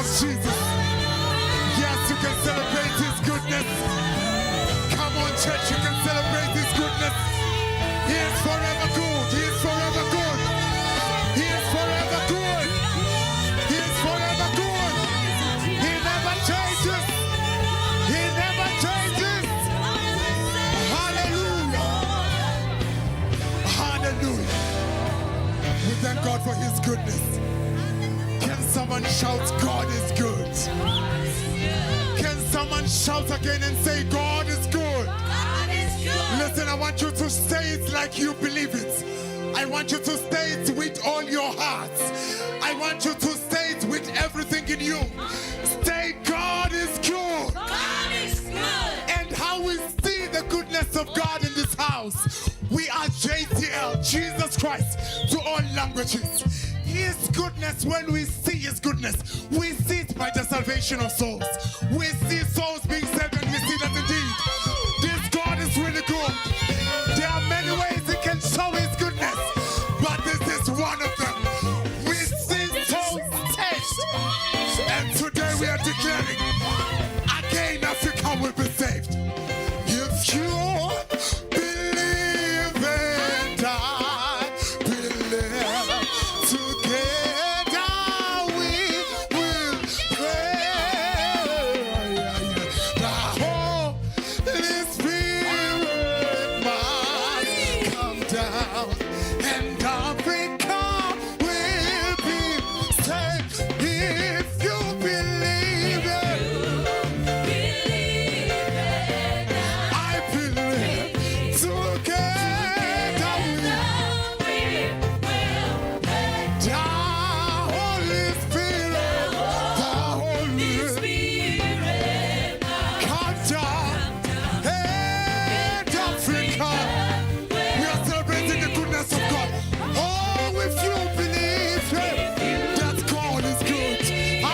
of Jesus. Yes, you can celebrate his goodness. Come on, church, you can celebrate his goodness. He is forever good. He is forever good. He is forever good. He is forever good. He never changes. He never changes. Hallelujah. Hallelujah. We thank God for his goodness. Can someone shout, God is good? Can someone shout again and say, God is good? God is good. Listen, I want you to say it like you believe it. I want you to say it with all your heart. I want you to say it with everything in you. Say, God is good. God is good. And how we see the goodness of God in this house. We are JTL, Jesus Christ, to all languages. His goodness, when we see his goodness, we see it by the salvation of souls. We see souls being saved and we see that indeed this God is really good. There are many ways he can show his goodness, but this is one of them. We see souls saved, and today we are declaring, again Africa will be saved. If you believe and I believe, together we will pray. The Holy Spirit must come down, and Africa will be saved. If you believe it, I believe. Together we the Holy Spirit, come down, and Africa. We are celebrating the goodness of God. Oh, if you believe that God is good, I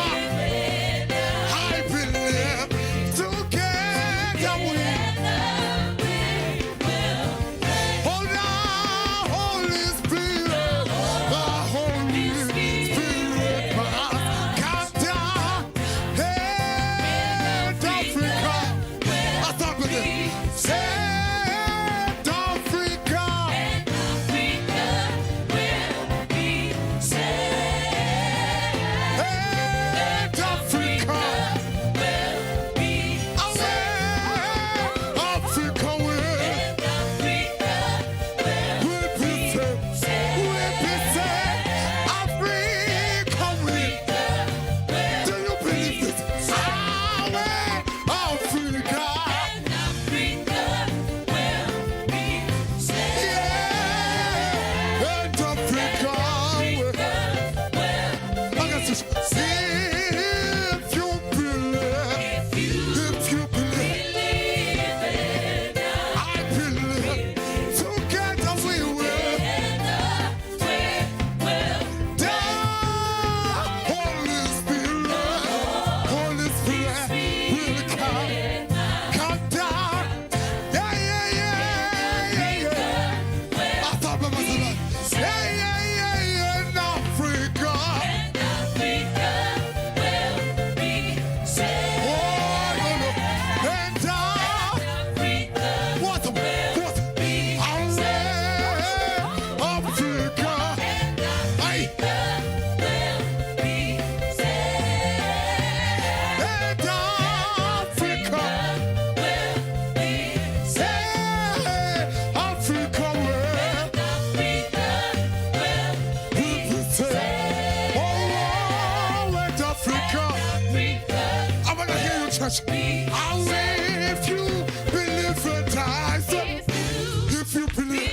believe. Together we hold on, Holy Spirit, the Holy Spirit must come down, and Africa. I start with it. And Africa. And Africa will be saved. And Africa will be saved. Africa will be saved. Will be saved. Africa will. Do you believe this? Africa. Yeah. And Africa will. Look at this. If you believe, I believe. Together we will. The Holy Spirit will come down. Yeah. I thought about myself. Yeah. In Africa. Oh, no. And what? Africa. Aye. And Africa. Africa will be saved. Oh, and Africa. I want to hear you, church. If you believe it, I said, if you believe,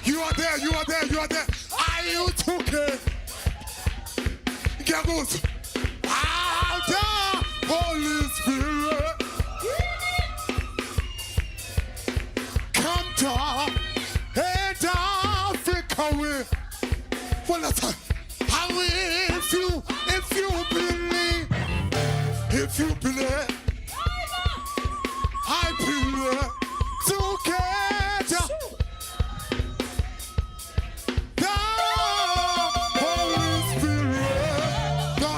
you are there. Are you okay? Get goes. The Holy Spirit come down, and Africa will. One last time. If you believe, I believe. Together. The Holy Spirit, the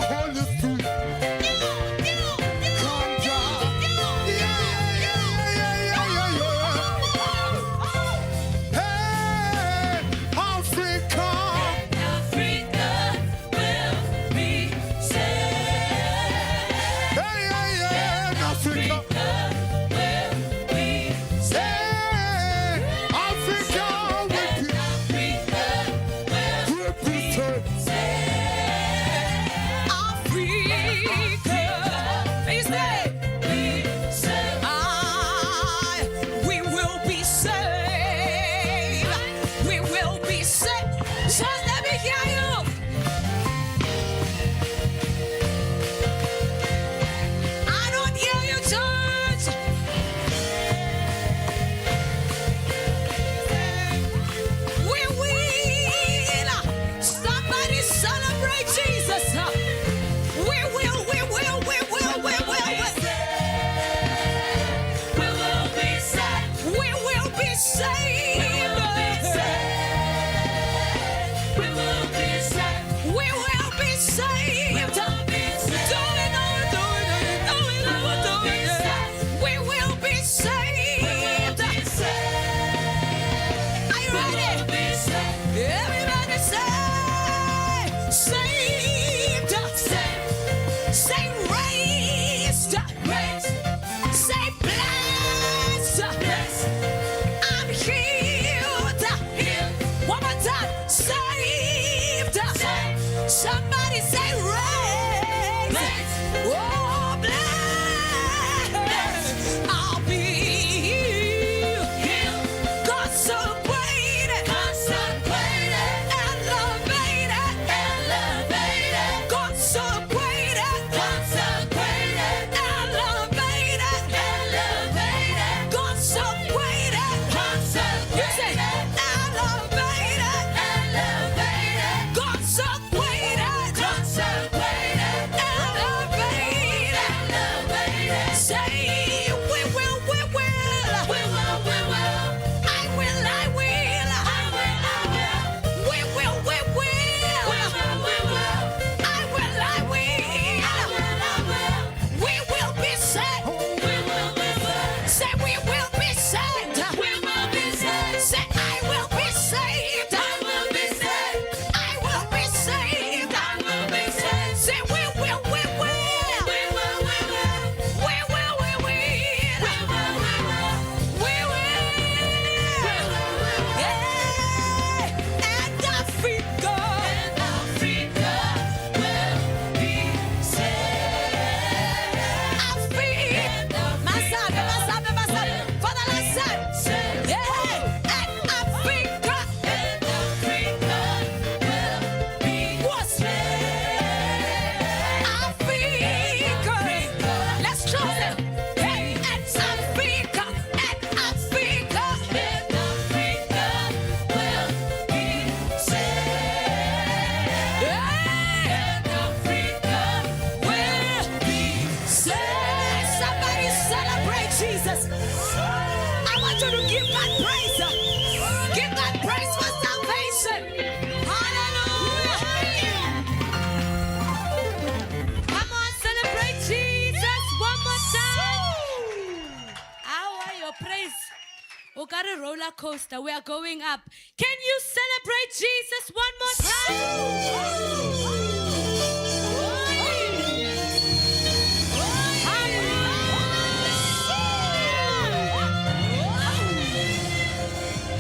coaster. We are going up. Can you celebrate Jesus one more time?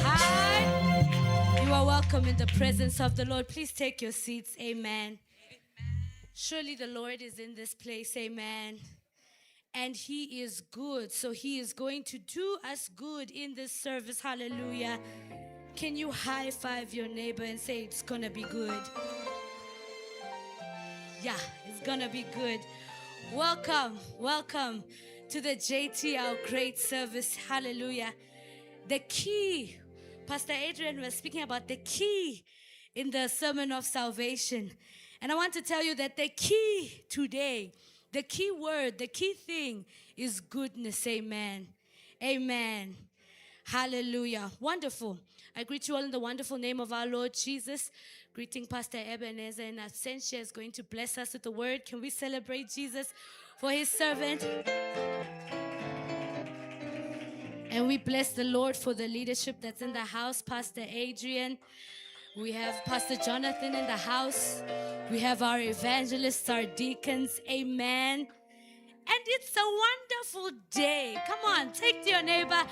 Hi. You are welcome in the presence of the Lord. Please take your seats. Amen. Surely the Lord is in this place. Amen. And He is good. So He is going to do us good in this service. Hallelujah. Can you high five your neighbor and say it's going to be good? Yeah, it's going to be good. Welcome to the JTL great service. Hallelujah. The key, Pastor Adrian was speaking about the key in the sermon of salvation. And I want to tell you that the key today, the key word, the key thing is goodness. Amen. Amen. Hallelujah. Wonderful. I greet you all in the wonderful name of our Lord Jesus. Greeting Pastor Ebenezer in absentia is going to bless us with the word. Can we celebrate Jesus for His servant? And we bless the Lord for the leadership that's in the house. Pastor Adrian. We have Pastor Jonathan in the house. We have our evangelists, our deacons. Amen. And it's a wonderful day. Come on, take to your neighbor.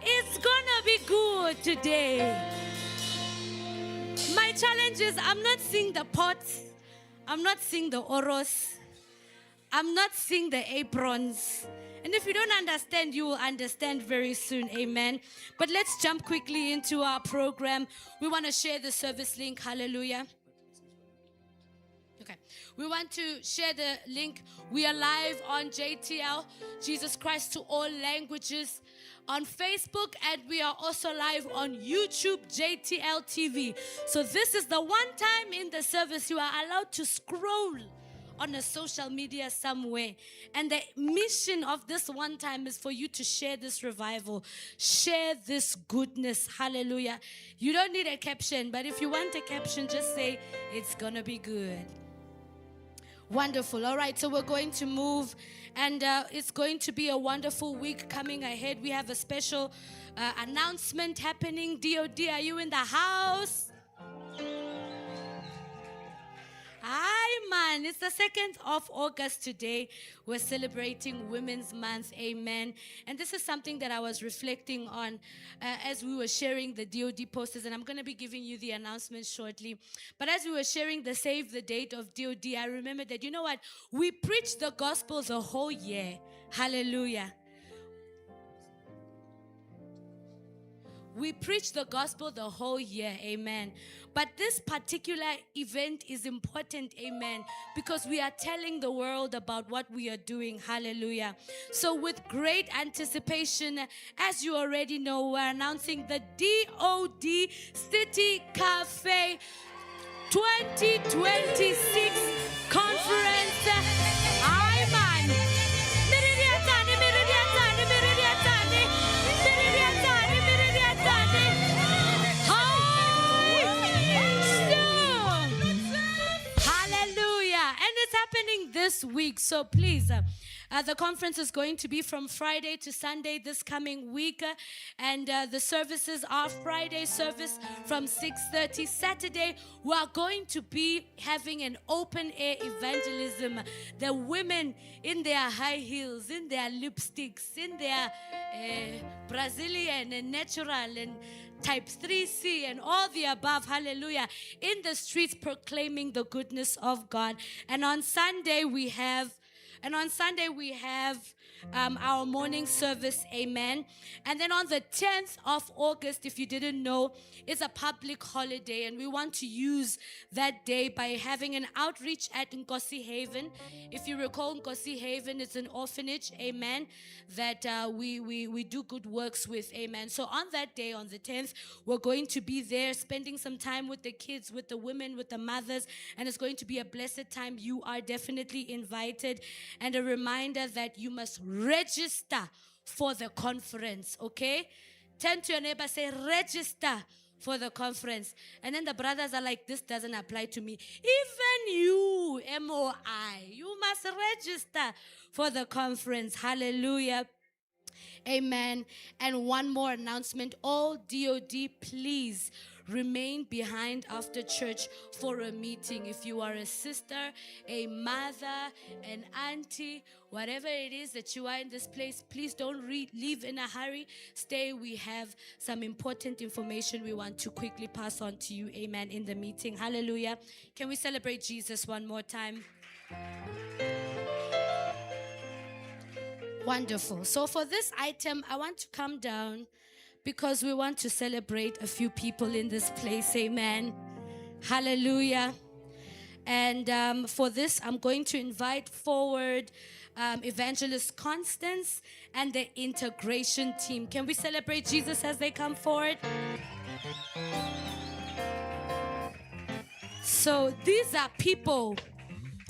It's gonna be good today. My challenge is I'm not seeing the pots. I'm not seeing the oros. I'm not seeing the aprons. And if you don't understand, you will understand very soon. Amen. But let's jump quickly into our program. We want to share the service link. Hallelujah. Okay. We want to share the link. We are live on JTL, Jesus Christ to all languages, on Facebook, and we are also live on YouTube, JTL TV. So this is the one time in the service you are allowed to scroll on a social media somewhere. And the mission of this one time is for you to share this revival, share this goodness. Hallelujah. You don't need a caption, but if you want a caption, just say, it's gonna be good. Wonderful. All right, so we're going to move, and it's going to be a wonderful week coming ahead. We have a special announcement happening. DOD, are you in the house? Hi, man. It's the 2nd of August today. We're celebrating Women's Month. Amen. And this is something that I was reflecting on as we were sharing the DOD posters. And I'm going to be giving you the announcement shortly. But as we were sharing the save the date of DOD, I remember that, you know what? We preach the gospel the whole year. Hallelujah. We preach the gospel the whole year, amen. But this particular event is important, amen, because we are telling the world about what we are doing, hallelujah. So with great anticipation, as you already know, we're announcing the DOD City Cafe 2026 conference. Hi, man. This week. So please, the conference is going to be from Friday to Sunday this coming week. And the services are Friday service from 6:30. Saturday, we are going to be having an open air evangelism. The women in their high heels, in their lipsticks, in their Brazilian and natural and type 3C and all the above, hallelujah, in the streets proclaiming the goodness of God. And on Sunday we have our morning service, amen. And then on the 10th of August, if you didn't know, it's a public holiday, and we want to use that day by having an outreach at Nkosi Haven. If you recall, Nkosi Haven is an orphanage, amen, that we do good works with, amen. So on that day, on the 10th, we're going to be there spending some time with the kids, with the women, with the mothers, and it's going to be a blessed time. You are definitely invited. And a reminder that you must register for the conference, okay? Turn to your neighbor, say, register for the conference. And then the brothers are like, this doesn't apply to me. Even you, MOI, you must register for the conference. Hallelujah. Amen. And one more announcement. All DOD, please remain behind after church for a meeting. If you are a sister, a mother, an auntie, whatever it is that you are in this place, please don't leave in a hurry. Stay. We have some important information we want to quickly pass on to you. Amen. In the meeting. Hallelujah. Can we celebrate Jesus one more time? Wonderful. So for this item, I want to come down because we want to celebrate a few people in this place. Amen. Hallelujah. And for this, I'm going to invite forward Evangelist Constance and the integration team. Can we celebrate Jesus as they come forward? So these are people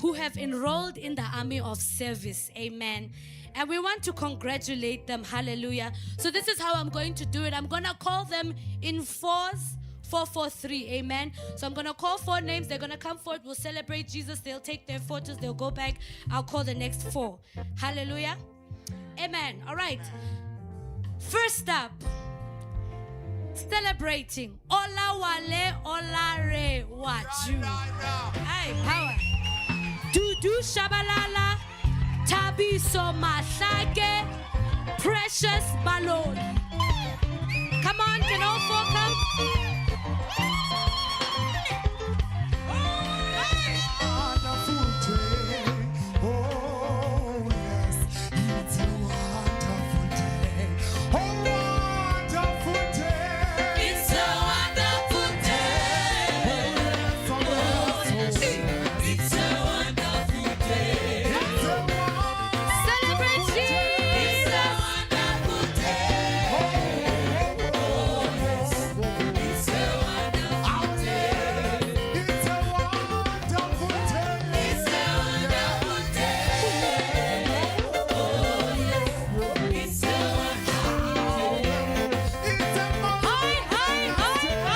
who have enrolled in the army of service. Amen. And we want to congratulate them. Hallelujah. So this is how I'm going to do it. I'm going to call them in fours. 4, 4, 3. Amen. So I'm going to call 4 names. They're going to come forward. We'll celebrate Jesus. They'll take their photos. They'll go back. I'll call the next 4. Hallelujah. Amen. All right. First up, celebrating. Ola wale, ola re waju. Hey, power. Dudu shabalala. Tabiso Masake, Precious Balloon. Come on, can all 4 come? Oh, yes, it's a wonderful day. Oh, wonderful day. It's a wonderful day. Oh, yes, It's a wonderful day. it's a Celebrate Jesus. It's a wonderful day. It's a wonderful day. It's a wonderful day. It's a wonderful day. It's a wonderful day. It's a Hi, hi, hi, hi.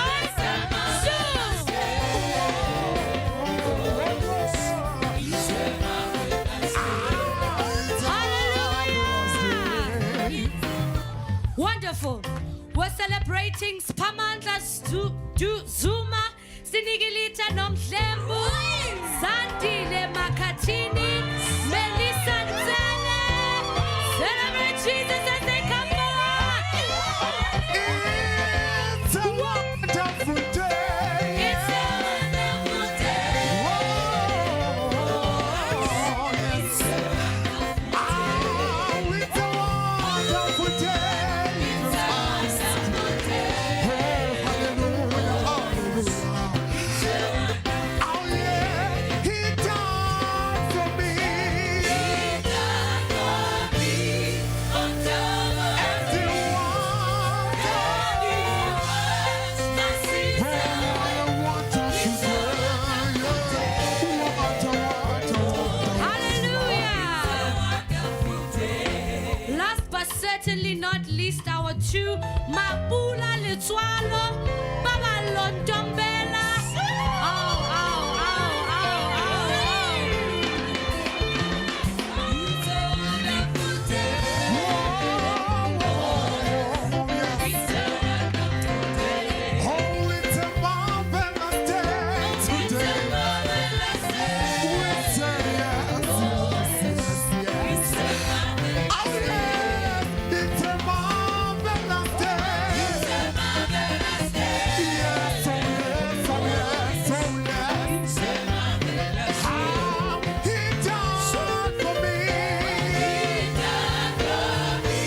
Hallelujah. Wonderful. We're celebrating Spamandla Zuma, Sinigilita Nomhlembu, Zandile Makatini, Melissa Nzele. Celebrate Jesus as they come forward. It's a wonderful day. It's a wonderful day. Oh, yes. Oh, it's a wonderful day. It's a wonderful day. Hallelujah, hallelujah. Oh, yeah, he died for me. He died for me on Calvary. And he won. He was my season. Hallelujah. Wonderful day. Last but certainly not least, our 2 Mabula Letswalo, Baba Londombela. Ow, ow, ow, ow, ow, It's a wonderful day. It's a wonderful day. Oh, it's a marvelous day It's a today. marvelous day. We say yes, yes, yes. It's a marvelous Oh, yes, it's a marvelous day. It's a marvelous day. Yes, oh, yes, oh, yes, oh, yes. It's a marvelous day. Ah, he died for me. He died for me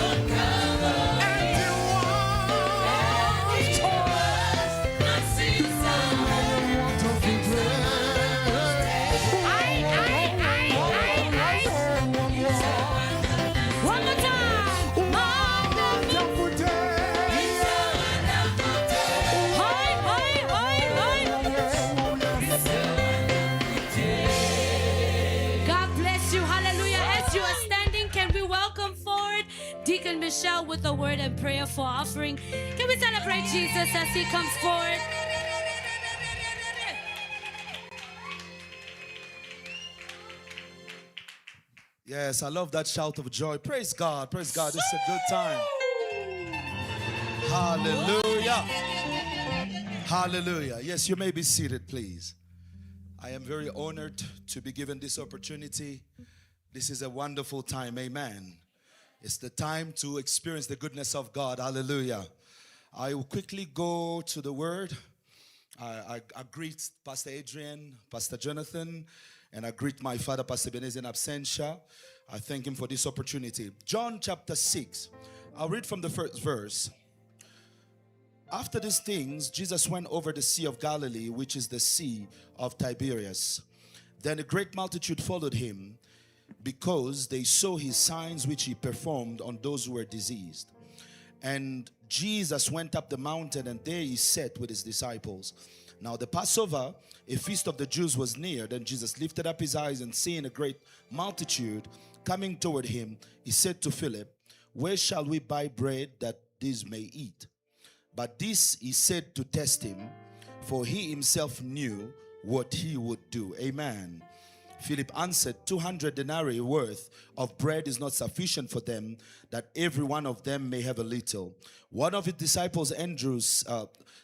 on Calvary. And he He was was my season. wonderful day. One more time. Wonderful day. It's a wonderful day. Hi, hi, hi, hi. It's a wonderful day. God bless you. Hallelujah. As you are standing, can we welcome forward Deacon Michelle with a word and prayer for offering? Can we celebrate Jesus as he comes forward? Yes, I love that shout of joy. Praise God. Praise God. This is a good time. Hallelujah. Hallelujah. Yes, you may be seated, please. I am very honored to be given this opportunity. This is a wonderful time. Amen. It's the time to experience the goodness of God. Hallelujah. I will quickly go to the word. I greet Pastor Adrian, Pastor Jonathan, and I greet my father, Pastor Ebenezer in absentia. I thank him for this opportunity. John chapter 6. I'll read from the first verse. After these things, Jesus went over the Sea of Galilee, which is the Sea of Tiberias. Then a great multitude followed him, because they saw his signs which he performed on those who were diseased. And Jesus went up the mountain, and there he sat with his disciples. Now the Passover, a feast of the Jews, was near. Then Jesus lifted up his eyes, and seeing a great multitude coming toward him, he said to Philip, "Where shall we buy bread that these may eat?" But this he said to test him, for he himself knew what he would do. Amen. Philip answered, 200 denarii worth of bread is not sufficient for them, that every one of them may have a little. One of his disciples, Andrew,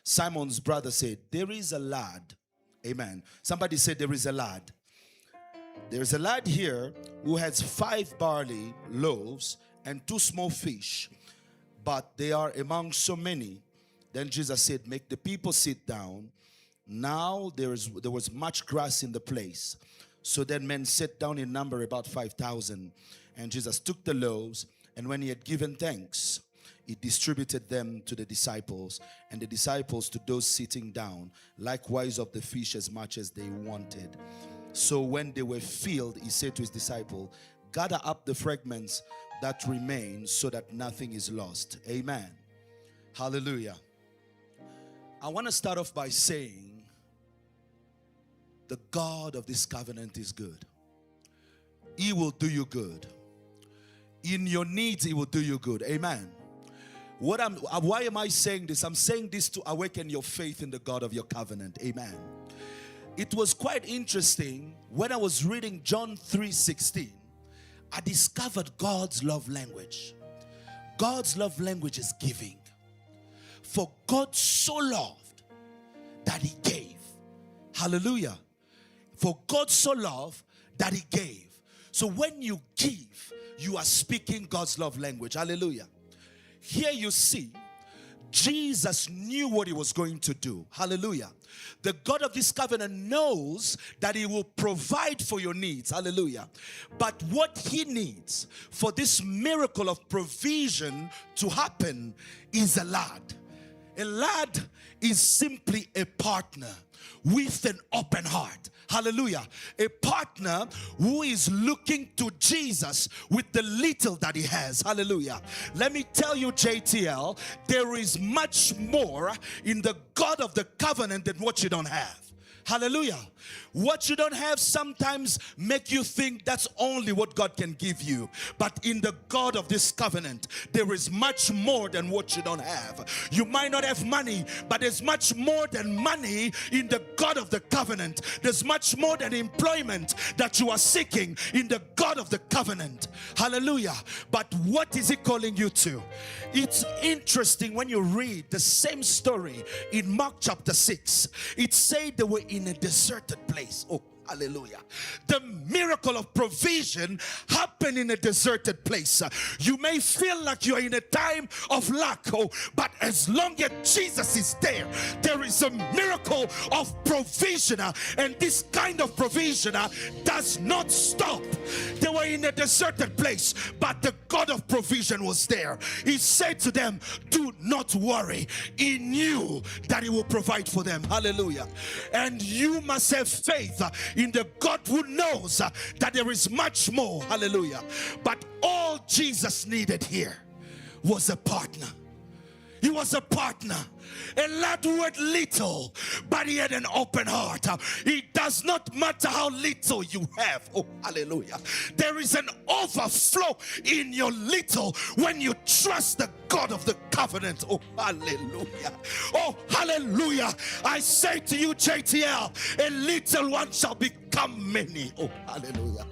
Simon's brother, said, "There is a lad." Amen. Somebody said, there is a lad. There's a lad here who has 5 barley loaves and 2 small fish, but they are among so many. Then Jesus said, "Make the people sit down." Now there was much grass in the place. So then men sat down in number about 5,000. And Jesus took the loaves, and when he had given thanks, he distributed them to the disciples, and the disciples to those sitting down, likewise of the fish as much as they wanted. So when they were filled, he said to his disciples, "Gather up the fragments that remain, so that nothing is lost." Amen. Hallelujah. I want to start off by saying, the God of this covenant is good. He will do you good. In your needs, he will do you good. Amen. Why am I saying this? I'm saying this to awaken your faith in the God of your covenant. Amen. It was quite interesting when I was reading John 3:16. I discovered God's love language. God's love language is giving. For God so loved that he gave. Hallelujah. For God so loved that he gave. So when you give, you are speaking God's love language. Hallelujah. Here you see, Jesus knew what he was going to do. Hallelujah. The God of this covenant knows that he will provide for your needs. Hallelujah. But what he needs for this miracle of provision to happen is a lad. A lad is simply a partner with an open heart. Hallelujah. A partner who is looking to Jesus with the little that he has. Hallelujah. Let me tell you, JTL, there is much more in the God of the covenant than what you don't have. Hallelujah. What you don't have sometimes make you think that's only what God can give you. But in the God of this covenant, there is much more than what you don't have. You might not have money, but there's much more than money in the God of the covenant. There's much more than employment that you are seeking in the God of the covenant. Hallelujah. But what is he calling you to? It's interesting when you read the same story in Mark chapter 6. It said they were in a deserted place. Oh, hallelujah. The miracle of provision happened in a deserted place. You may feel like you're in a time of lack, but as long as Jesus is there, there is a miracle of provision. And this kind of provision does not stop. They were in a deserted place, but the God of provision was there. He said to them, "Do not worry." He knew that he will provide for them. Hallelujah. And you must have faith in the God who knows that there is much more. Hallelujah. But all Jesus needed here was a partner. He was a partner. A lad who had little, but he had an open heart. It does not matter how little you have. Oh, hallelujah. There is an overflow in your little when you trust the God of the covenant. Oh, hallelujah. Oh, hallelujah. I say to you, JTL, a little one shall become many. Oh, hallelujah.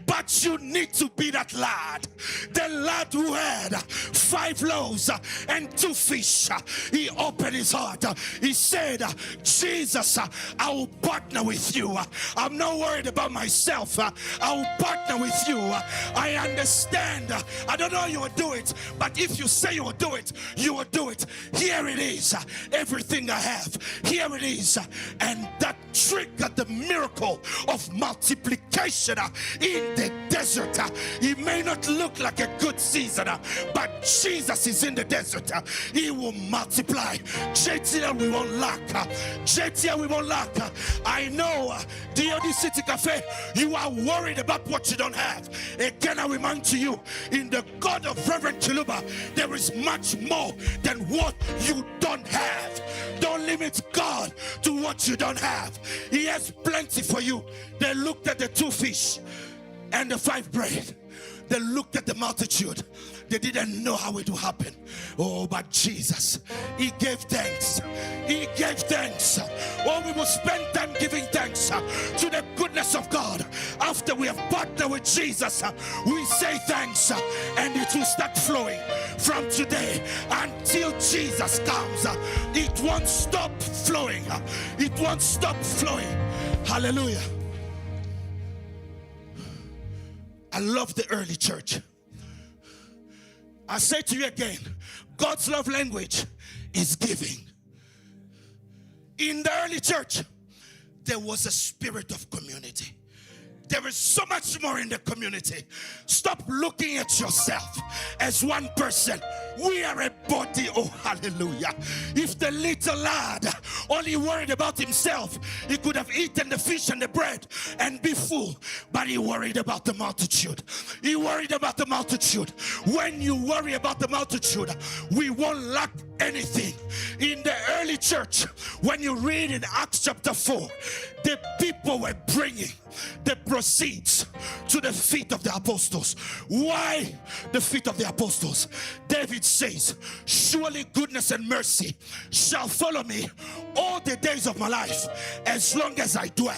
But But you need to be that lad. The lad who had 5 loaves and 2 fish. He opened his heart. He said, Jesus, I will partner with you. I'm not worried about myself. I will partner with you. I understand. I don't know how you will do it, but if you say you will do it, you will do it. Here it is. Everything I have. Here it is. And that triggered the miracle of multiplication in the desert. It may not look like a good season, but Jesus is in the desert. He will multiply. JTL, we won't lack. JTL, we won't lack. I know, DOD City Cafe, you are worried about what you don't have. Again, I remind to you, in the God of Reverend Kiluba, there is much more than what you don't have. Don't limit God to what you don't have. He has plenty for you. They looked at the 2 fish and the 5 bread. They looked at the multitude. They didn't know how it would happen. Oh, but Jesus, He gave thanks. He gave thanks. Oh, we will spend time giving thanks to the goodness of God. After we have partnered with Jesus, we say thanks, and it will start flowing from today until Jesus comes. It won't stop flowing. It won't stop flowing. Hallelujah. I love the early church. I say to you again, God's love language is giving. In the early church, there was a spirit of community. There is so much more in the community. Stop looking at yourself as one person. We are a body. Oh, hallelujah. If the little lad only worried about himself, he could have eaten the fish and the bread and be full. But he worried about the multitude. He worried about the multitude. When you worry about the multitude, we won't lack anything. In the early church, when you read in Acts chapter 4, the people were bringing the proceeds to the feet of the apostles. Why the feet of the apostles? David says, surely goodness and mercy shall follow me all the days of my life as long as I dwell.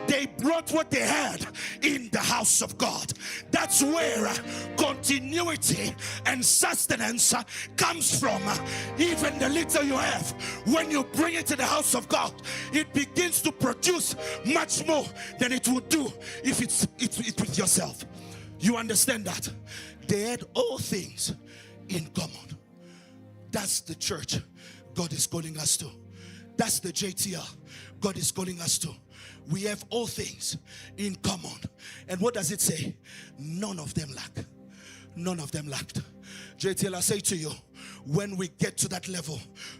They brought what they had in the house of God. That's where continuity and sustenance comes from. Even the little you have, when you bring it to the house of God, it begins to produce much more than it would do if it's with yourself. You understand that? They had all things in common. That's the church God is calling us to. That's the JTL God is calling us to. We have all things in common. And what does it say? None of them lack. None of them lacked. JTL, I say to you, when we get to that level,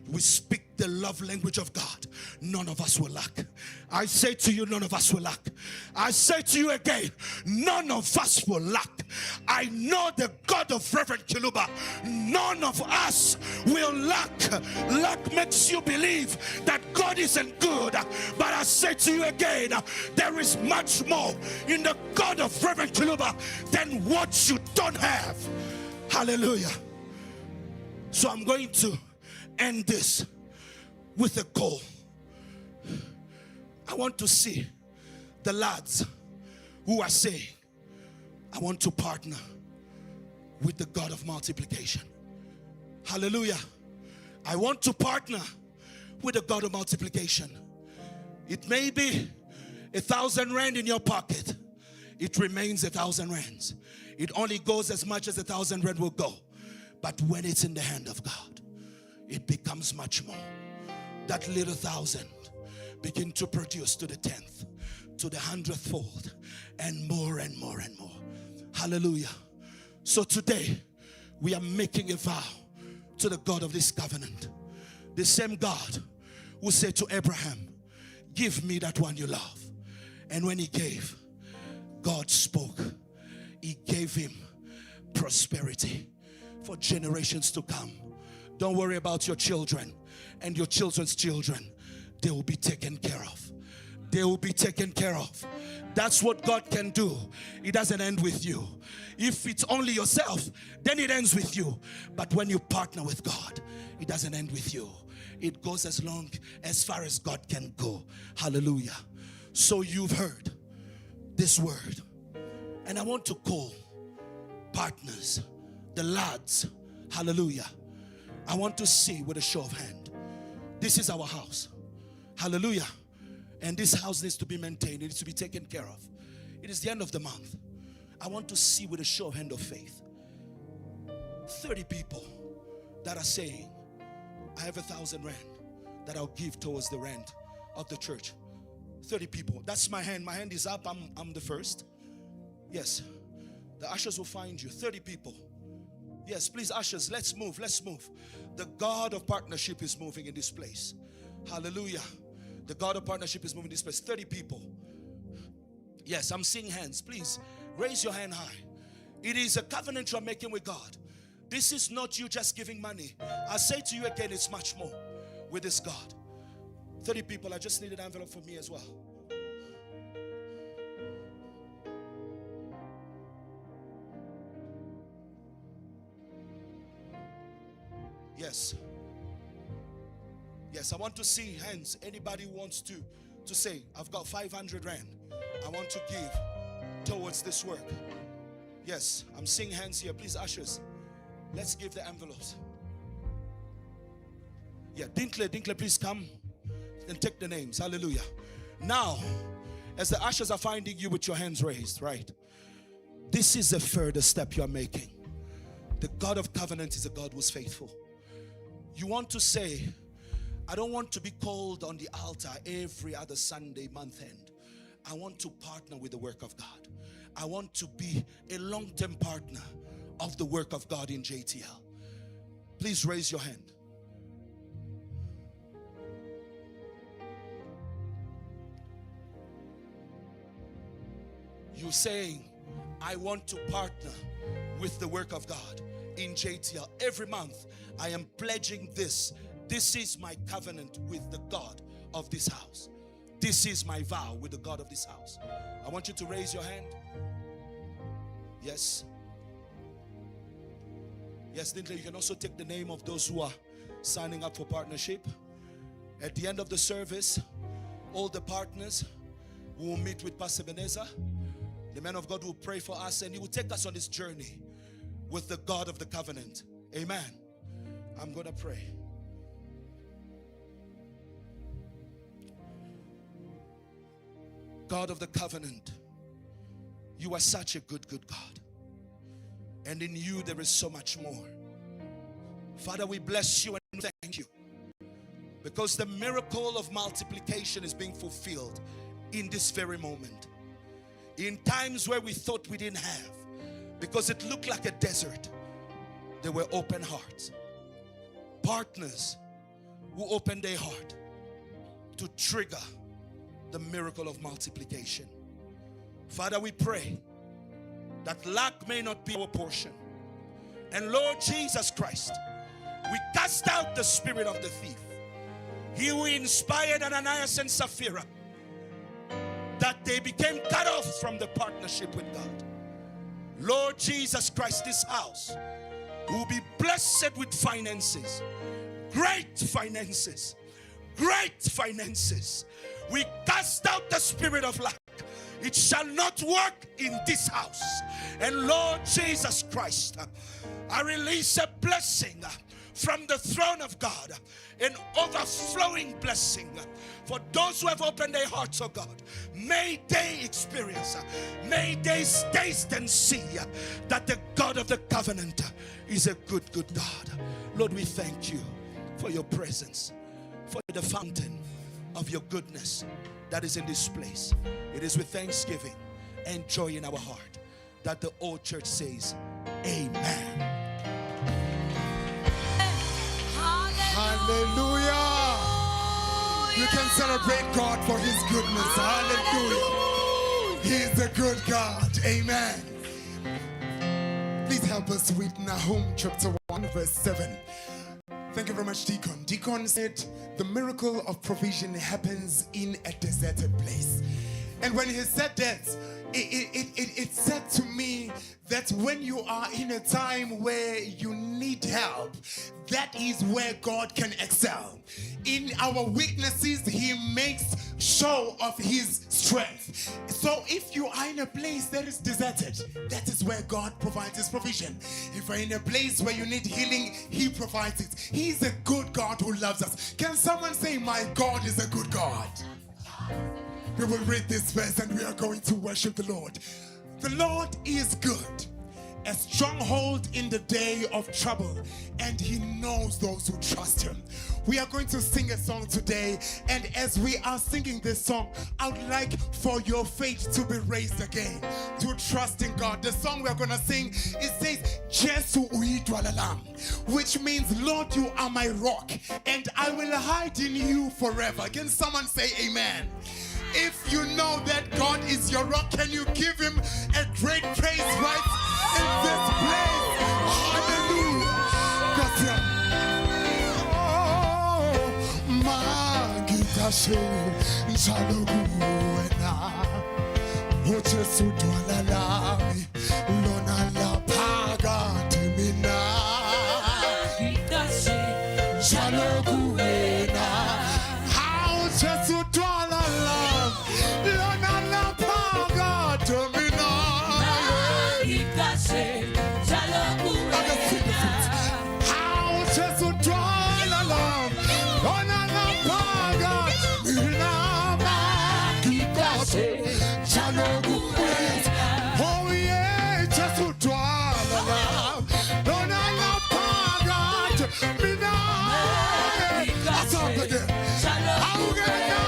we speak the love language of God, none of us will lack. I say to you, none of us will lack. I say to you again, none of us will lack. I know the God of Reverend Kiluba, none of us will lack. Lack makes you believe that God isn't good. But I say to you again, there is much more in the God of Reverend Kiluba than what you don't have. Hallelujah. So I'm going to end this with a call. I want to see the lads who are saying, I want to partner with the God of multiplication. Hallelujah. I want to partner with the God of multiplication. It may be 1,000 rand in your pocket. It remains 1,000 rands. It only goes as much as 1,000 rand will go. But when it's in the hand of God, it becomes much more. That little 1,000 begin to produce to the 10th, to the 100th fold, and more and more and more. Hallelujah. So today, we are making a vow to the God of this covenant. The same God who said to Abraham, give me that one you love. And when he gave, God spoke. He gave him prosperity for generations to come. Don't worry about your children and your children's children. They will be taken care of. They will be taken care of. That's what God can do. It doesn't end with you. If it's only yourself, then it ends with you. But when you partner with God, it doesn't end with you. It goes as far as God can go. Hallelujah. So you've heard this word. And I want to call partners, the lads. Hallelujah. I want to see with a show of hand. This is our house. Hallelujah. And this house needs to be maintained. It needs to be taken care of. It is the end of the month. I want to see with a show of hand of faith 30 people that are saying, I have 1,000 rand that I'll give towards the rent of the church. 30 people. That's my hand. My hand is up. I'm the first. Yes. The ushers will find you. 30 people. Yes, please, ushers, let's move. Let's move. The God of partnership is moving in this place. Hallelujah. The God of partnership is moving in this place. 30 people. Yes, I'm seeing hands. Please raise your hand high. It is a covenant you're making with God. This is not you just giving money. I say to you again, it's much more with this God. 30 people. I just need an envelope for me as well. Yes. Yes, I want to see hands. Anybody who wants to say, I've got 500 rand. I want to give towards this work. Yes, I'm seeing hands here. Please, ushers, let's give the envelopes. Yeah, Dinkle, please come and take the names. Hallelujah. Now, as the ushers are finding you with your hands raised, right? This is a further step you are making. The God of covenant is a God who's faithful. You want to say, I don't want to be called on the altar every other Sunday month end. I want to partner with the work of God. I want to be a long-term partner of the work of God in JTL. Please raise your hand. You're saying, I want to partner with the work of God in JTL. Every month, I am pledging this. This is my covenant with the God of this house. This is my vow with the God of this house. I want you to raise your hand. Yes. Yes, Lindley, you can also take the name of those who are signing up for partnership. At the end of the service, all the partners will meet with Pastor Ebenezer. The man of God will pray for us and he will take us on this journey with the God of the covenant. Amen. I'm going to pray. God of the covenant, you are such a good God. And in you there is so much more. Father, we bless you and thank you because the miracle of multiplication is being fulfilled in this very moment. In times where we thought we didn't have, because it looked like a desert, there were open hearts. Partners who opened their heart to trigger the miracle of multiplication. Father, we pray that lack may not be our portion. And Lord Jesus Christ, we cast out the spirit of the thief. He who inspired Ananias and Sapphira, that they became cut off from the partnership with God. Lord Jesus Christ, this house will be blessed with finances, great finances, great finances. We cast out the spirit of lack. It shall not work in this house. And Lord Jesus Christ, I release a blessing from the throne of God, an overflowing blessing for those who have opened their hearts, oh God. May they experience, may they taste and see that the God of the covenant is a good God. Lord, we thank you for your presence, for the fountain of your goodness that is in this place. It is with thanksgiving and joy in our heart that the old church says, amen. Hallelujah. You can celebrate God for his goodness. Hallelujah. He is a good God. Amen. Please help us with Nahum chapter 1 verse 7. Thank you very much, Deacon. Deacon said the miracle of provision happens in a deserted place. And when he said that, it said to me that when you are in a time where you need help, that is where God can excel. In our weaknesses, he makes show of his strength. So if you are in a place that is deserted, that is where God provides his provision. If you're in a place where you need healing, he provides it. He's a good God who loves us. Can someone say, my God is a good God? We will read this verse and we are going to worship the Lord. The Lord is good, a stronghold in the day of trouble, and he knows those who trust him. We are going to sing a song today, and as we are singing this song, I would like for your faith to be raised again, to trust in God. The song we are going to sing, it says, Jesu uitwalalam, which means, Lord, you are my rock, and I will hide in you forever. Can someone say amen? If you know that God is your rock, can you give him a great praise right in this place? Hallelujah. Magidashe njaloguena uJesu dwalalami lona laphaga dimina njaloguena how Jesu dwalalami lona laphaga dimina. Oh yeah, just to draw the love. Don't I love God? Me now. I saw it again. How can I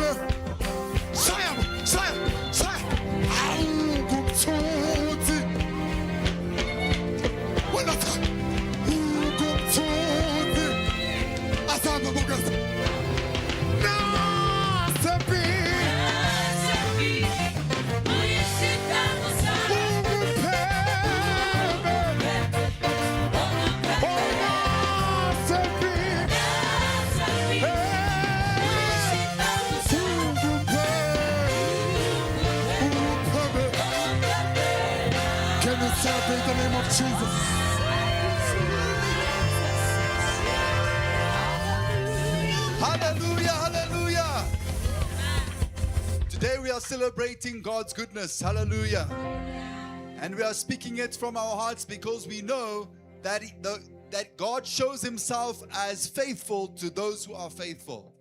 Baby. Can you celebrate the name of Jesus? Hallelujah, hallelujah. Today we are celebrating God's goodness. Hallelujah. And we are speaking it from our hearts because we know that, that God shows himself as faithful to those who are faithful.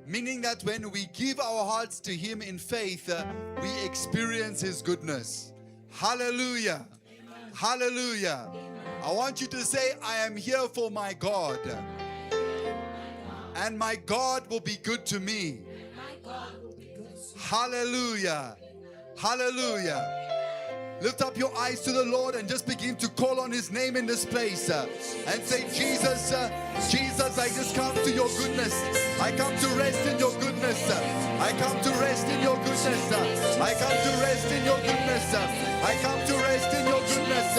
Meaning that when we give our hearts to him in faith, we experience his goodness. Hallelujah. Amen. Hallelujah. Amen. I want you to say, I am here for my God. And my God will be good to me. Hallelujah. Hallelujah. Lift up your eyes to the Lord and just begin to call on his name in this place and say, Jesus, Jesus, I just come to your goodness. I come to rest in your goodness. I come to rest in your goodness. I come to rest in your goodness. I come to rest in your goodness.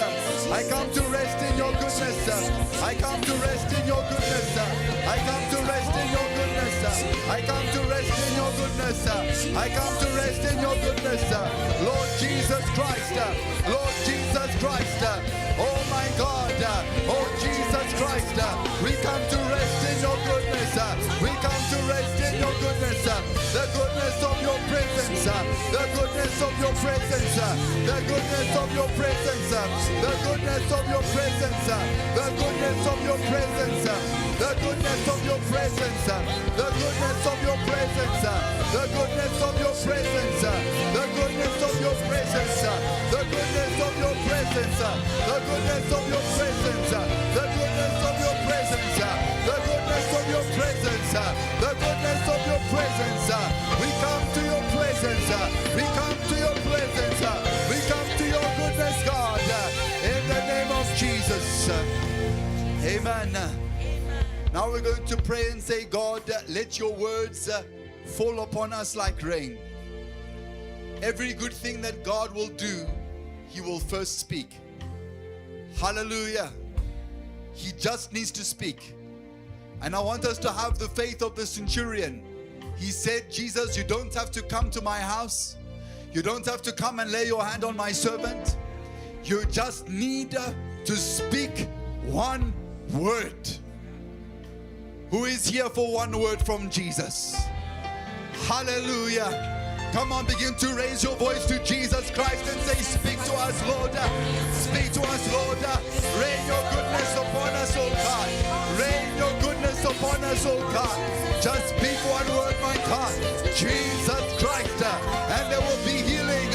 I come to rest in your goodness. I come to rest in your goodness. I come to rest in your goodness. I come to rest in your goodness. I come to rest in your goodness. Lord Jesus Christ. Lord Jesus Christ. Oh my God. Oh Jesus Christ. We come to rest in your goodness. We come to rest in your goodness. The goodness of your presence. The goodness of your presence. The goodness of your presence. The goodness of your presence. The goodness of your presence. The goodness of your presence. The goodness of your presence. The goodness of your presence. The goodness of your presence. The goodness of your presence. The goodness of your presence. The goodness of your presence. The goodness of your presence. The goodness of your presence. We come to your presence. We come to your presence. We come to your goodness, God. In the name of Jesus. Amen. Now we're going to pray and say, God, let your words fall upon us like rain. Every good thing that God will do, he will first speak. Hallelujah. He just needs to speak. And I want us to have the faith of the centurion. He said, Jesus, you don't have to come to my house. You don't have to come and lay your hand on my servant. You just need to speak one word. Who is here for one word from Jesus? Hallelujah. Come on, begin to raise your voice to Jesus Christ and say, speak to us, Lord. Speak to us, Lord. Rain your goodness upon us, oh God. Rain your goodness upon us, oh God. Just speak one word, my God. Jesus Christ. And there will be healing.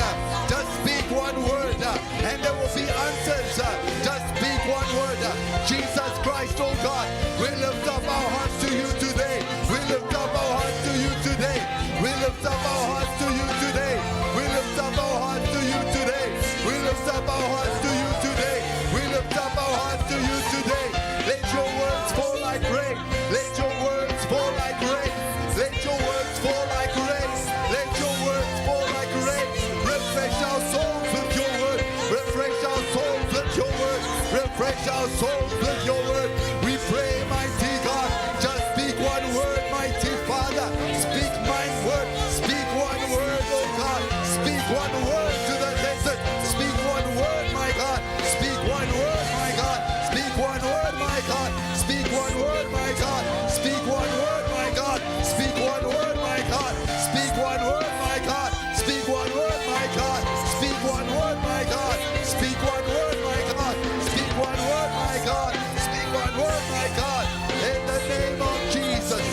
Just speak one word. And there will be answers. Just speak one word. Jesus Christ, oh God. We lift up our hearts to you today. We lift up our hearts to you today. We lift up our hearts to you today. We lift up our hearts to you today. We lift up our hearts to you today. We lift up our hearts to you today. Let your words fall like rain. Let your words fall like rain. Let your words fall like rain. Let your words fall like rain. Refresh our souls with your word. Refresh our souls with your word. Refresh our souls with your word. We pray, mighty God. Just speak one word, mighty Father. Speak my word. Speak one word, oh God. Speak one word to the desert. Speak one word, my God. Speak one word, my God. Speak one word, my God. Speak one word, my God. Speak one word, my God. Speak one word, my God. Speak one word, my God. Speak one word, my God. Speak one word, my God. Speak one word, my God. Speak one word, my God. Speak one word, my God. In the name of Jesus.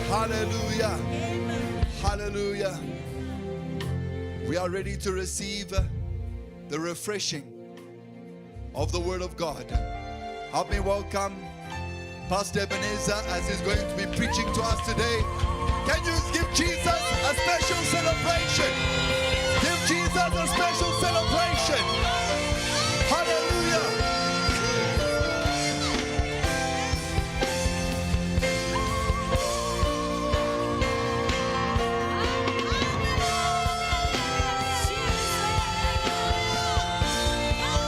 Hallelujah. Hallelujah. We are ready to receive the refreshing of the Word of God. Help me welcome Pastor Ebenezer as he's going to be preaching to us today. Can you give Jesus a special celebration? Give Jesus a special celebration. Hallelujah.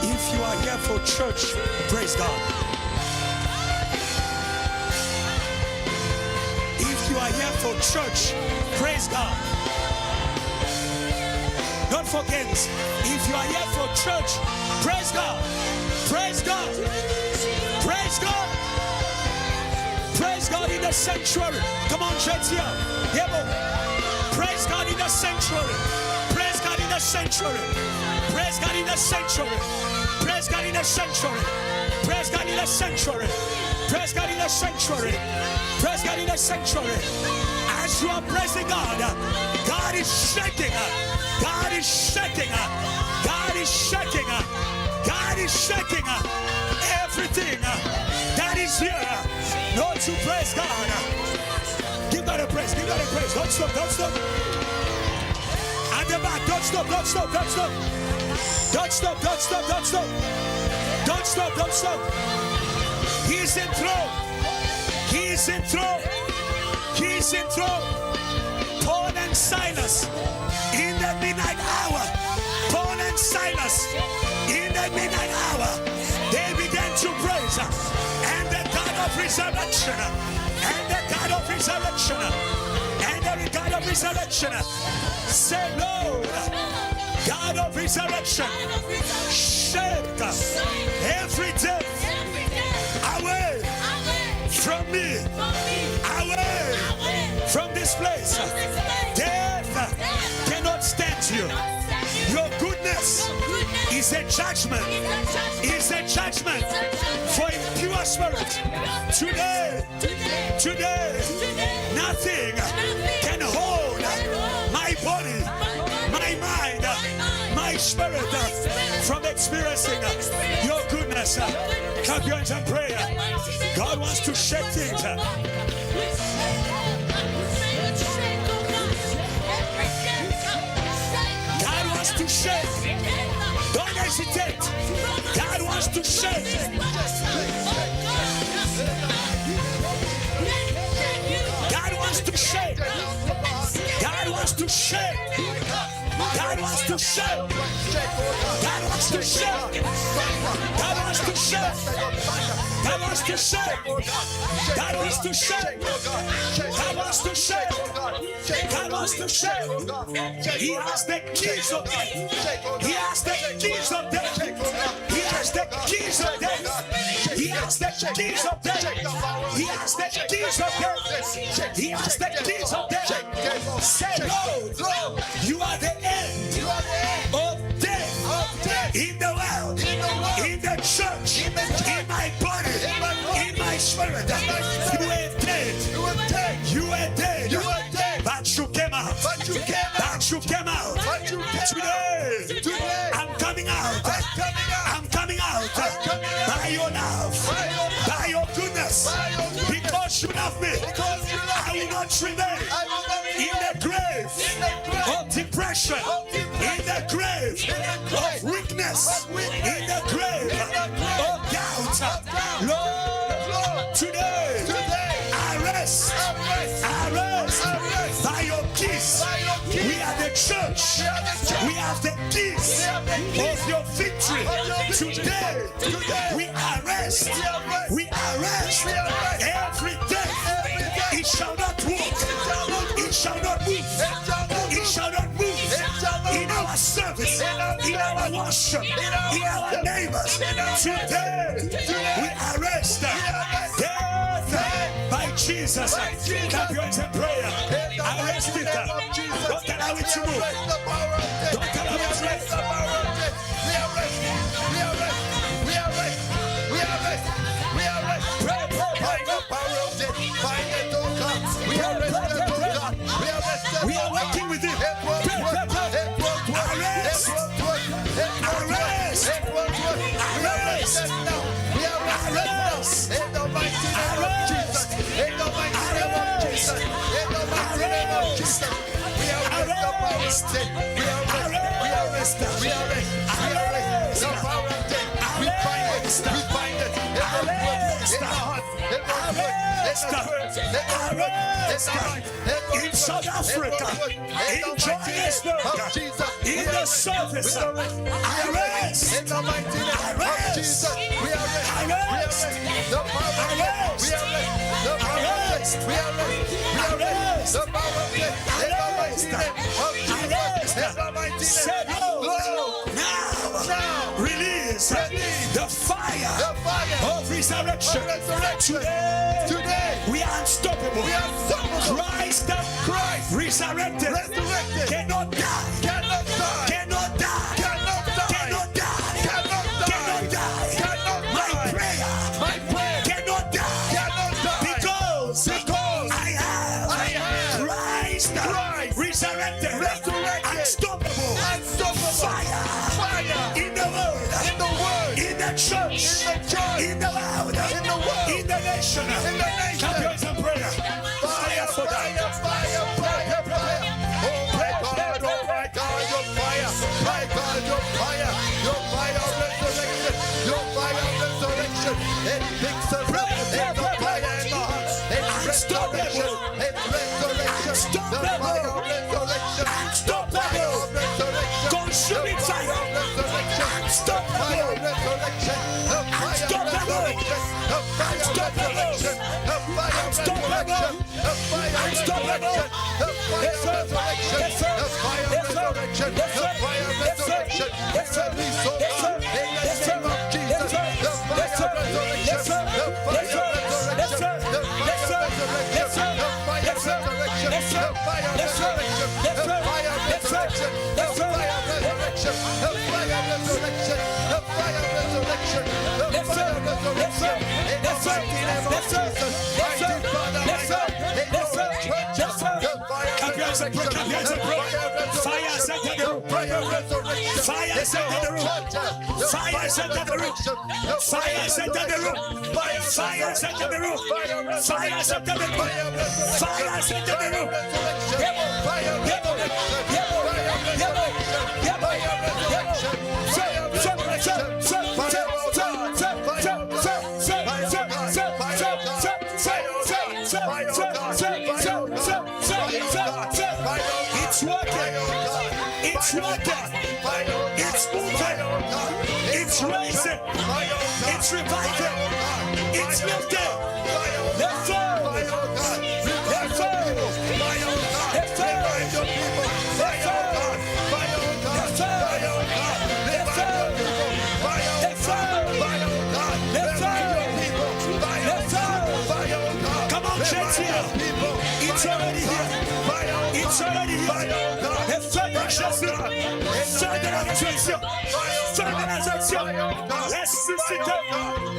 If you are here for church, praise God. If you are here for church, praise God. Don't forget, if you are here for church. Praise God. Praise God. Praise God. Praise God in the sanctuary. Come on, JTL. Praise God in the sanctuary. Praise God in the sanctuary. Praise God in the sanctuary. Praise God in the sanctuary. Praise God in the sanctuary. Praise God in the sanctuary. Praise God in the sanctuary. As you are praising God, God is shaking. God is shaking. God is shaking. God is shaking everything that is here. Not to praise God. Give God a praise. Give God a praise. Don't stop. Don't stop. At the back. Don't stop. Don't stop. Don't stop. Don't stop. Don't stop. Don't stop. Don't stop. Don't stop. He is enthroned. He is enthroned. He is enthroned. Paul and Silas in the midnight hour. Paul and Silas in the midnight hour. They began to praise. And the God of resurrection. And the God of resurrection. And the God of resurrection. Say, Lord, God of resurrection. Shake every death away from me. Away from this place. Death cannot stand you. Your goodness is a judgment. Is a judgment for impure spirit. Today, nothing can hold my body, my mind, my spirit from experiencing your goodness. Clap your hands and pray. God wants to shake things. God wants to shake. Don't hesitate. God wants to shake. God wants to shake. God wants to shake. God wants to shake. God wants to shake. God wants to shake. God wants to shake. God wants to shake. God wants to shake. God wants to shake. He has the keys of death. He has the keys of death. He has the keys of death. He has the keys of death. He has the keys of death. He has the keys of death. Say, Lord, you are the end of death in the world, in the church, in my body, in my spirit. You were dead. You were dead. But you came out. But you came out. Today, I'm coming out. I'm coming out by your love, by your goodness. Because you love me, I will not remain in the grave of depression, in the grave of weakness, in the grave of doubt. Lord, today I rest by your keys. We are the church. We have the keys of your victory. Today we arrest. We arrest every death. It shall not walk. It shall not move. It shall not move in our service, in our worship, in our neighbors. Today we arrest death by Jesus. Clap your hands and prayer. Arrest it. Don't allow it to move. Don't allow it to move. We are working with him. Arrest. Arrest. Arrest. Arrest. In the mighty name of Jesus. In the mighty name of Jesus. In the mighty name of Jesus. We arrest the power of death. We arrest. We arrest. The power of death. We bind it. We bind it. In the heart. In the in South Africa, in Johannesburg, in the service, arrest, in the mighty name of Jesus, we arrest the power of death. We arrest the power of death. The power of death. In the mighty name of Jesus. In the mighty name. now. Release the fire of resurrection. Today we are unstoppable. Christ resurrected cannot die. Cannot die. Cannot die. My prayer cannot die. Because I have Christ resurrected. Unstoppable. Fire in the world. In the church. In the world. In the nation. Clap your hands and prayer. Fire for that. It picks us up. It's the fire in the heart. It's restoration. It's restoration. The fire of resurrection. The fire of resurrection. Consuming fire. The fire of resurrection. The fire of resurrection. The fire of resurrection. The fire of resurrection. The fire of resurrection. The fire of resurrection. The fire of resurrection. The fire of resurrection. Release, oh God, in the name of Jesus. The fire of resurrection. The fire of resurrection. The fire of resurrection. The fire of resurrection. The fire of resurrection. The fire of resurrection. The fire of resurrection. The fire of resurrection. The fire of resurrection. The fire of resurrection. In the mighty name of Jesus. Mighty Father, my God. In the church. The fire of resurrection. The fire of resurrection. Fire set in the room. Fire of resurrection. Fire set in the room. Fire set in the room. Fire set in the room. Fire set in the room. Fire set in the room. Fire set in the room. It's working. It's working. It's moving. It's rising. It's reviving. It's lifting. Let's go. Let's go. Let's go. Come on, church here. It's already here. It's already here.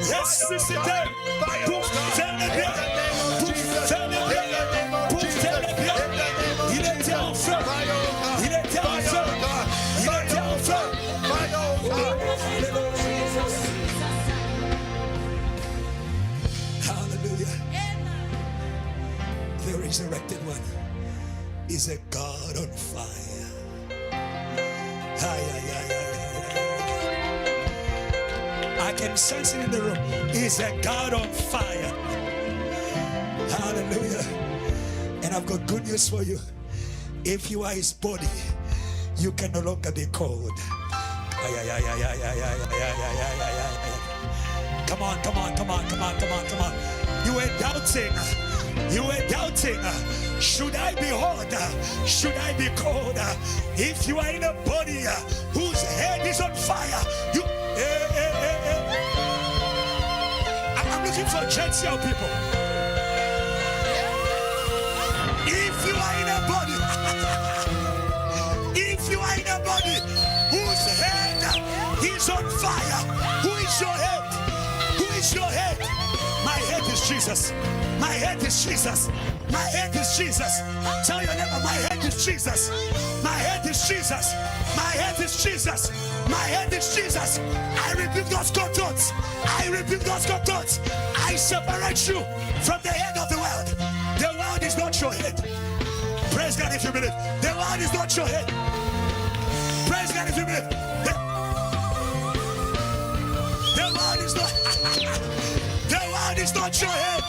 Ressuscité pour faire le bien, pour faire le bien, pour faire le bien. Il était en feu, il était en feu, il était en feu. Hallelujah. The resurrected one is a God on fire. I can sense it in the room. He's a God on fire. Hallelujah. And I've got good news for you. If you are his body, you can no longer be cold. Come on. You were doubting. Should I be hot? Should I be cold? If you are in a body whose head is on fire, I'm looking for genteel people. If you are in a body, whose head is on fire, who is your head? Who is your head? My head is Jesus. My head is Jesus. My head is Jesus. Tell your neighbor, my head is Jesus. My head is Jesus. My head is Jesus. My head is Jesus. I rebuke those controls. I rebuke those controls. I separate you from the head of the world. The world is not your head. Praise God if you believe. The world is not your head. Praise God if you believe. The world is not. The world is not your head.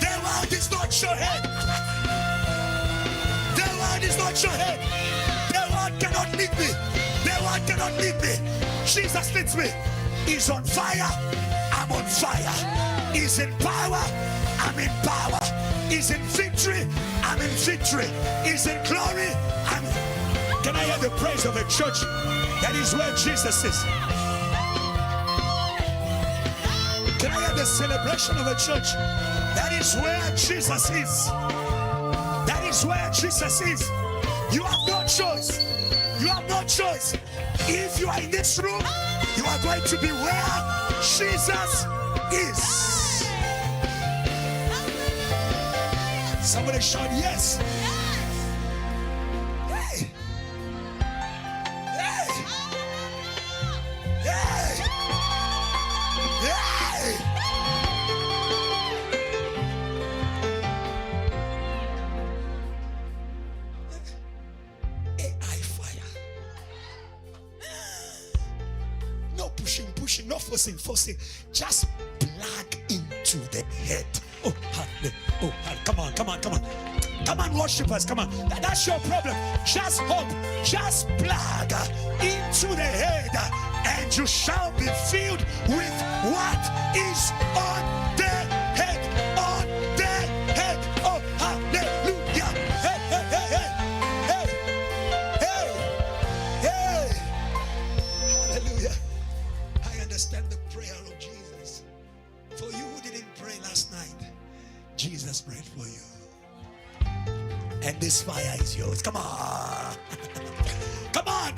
The world is not your head. The world is not your head. The world cannot lead me. The world cannot lead me. Jesus leads me. He's on fire. I'm on fire. He's in power. I'm in power. He's in victory. I'm in victory. He's in glory. I'm in... Can I hear the praise of a church that is where Jesus is? Can I hear the celebration of a church that is where Jesus is? That is where Jesus is. You have no choice. You have no choice. If you are in this room, you are going to be where Jesus is. Somebody shout yes. Hey. Hey. Hey. Hey. AI fire. No pushing, no forcing. Just plug into the head. Oh, come on. Come on, worshipers, come on. That's your problem. Just hope, just plug into the head, and you shall be filled with what is on the head. On the head. Oh, hallelujah. Hey. Hallelujah. I understand the prayer of Jesus. For you who didn't pray last night, Jesus prayed for you. And this fire is yours. Come on. Come on.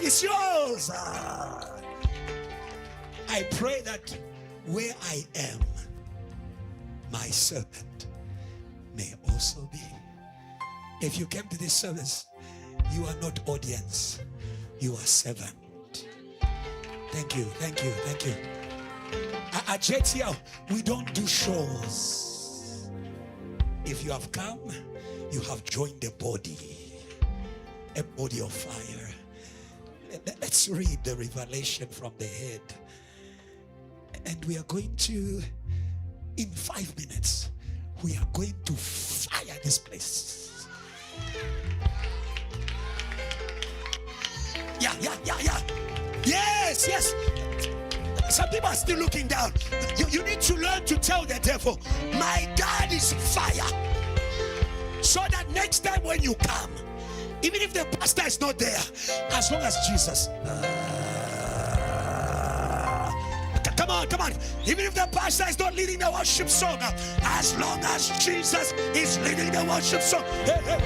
It's yours. I pray that where I am, my servant may also be. If you came to this service, you are not audience. You are servant. Thank you. At JTL, we don't do shows. If you have come, you have joined a body of fire. Let's read the revelation from the head. And we are going to, in 5 minutes, we are going to fire this place. Yeah. Yes. Some people are still looking down. You need to learn to tell the devil, my God is fire. So that next time when you come, even if the pastor is not there, as long as Jesus, come on. Even if the pastor is not leading the worship song, as long as Jesus is leading the worship song. Hey.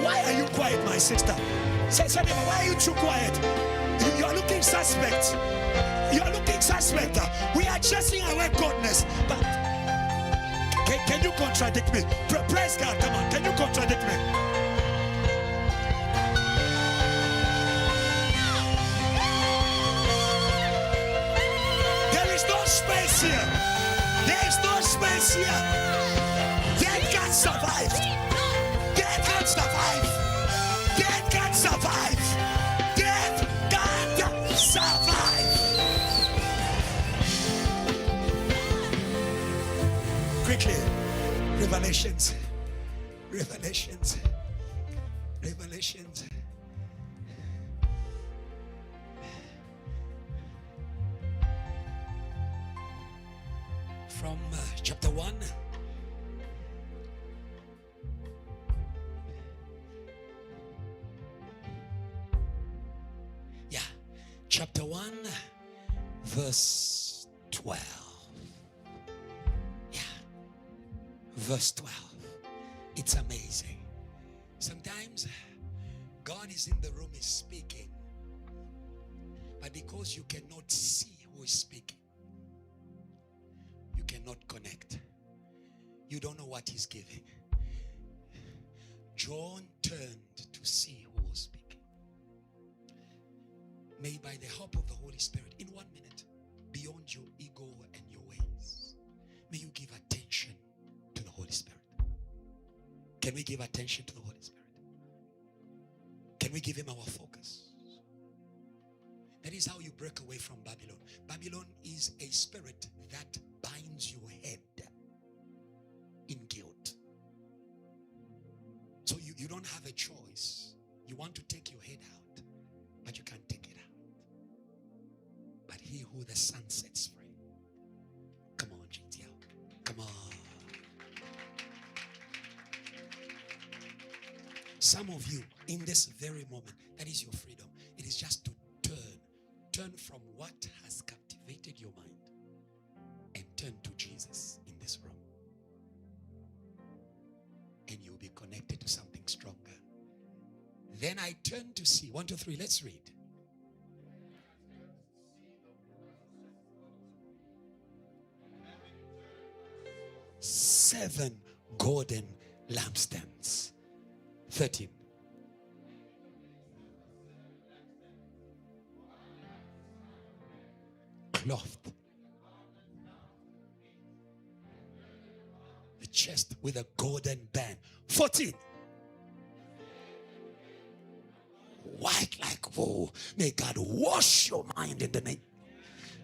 Why are you quiet, my sister? Say, why are you too quiet? You are looking suspect. We are chasing away godness, but can you contradict me? Praise God, come on. Can you contradict me? There is no space here. Death can't survive. Death can't survive. Quickly, Revelations. From chapter 1. Yeah, chapter 1, verse 12. Verse 12. It's amazing. Sometimes God is in the room, is speaking, but because you cannot see who is speaking, you cannot connect. You don't know what he's giving. John turned to see who was speaking. May by the help of the Holy Spirit, in 1 minute, beyond your ego and your ways, may you give attention to the Holy Spirit. Can we give attention to the Holy Spirit? Can we give him our focus? That is how you break away from Babylon. Babylon is a spirit that binds your head in guilt. So you don't have a choice. You want to take your head out, but you can't take it out. But he who the Son sets free. Come on, Come on. some of you, in this very moment, that is your freedom. It is just to turn from what has captivated your mind and turn to Jesus in this room. And you'll be connected to something stronger. Then I turn to see. 1, 2, 3, let's read. Seven golden lampstands. 13. Clothed. The chest with a golden band. 14. White like wool. May God wash your mind in the name.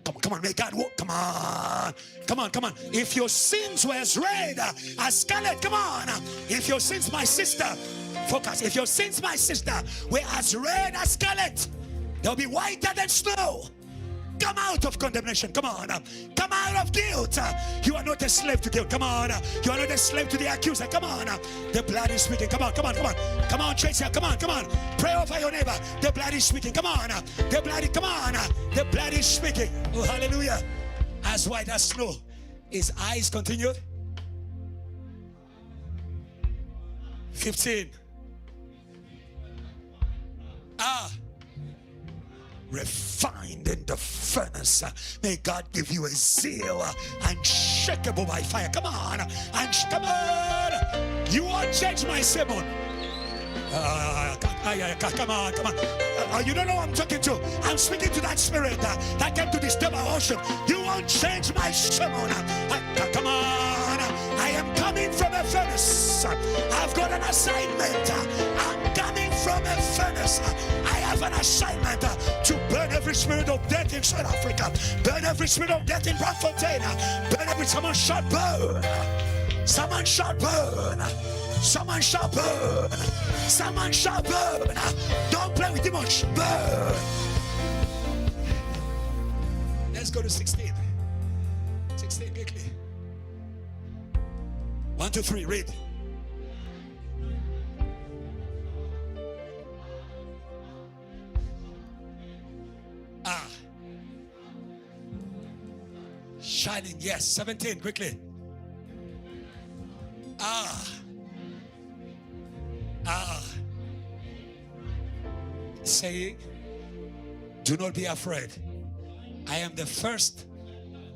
Come on, may God walk. Come on. If your sins were as red as scarlet, come on. If your sins, my sister, focus. If your sins, my sister, were as red as scarlet, they'll be whiter than snow. Come out of condemnation. Come on. Come out of guilt. You are not a slave to guilt. Come on. You are not a slave to the accuser. Come on. The blood is speaking. Come on. Come on, Tracy. Come on. Pray over your neighbor. The blood is speaking. Come on. The blood is speaking. Oh, hallelujah. As white as snow. His eyes continued. 15. Refined in the furnace. May God give you a zeal unshakable by fire. Come on. You won't change my sermon. Come on. You don't know who I'm talking to. I'm speaking to that spirit that came to disturb our worship. You won't change my sermon. Come on. I am coming from a furnace. I've got an assignment. I'm coming from a furnace. I have an assignment to burn every spirit of death in South Africa. Burn every spirit of death in Braamfontein. Burn every, someone shout burn. Someone shout burn. Someone shout burn. Someone shout burn. Don't play with demons. Burn. Let's go to 16. 16 quickly. 1, 2, 3, read. Shining, yes. 17, quickly. Saying, do not be afraid. I am the first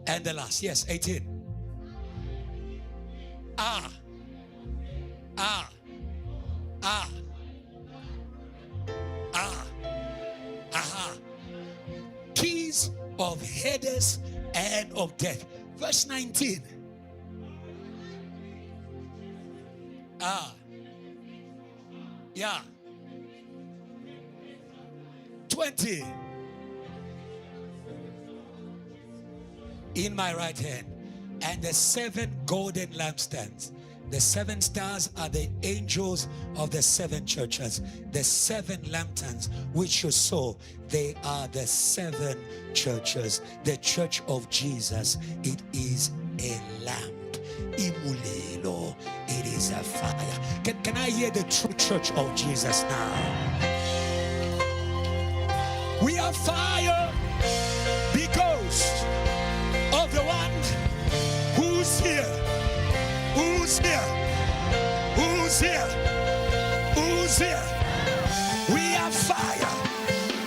and the last. Yes, 18. Keys of Hades and of death. Verse 19. Yeah. 20. In my right hand, and the 7 golden lampstands. The 7 stars are the angels of the 7 churches. The 7 lampstands which you saw, they are the 7 churches. The church of Jesus, it is a lamp. Imulelo, it is a fire. Can I hear the true church of Jesus now? We are fire because of the one who's here. Who's here? Who's here? Who's here? We are fire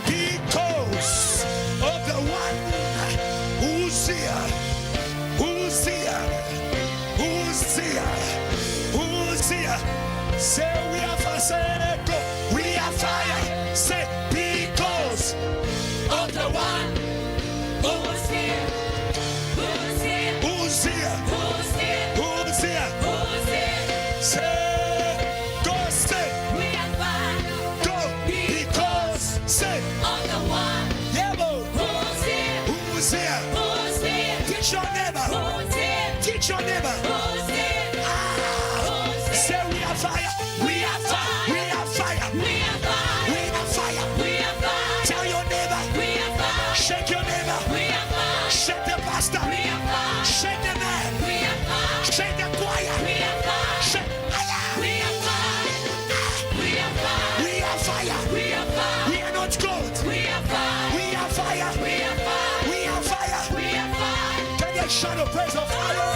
because of the one who's here. Who's here? Who's here? Who's here? Say we are fire. Say go. We are fire. Say because of the one who's here. Who's here? Who's here? Who's here? Who's here? Who's here? Say go. Say we are fire. Go because say of the one. Yebo. Who's here? Who's here? Who's here? Teach your neighbor. Who's here? Teach your neighbor. Who's here? Say we are fire. We are fire. We are fire. We are fire. We are fire. We are fire. Tell your neighbor. We are fire. Shake your neighbor. We are fire. Shake the pastor. We are fire. Shake the man. We are fire. Shake the choir. We are fire. Shake. We are fire. We are fire. shout of praise of fire.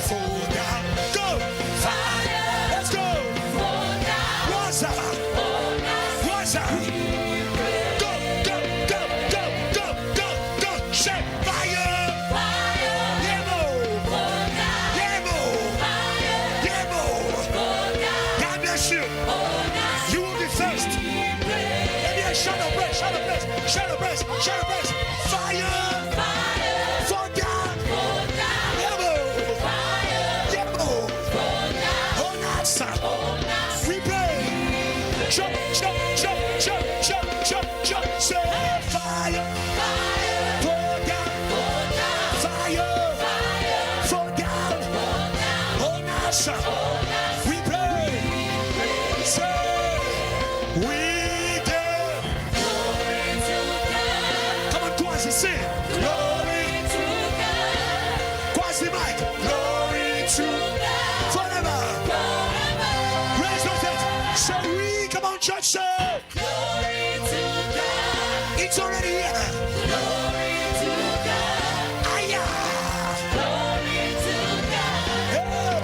Fall down. Go. Let's go. Waza. Waza. Go, go, go, go, go, go, go. Say fire. Yemo. Yemo. Yemo. God bless you. You will be first. Let me a shout of praise, shout of praise, shout of praise, shout of praise. Fire. Fall down. Yemo. Yemo. Onasa. We pray. Jump, jump, jump, jump, jump, jump, jump. Say fire. Fall down. Fire. Fall down. Onasa. We pray. Say we give. Come on, Kwasi, sing. Glory. Kwasi, Mike. Glory to forever. Raise those hands. Say we. Come on, church. Say it's already here. Aya. Hey.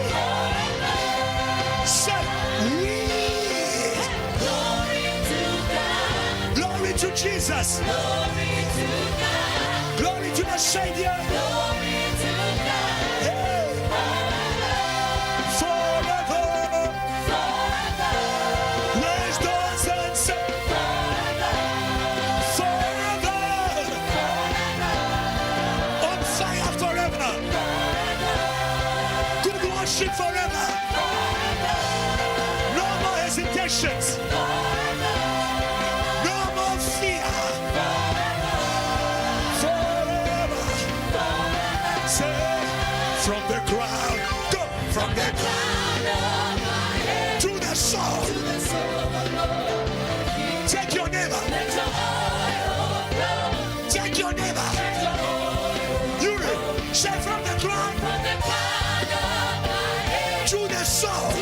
Say we. Glory to Jesus. Glory to the Savior. Hey. Forever. Raise those hands. Say forever. On fire forever. Good worship forever. No more hesitations. No more fear. Forever. Say from the ground. Go from the ground to the soul. Take your neighbor. Take your neighbor. You say from the ground to the soul.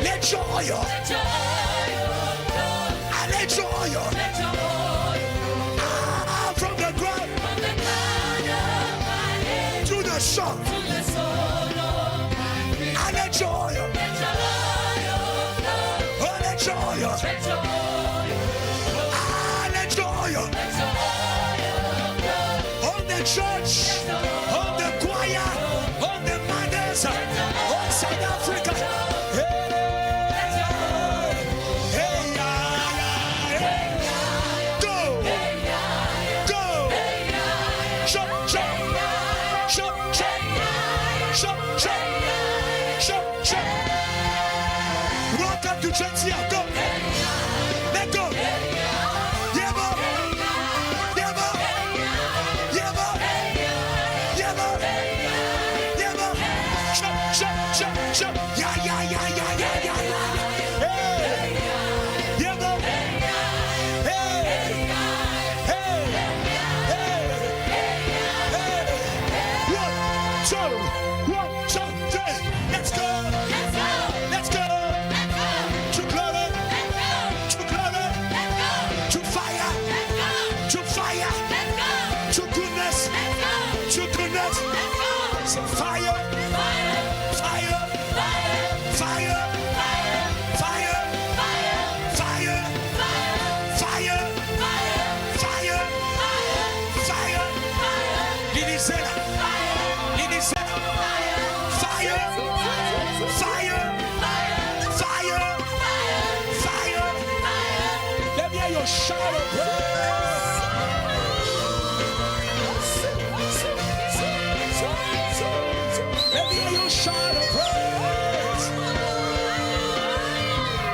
Let your oil. I let your oil. Ah, from the ground to the soul. I let your oil. Oh, let your oil. Ah, let your oil. On the church, on the choir, on the mothers, on South Africa. Hey, hey, hey. Go, go. Jump, jump, jump, jump, jump, jump, jump, jump. Welcome to Gentia. Go. Let go. Yebo. Yebo. Yebo. Yebo. Yebo. Jump, jump, jump, jump. Yeah, yeah, yeah, yeah, yeah, yeah, yeah. Hey. Yebo. Hey. Hey. Hey. Hey. One, two, 3. Let's go. Let's go. To glory. To glory. To fire. To fire. To goodness. To goodness. Say fire. Fire. Fire. Fire. Fire. Fire. Fire. Fire. Lidizela. Lidizela. Fire. Fire. Fire. Fire. Let me hear your shout of praise. Let me hear your shout of praise.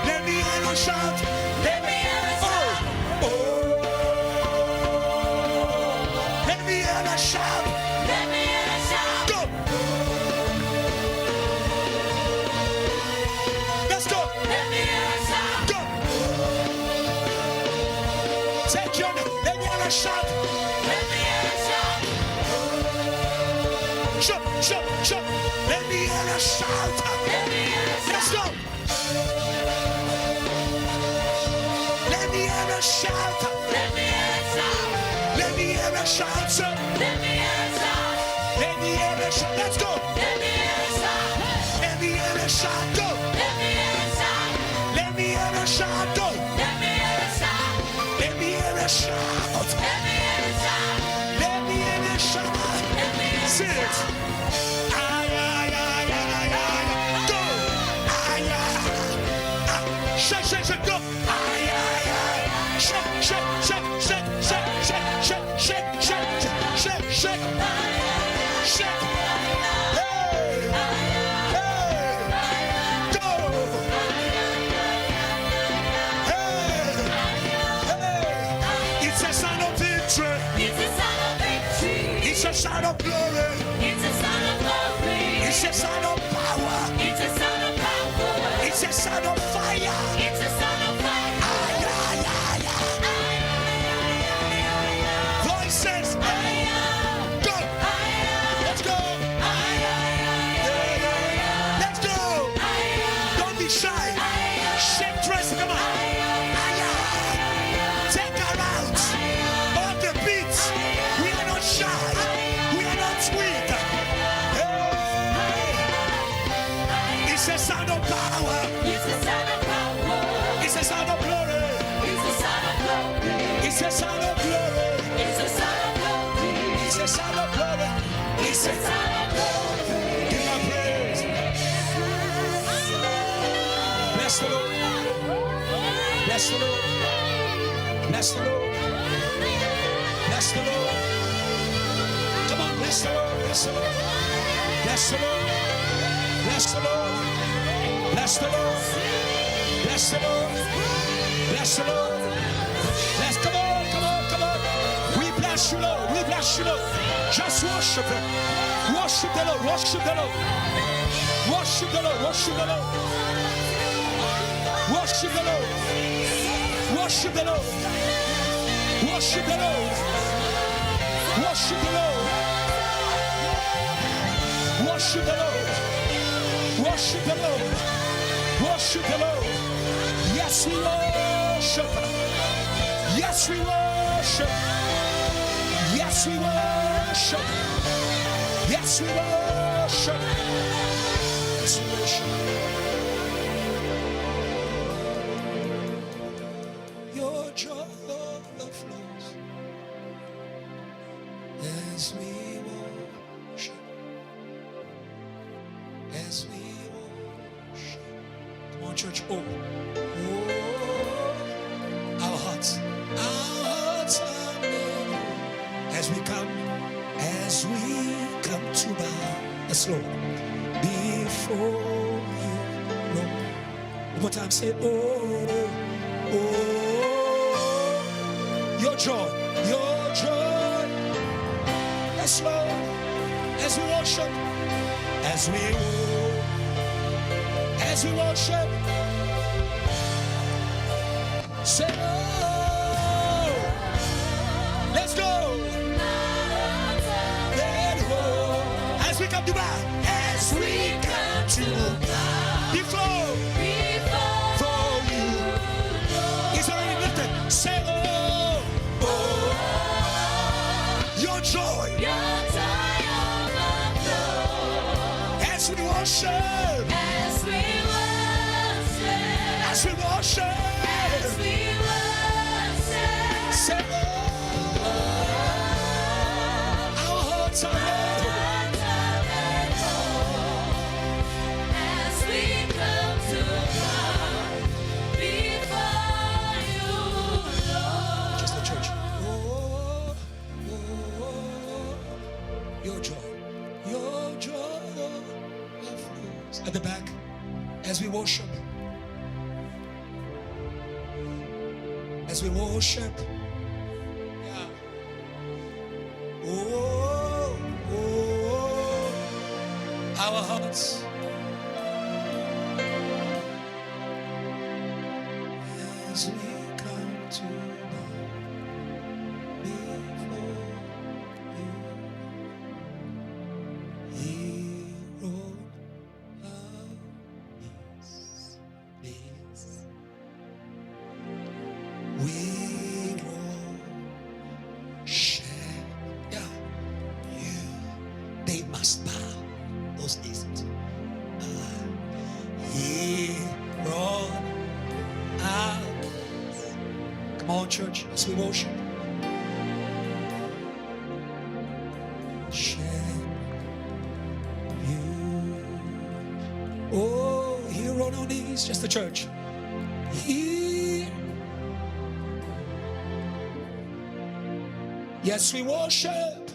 Let me hear your shout. Let me hear a shout. Oh. Let me hear a shout. Go. Let's go. Go. Take your name. Let me hear a shout. Jump, jump, jump. Let me hear a shout. Let's go. Let me hear a shout. Let me hear a shout. Let me hear a shout. Let me hear a shout. Let me hear a shout. Let's go. Let me hear a shout. Let me hear a shout. Go. Let me hear a shout. Let me hear a shout. Go. Let me hear a shout. Let me hear a shout. Let me hear a shout. Let me hear a shout. Let me hear a Sing it. shout. Ay, ay, ay, ay, ay. Go. Ay, ay. Ah. Shake, shake, shake. Go. Ay, ay, ay. Shake, shake, shake, shake, shake, shake, shake, shake, shake, shake, shake, shake. Hey, hey. Go. Hey, it's a sign of victory. It's a sign of victory. It's a sign of glory. It's a sign of glory. It's a sign of power. It's a sign of power. It's a sign of fire. It's a sign of fire. Ay, ay, ay, ay. Voices. Go. Let's go. Let's go. Don't be shy. Shake dress. Come on. Ay, ay. Take her out. On the beats. We are not shy. We are not weak. Hey. It's a sound of power. It's a sign of power. It's a sound of glory. It's a sign of glory. It's a sound of glory. It's a sign of glory. It's a sound of glory. It's It's a a sign of glory. give my praise. Bless the Lord. Bless the Lord. Bless the Lord. Bless the Lord. Come on, bless the Lord. Bless the Lord. Bless the Lord. Bless the Lord. Bless the Lord. Bless the Lord. Bless the Lord. Bless. Come on, come on, come on. We bless you, Lord. We bless you, Lord. Just worship Him. Worship the Lord. Worship the Lord. Worship the Lord. Worship the Lord. Worship the Lord. Worship the Lord. Worship the Lord. Worship the Lord. Worship the Lord. Worship the Lord. Worship the Lord. Yes, we worship. Yes, we worship. Yes, we worship. Yes, we worship. Yes, we worship. Your joy overflows as we worship. As we worship. Come on, church. Oh, our hearts are moving as we come to bow. Yes, Lord, before you, Lord. One more time, say, oh, your joy, your joy. Yes, Lord, as we worship, as we worship, say, oh, let's go. Let it go. As we come to bow, as we come to bow before you, it's already lifted. Say, oh, your joy, as we worship, as we worship, say, our hearts are ready. Just the church. Your joy overflows. At the back, as we worship, yeah. Our hearts. As we come to bow before you, hero of peace. We Come on, church, as we worship. Oh, here on our knees, just the church. Here. Yes, we worship.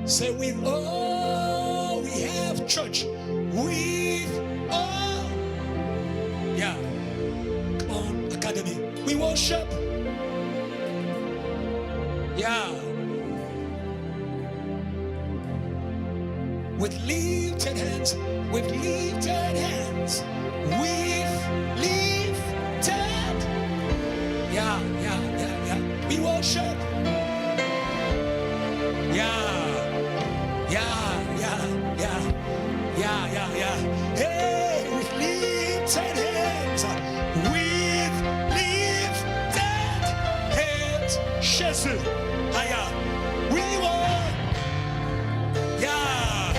Say with all we have, church. With all. Yeah. Come on, Academy. We worship. Yeah. With lifted hands, with lifted hands, with lifted. Yeah. We worship. Yeah. Hey, with lifted hands, with lifted hands. Jesus. We were. Yeah.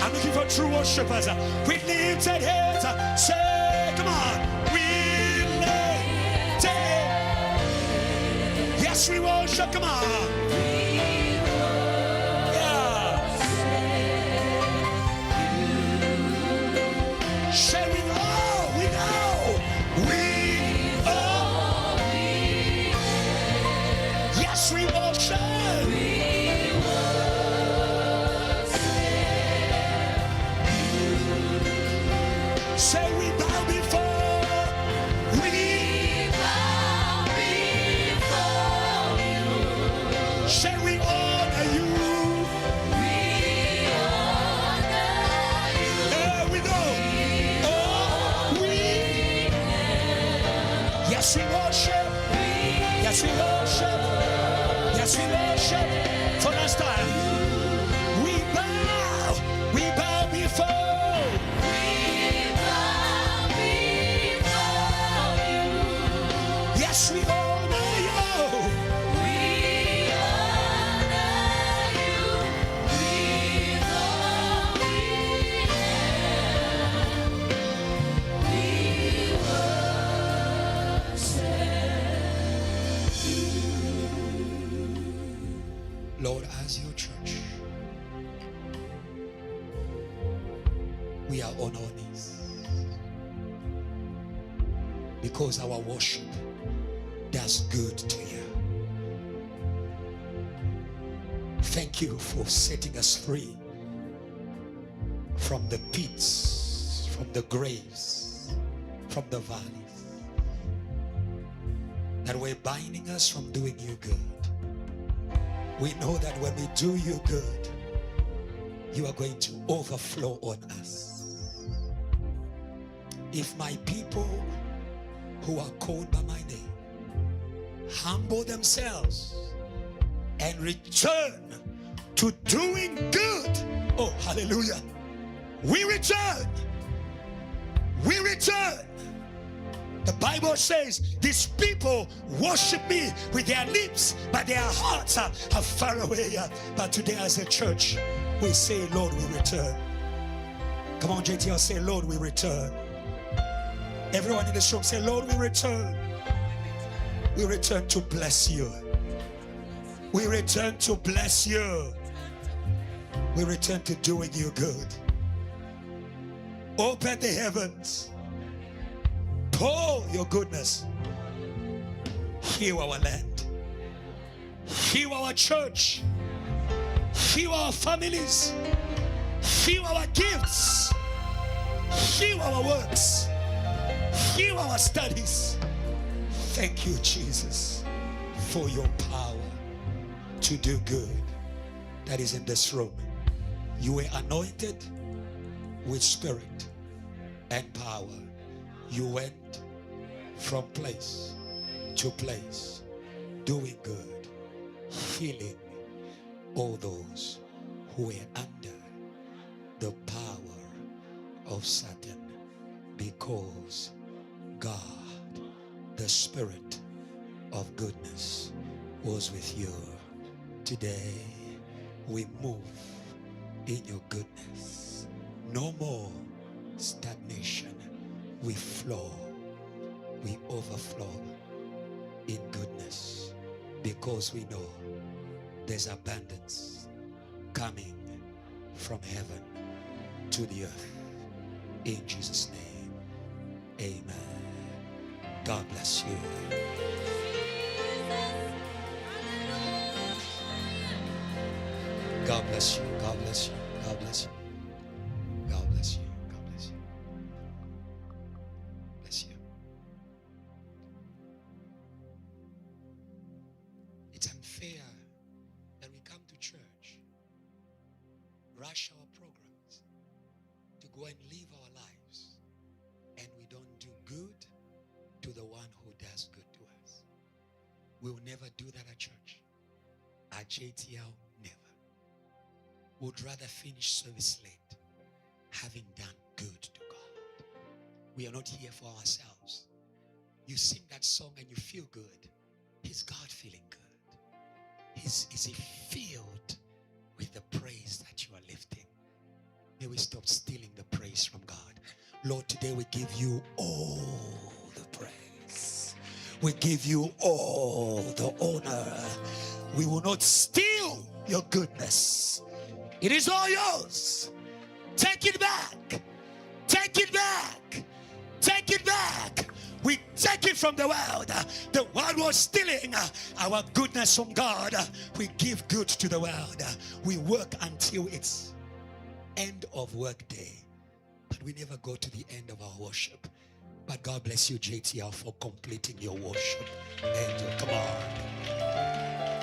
I'm looking for true worshipers. With lifted hands. Say, come on. With lifted. Yes, we worship. Come on. Yes, we worship. Yes, we worship. Yes, we worship. For last time. We bow before. We bow before you. Yes, we honor you. We honor you. With all we have. We Lord, as your church, we are on our knees because our worship does good to you. Thank you for setting us free from the pits, from the graves, from the valleys that were binding us from doing you good. We know that when we do you good, you are going to overflow on us. If my people who are called by my name humble themselves and return to doing good, oh, hallelujah, we return. We return. The Bible says these people worship me with their lips, but their hearts are far away. But today as a church, we say, Lord, we return. Come on, JTL, say, Lord, we return. Everyone in this room, say, Lord, we return. We return to bless you. We return to bless you. We return to doing you good. Open the heavens. Pour your goodness. Heal our land. Heal our church. Heal our families. Heal our gifts. Heal our works. Heal our studies. Thank you, Jesus, for your power to do good that is in this room. You were anointed with spirit and power. You went from place to place, doing good, healing all those who were under the power of Satan, because God, the Spirit of goodness, was with you. Today we move in your goodness. No more stagnation. We flow, we overflow in goodness because we know there's abundance coming from heaven to the earth. In Jesus' name, amen. God bless you. God bless you. God bless you. God bless you. God bless you. God bless you. Bless you. It's unfair that we come to church, rush our programs to go and live our lives, and we don't do good to the one who does good to us. We will never do that at church. At JTL, never. Would rather finish service late, having done good to God. We are not here for ourselves. You sing that song and you feel good. Is God feeling good? Is he filled with the praise that you are lifting? May we stop stealing the praise from God. Lord, today we give you all the praise. We give you all the honor. We will not steal your goodness. It is all yours. Take it back. Take it back. Take it back. We take it from the world. The world was stealing our goodness from God. We give good to the world. We work until it's end of work day. But we never go to the end of our worship. But God bless you, JTL, for completing your worship. Angel, come on.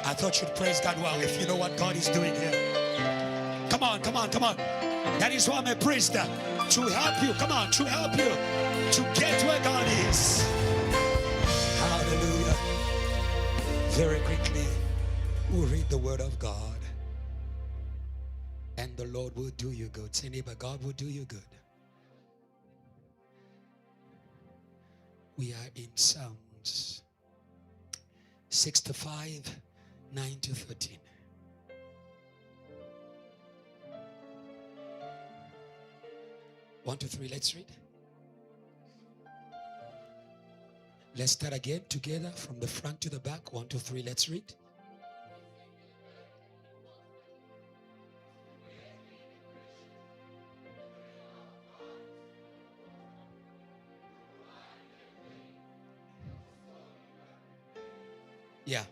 I thought you'd praise God well if you know what God is doing here. Come on, come on, come on. That is why I'm a priest, to help you. Come on, to help you to get where God is. Hallelujah. Very quickly, we'll read the word of God. And the Lord will do you good. Say, neighbor, God will do you good. We are in Psalms 65, 9 to 13. One, two, three, let's read. Let's start again together from the front to the back. 1, 2, 3, let's read. Yeah.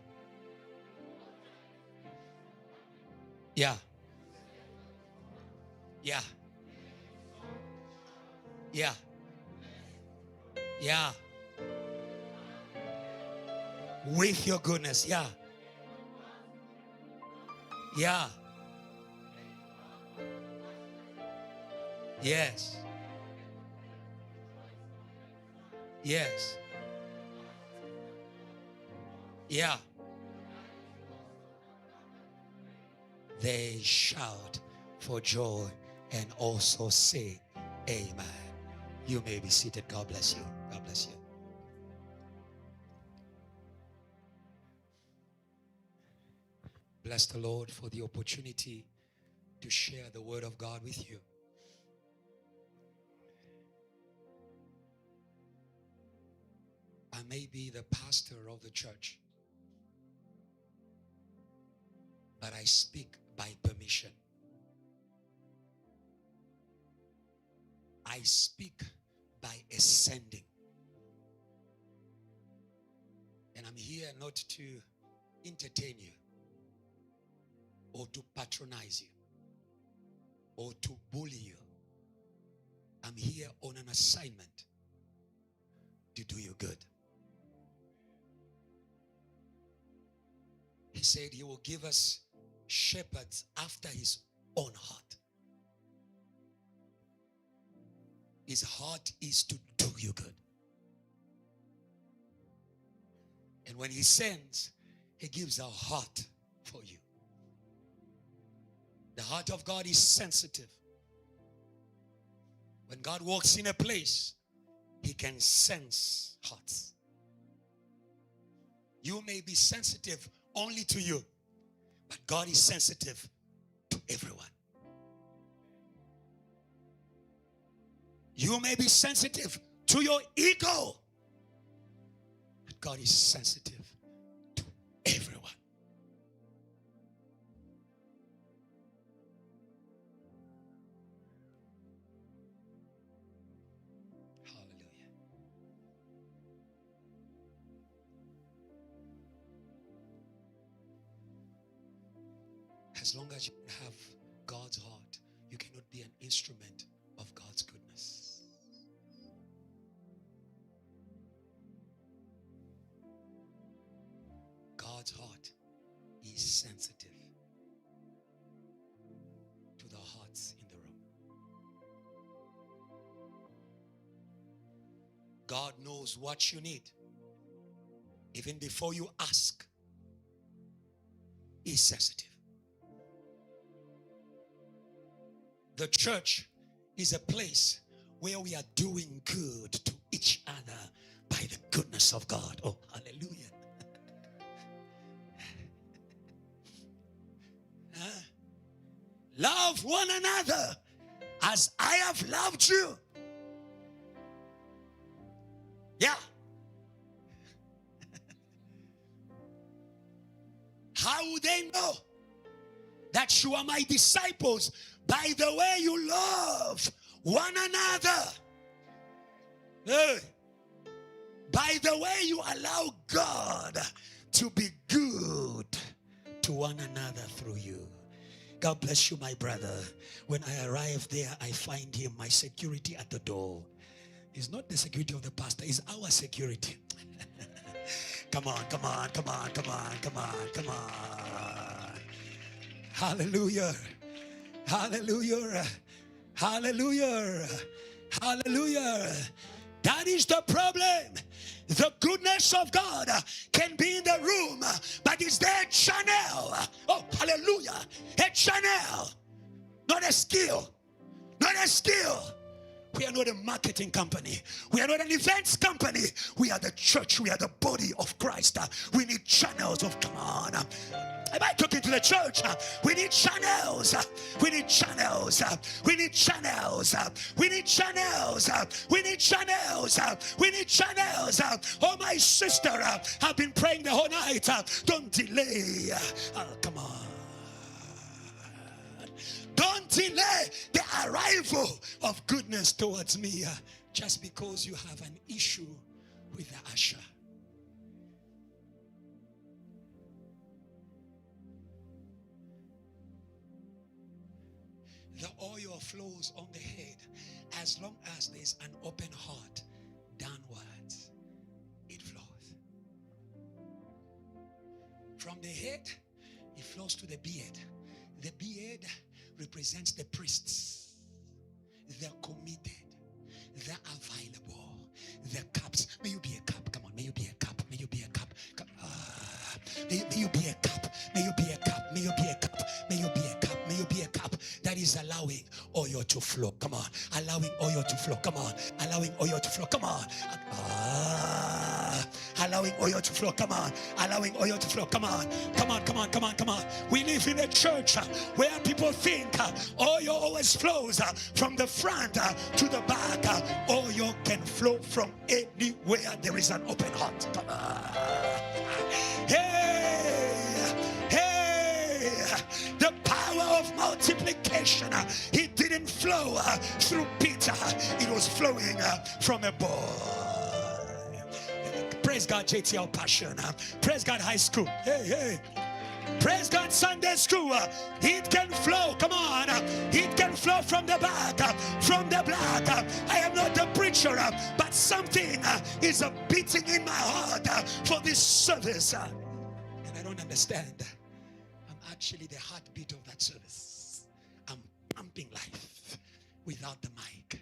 Yeah. Yeah. Yeah. Yeah. With your goodness. Yeah. Yeah. Yes. Yes. Yeah. They shout for joy and also say, amen. You may be seated. God bless you. God bless you. Bless the Lord for the opportunity to share the word of God with you. I may be the pastor of the church, but I speak by permission. I speak by ascending. And I'm here not to entertain you or to patronize you or to bully you. I'm here on an assignment to do you good. He said he will give us shepherds after his own heart. His heart is to do you good. And when he sends, he gives a heart for you. The heart of God is sensitive. When God walks in a place, he can sense hearts. You may be sensitive only to you, but God is sensitive to everyone. You may be sensitive to your ego, but God is sensitive to everyone. Hallelujah. As long as you have God's heart, you cannot be an instrument of God's goodness. God's heart is sensitive to the hearts in the room. God knows what you need even before you ask. He's sensitive. The church is a place where we are doing good to each other by the goodness of God. Oh, hallelujah. Love one another as I have loved you. Yeah. How would they know that you are my disciples? By the way you love one another. Hey. By the way you allow God to be good to one another through you. God bless you, my brother. When I arrive there, I find him, my security at the door. It's not the security of the pastor, it's our security. Come on, come on, come on, come on, come on, come on. Hallelujah. Hallelujah. Hallelujah. Hallelujah. That is the problem. The goodness of God can be in the room, but is there a channel? Oh, hallelujah. A channel. Not a skill. Not a skill. We are not a marketing company. We are not an events company. We are the church. We are the body of Christ. We need channels of, come on. Am I talking to the church? We need channels. We need channels. We need channels. We need channels. We need channels. We need channels. Oh, my sister, I've been praying the whole night. Don't delay. Come on. Don't delay the arrival of goodness towards me just because you have an issue with the usher. The oil flows on the head as long as there's an open heart downwards. It flows. From the head, it flows to the beard. The beard represents the priests. They're committed. They're available. They're cups. May you be a cup. Come on. May you be a cup. May you be a cup. May you be a cup. May you be a cup. May you be a cup. May you be a cup. May you be a cup that is allowing oil to flow. Come on. Allowing oil to flow. Come on. Allowing oil to flow. Come on. Allowing oil to flow. Come on. Allowing oil to flow. Come on. Come on. Come on. Come on. Come on. We live in a church where people think oil always flows from the front to the back. Oil can flow from anywhere there is an open heart. Come on. The power of multiplication, it didn't flow through Peter, it was flowing from a boy. Praise God, JTL Passion. Praise God, high school. Hey. Praise God, Sunday school. It can flow. Come on. It can flow from the back, from the black. I am not the preacher, but something is beating in my heart for this service. And I don't understand. I'm actually the heartbeat of that service. I'm pumping life without the mic.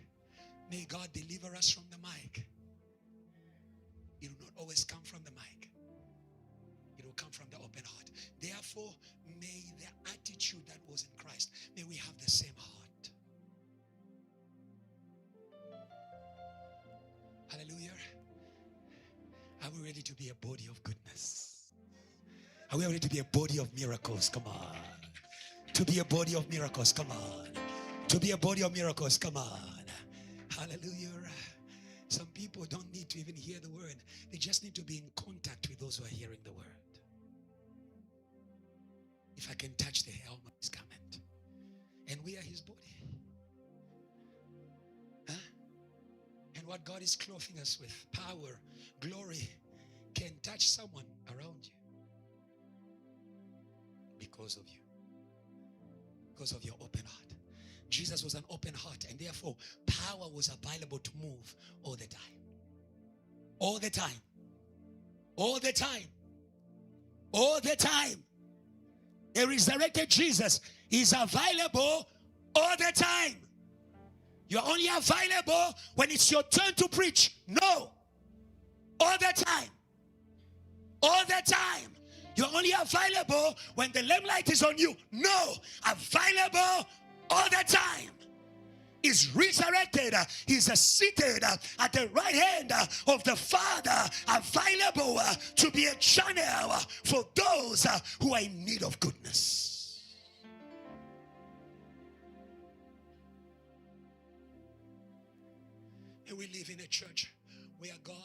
May God deliver us from the mic. It will not always come from the mic. It will come from the open heart. Therefore, may the attitude that was in Christ, may we have the same heart. Hallelujah. Are we ready to be a body of goodness? Are we ready to be a body of miracles? Come on. To be a body of miracles. Come on. To be a body of miracles. Come on. Hallelujah. Some people don't need to even hear the word. They just need to be in contact with those who are hearing the word. If I can touch the helm of his garment, and we are his body. Huh? And what God is clothing us with, power, glory, can touch someone around you because of you, because of your open heart. Jesus was an open heart, and therefore power was available to move all the time. All the time. All the time. All the time. A resurrected Jesus is available all the time. You're only available when it's your turn to preach. No. All the time. All the time. You're only available when the limelight is on you. No. Available all the time. Is resurrected. He's seated at the right hand of the Father, available to be a channel for those who are in need of goodness. And we live in a church where God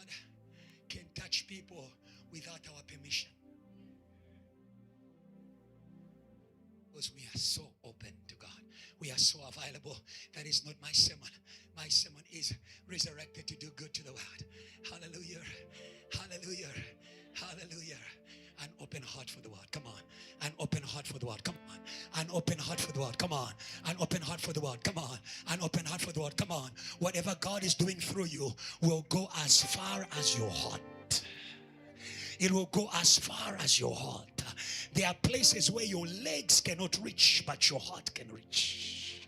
can touch people without our permission, because we are so open to God. We are so available. That is not my sermon. My sermon is resurrected to do good to the world. Hallelujah. Hallelujah. Hallelujah. An open heart for the world. Come on. An open heart for the world. Come on. An open heart for the world. Come on. An open heart for the world. Come on. An open heart for the world. Come on. Whatever God is doing through you will go as far as your heart. It will go as far as your heart. There are places where your legs cannot reach, but your heart can reach.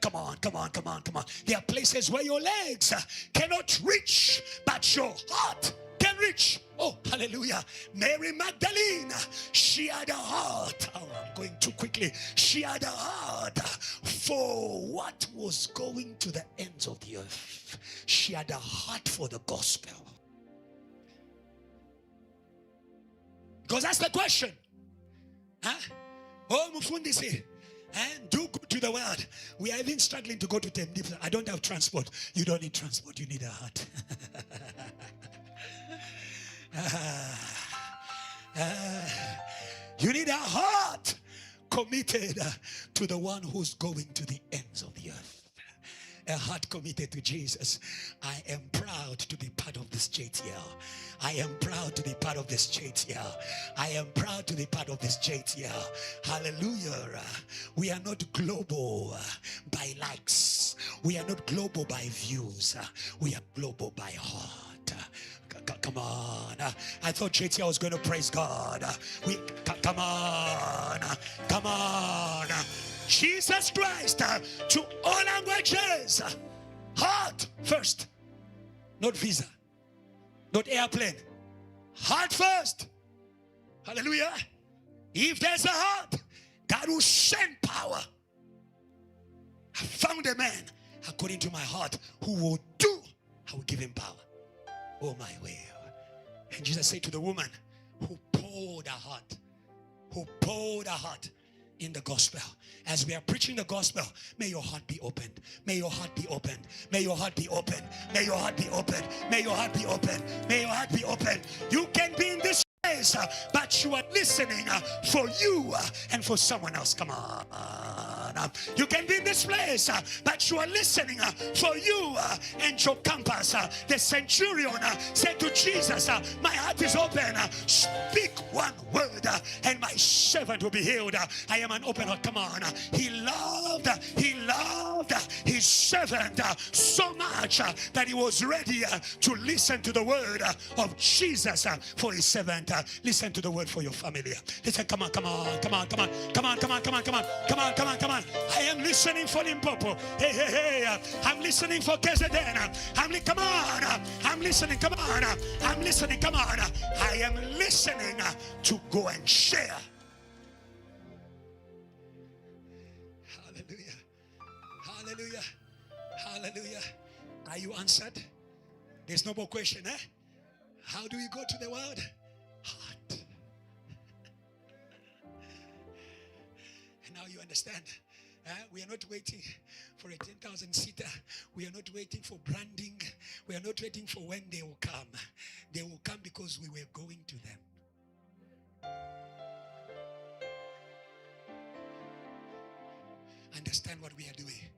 Come on, come on, come on, come on. There are places where your legs cannot reach, but your heart can reach. Oh, hallelujah. Mary Magdalene, she had a heart. Oh, I'm going too quickly. She had a heart for what was going to the ends of the earth. She had a heart for the gospel. Because that's the question. Huh? Oh, Mufundisi, and do good to the world. We are even struggling to go to Temdip. I don't have transport. You don't need transport. You need a heart. You need a heart committed to the one who's going to the ends of the earth. A heart committed to Jesus. I am proud to be part of this JTL. I am proud to be part of this JTL. I am proud to be part of this JTL. Hallelujah. We are not global by likes. We are not global by views. We are global by heart. Come on. I thought JTL was going to praise God. Come on. Come on. Jesus Christ to all languages. Heart first. Not visa. Not airplane. Heart first. Hallelujah. If there's a heart, God will send power. I found a man according to my heart who will do. I will give him power. Oh my will. And Jesus said to the woman who poured her heart. Who poured her heart in the gospel. As we are preaching the gospel, may your heart be opened. May your heart be opened. May your heart be opened. May your heart be opened. May your heart be opened. May your heart be opened. You can be in this place, but you are listening for you and for someone else. Come on. You can be in this place, but you are listening for you and your campus. The centurion said to Jesus, my heart is open. Speak one word and my servant will be healed. I am an open heart. Come on. He loved his servant so much that he was ready to listen to the word of Jesus for his servant. Listen to the word for your family. Listen, come on, come on, come on, come on, come on, come on, come on, come on, come on, come on, come on. I am listening for Limpopo. Hey, hey, hey. I'm listening for KZN. Come on. I'm listening. Come on. I'm listening. Come on. I am listening to go and share. Hallelujah. Hallelujah. Hallelujah. Are you answered? There's no more question, eh? How do we go to the world? Heart. And now you understand We are not waiting for a 10,000 seater. We are not waiting for branding. We are not waiting for when they will come. They will come because we were going to them. Understand what we are doing.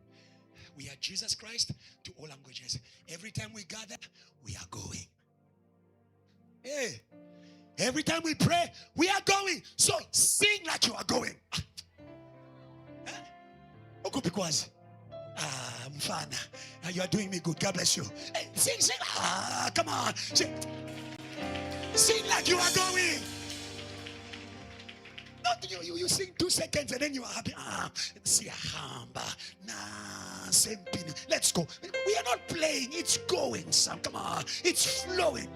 We are Jesus Christ to all languages. Every time we gather, we are going. Hey, every time we pray, we are going. So sing like you are going. Because Mfana, you are doing me good. God bless you. Hey, sing. Come on. Sing like you are going. Not you sing 2 seconds and then you are happy. Let's go. We are not playing. It's going, Sam. Come on. It's flowing.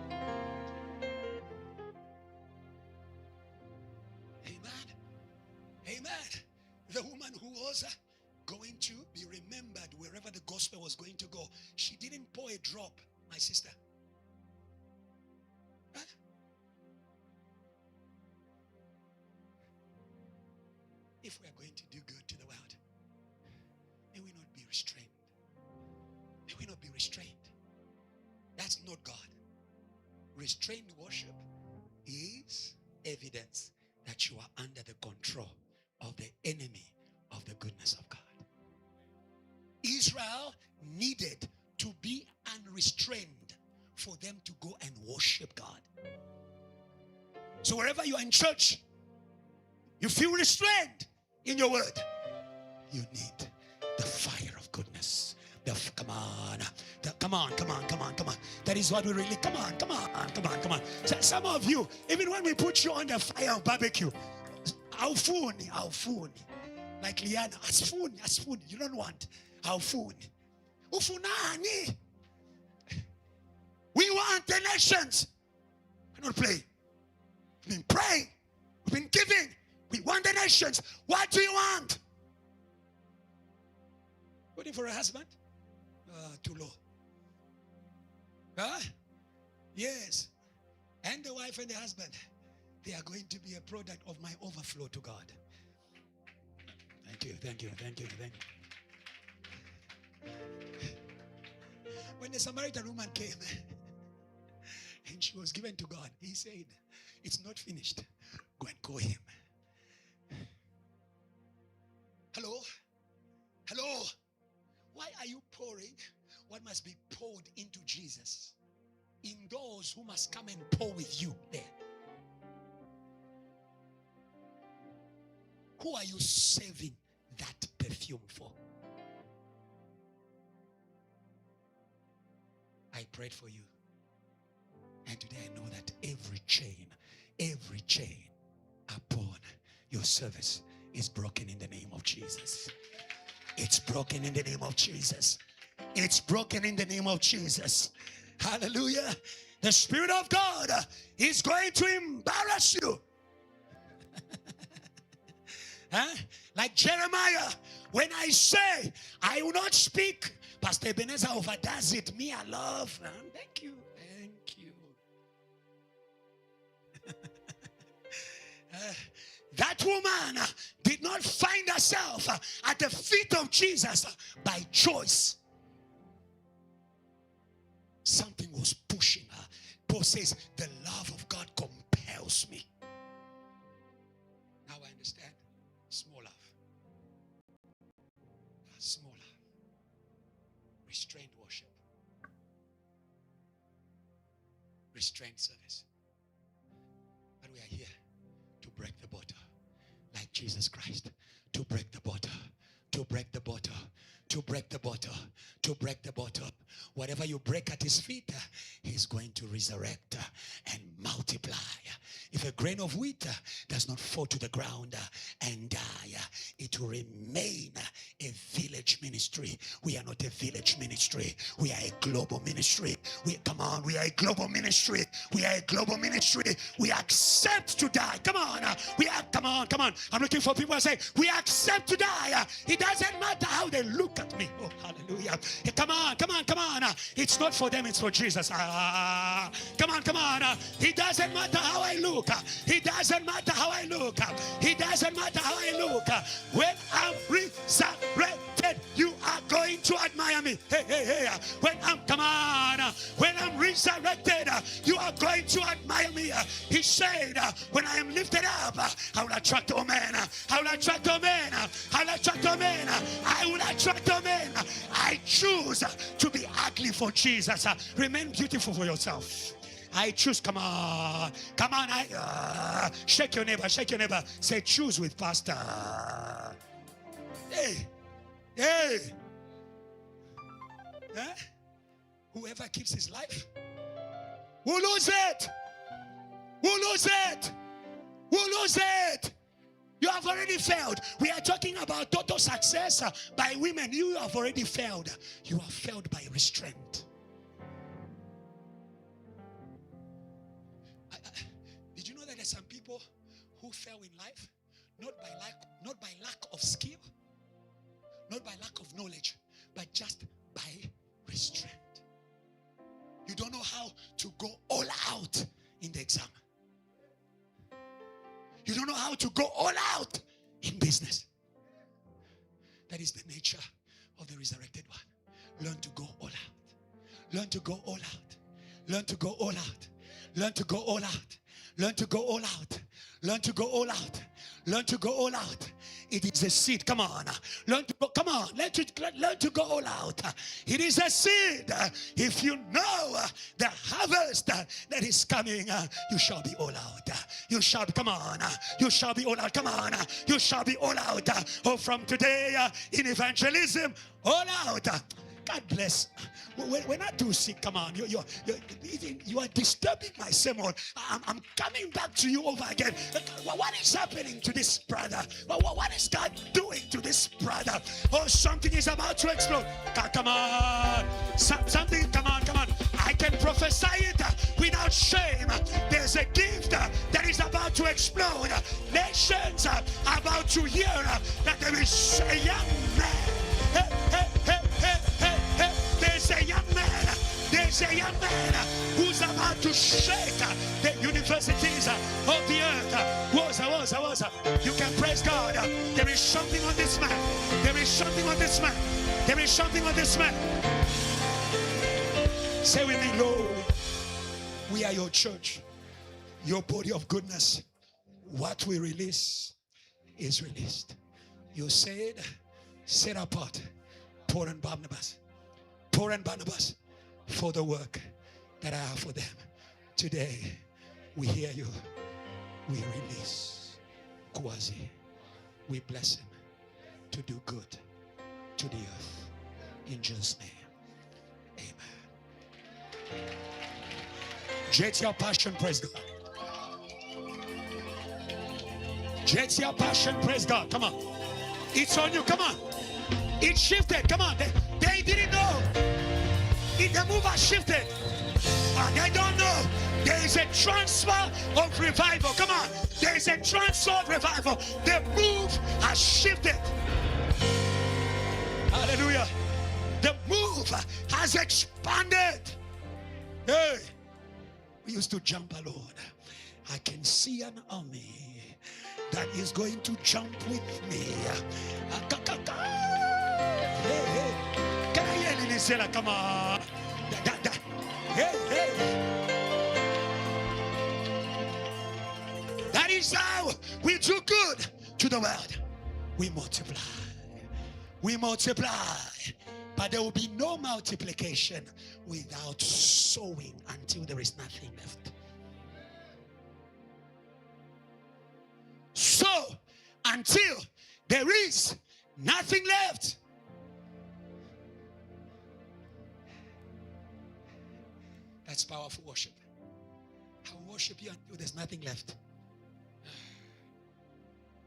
Amen. The woman who was going to be remembered wherever the gospel was going to go, she didn't pour a drop, my sister. Huh? If we are going to do good to the world, may we not be restrained. May we not be restrained. That's not God. Restrained worship is evidence that you are under the control of the enemy of the goodness of God. Israel needed to be unrestrained for them to go and worship God. So wherever you are in church, you feel restrained in your word, you need the fire of goodness. Come on. That is what we really, come on. So some of you, even when we put you on the fire of barbecue, awufuni. Like Liana, asfuni. You don't want awufuni. Ufunani. We want the nations. We're not playing. We've been praying. We've been giving. We want the nations. What do you want? Waiting for a husband? Too low. Huh? Yes. And the wife and the husband, they are going to be a product of my overflow to God. Thank you. When the Samaritan woman came and she was given to God, he said, it's not finished. Go and call him. Hello? Why are you pouring what must be poured into Jesus in those who must come and pour with you there? Who are you saving that perfume for? I prayed for you. And today I know that every chain upon your service is broken in the name of Jesus. It's broken in the name of Jesus. It's broken in the name of Jesus. Hallelujah. The Spirit of God is going to embarrass you. Huh? Like Jeremiah, when I say, I will not speak, Pastor Ebenezer overdoes it. Me, I love. Thank you. That woman did not find herself at the feet of Jesus by choice. Something was pushing her. Paul says, the love of God compels me. Now I understand. Small love. Small love. Restrained worship. Restrained service. But we are here to break the bottle. Like Jesus Christ. To break the bottle. To break the bottle. To break the bottle. To break the bottle. Whatever you break at his feet, he's going to resurrect and multiply. If a grain of wheat does not fall to the ground and die, it will remain a village ministry. We are not a village ministry. We are a global ministry. We are a global ministry. We are a global ministry. We accept to die. Come on. Come on. I'm looking for people who say, we accept to die. It doesn't matter how they look at me. Oh, hallelujah. Come on. It's not for them, it's for Jesus. Come on. It doesn't matter how I look. It doesn't matter how I look. It doesn't matter how I look. When I'm resurrected, you are going to admire me. Hey. When I'm resurrected, you are going to admire me. He said, when I am lifted up, I will attract all men. I will attract all men. I will attract all men. I will attract all men. I choose to be ugly for Jesus. Remain beautiful for yourself. I choose. Come on. Shake your neighbor. Say, choose with pastor. Hey. Huh? Whoever keeps his life will lose it. You have already failed. We are talking about total success by women. You have already failed. You have failed by restraint. Did you know that there's some people who fail in life not by lack of skill, not by lack of knowledge, but just by restraint? You don't know how to go all out in the exam. You don't know how to go all out in business. That is the nature of the resurrected one. Learn to go all out. Learn to go all out. Learn to go all out. Learn to go all out. Learn to go all out. Learn to go all out. Learn to go all out. It is a seed. Come on. Learn to go. Come on. Learn to go all out. It is a seed. If you know the harvest that is coming, you shall be all out. You shall. Come on. You shall be all out. Come on. You shall be all out. Oh, from today in evangelism, all out. God bless. When I do sick, come on, you are disturbing my sermon. I'm coming back to you over again. What is happening to this brother? What is God doing to this brother? Oh, something is about to explode. Come on. Something, come on. I can prophesy it without shame. There's a gift that is about to explode. Nations are about to hear that there is a young man. There's a young man who's about to shake the universities of the earth. Was. You can praise God. There is something on this man. There is something on this man. There is something on this man. Say with me, Lord, we are your church, your body of goodness. What we release is released. You said, set apart Paul and Barnabas for the work that I have for them. Today, we hear you. We release Kwazi. We bless him to do good to the earth. In Jesus' name, amen. Jet your passion, praise God. Jet your passion, praise God. Come on. It's on you, come on. It shifted, come on. They didn't know. The move has shifted. They don't know. There is a transfer of revival. Come on. There is a transfer of revival. The move has shifted. Hallelujah. The move has expanded. Hey. We used to jump alone. I can see an army that is going to jump with me. Hey. Can I hear Ebenezer? Come on. Hey. That is how we do good to the world. We multiply. But there will be no multiplication without sowing until there is nothing left. Sow until there is nothing left. That's powerful worship. I will worship you until there's nothing left.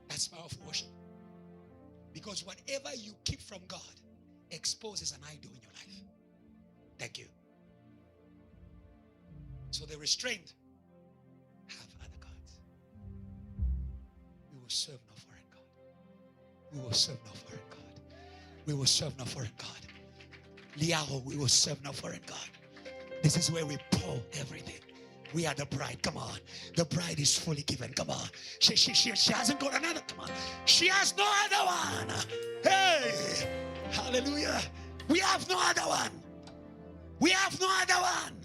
That's powerful worship. Because whatever you keep from God exposes an idol in your life. Thank you. So the restrained have other gods. We will serve no foreign God. We will serve no foreign God. We will serve no foreign God. Liao, we will serve no foreign God. This is where we pour everything. We are the bride. Come on. The bride is fully given. Come on. She hasn't got another. Come on. She has no other one. Hey. Hallelujah. We have no other one. We have no other one.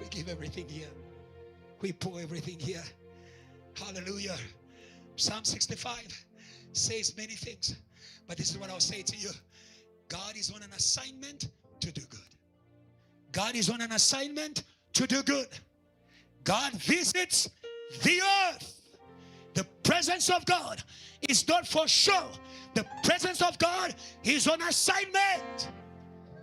We give everything here. We pour everything here. Hallelujah. Psalm 65 says many things. But this is what I'll say to you. God is on an assignment to do good. God is on an assignment to do good. God visits the earth. The presence of God is not for show. The presence of God is on assignment.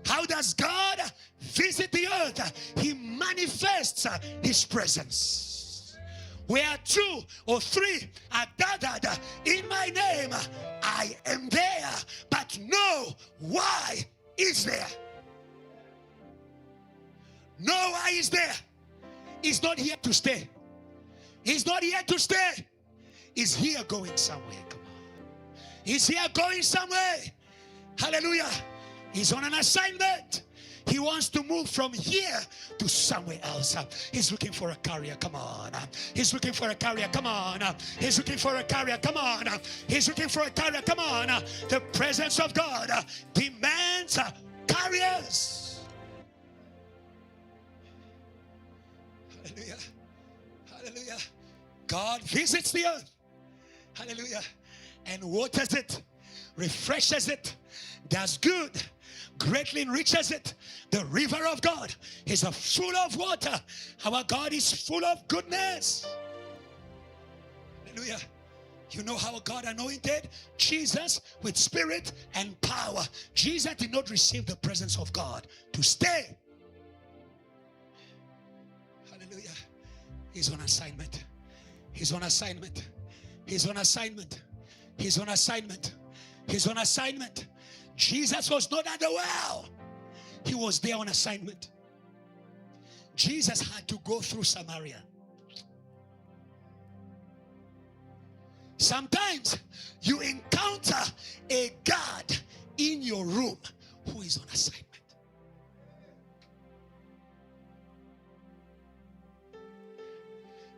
How does God visit the earth? He manifests his presence. Where 2 or 3 are gathered in my name, I am there. But no, why is there? No, why is there? He's not here to stay. He's not here to stay. He's here going somewhere. Come on. He's here going somewhere. Hallelujah. He's on an assignment. He wants to move from here to somewhere else. He's looking for a carrier. Come on. He's looking for a carrier. Come on. He's looking for a carrier. Come on. He's looking for a carrier. Come on. The presence of God demands carriers. Hallelujah. Hallelujah. God visits the earth. Hallelujah. And waters it, refreshes it, does good, greatly enriches it. The river of God is full of water. Our God is full of goodness. Hallelujah. You know how God anointed Jesus with spirit and power. Jesus did not receive the presence of God to stay. Hallelujah. He's on assignment. He's on assignment. He's on assignment. He's on assignment. He's on assignment. Jesus was not at the well. He was there on assignment. Jesus had to go through Samaria. Sometimes you encounter a God in your room who is on assignment.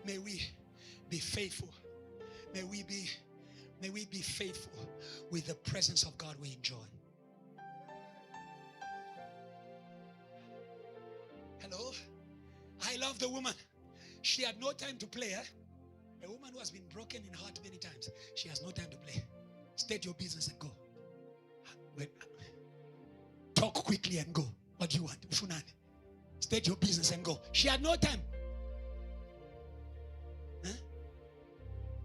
May we be faithful. May we be faithful with the presence of God we enjoy. Hello? I love the woman. She had no time to play. A woman who has been broken in heart many times. She has no time to play. State your business and go. Wait. Talk quickly and go. What do you want? State your business and go. She had no time. Huh?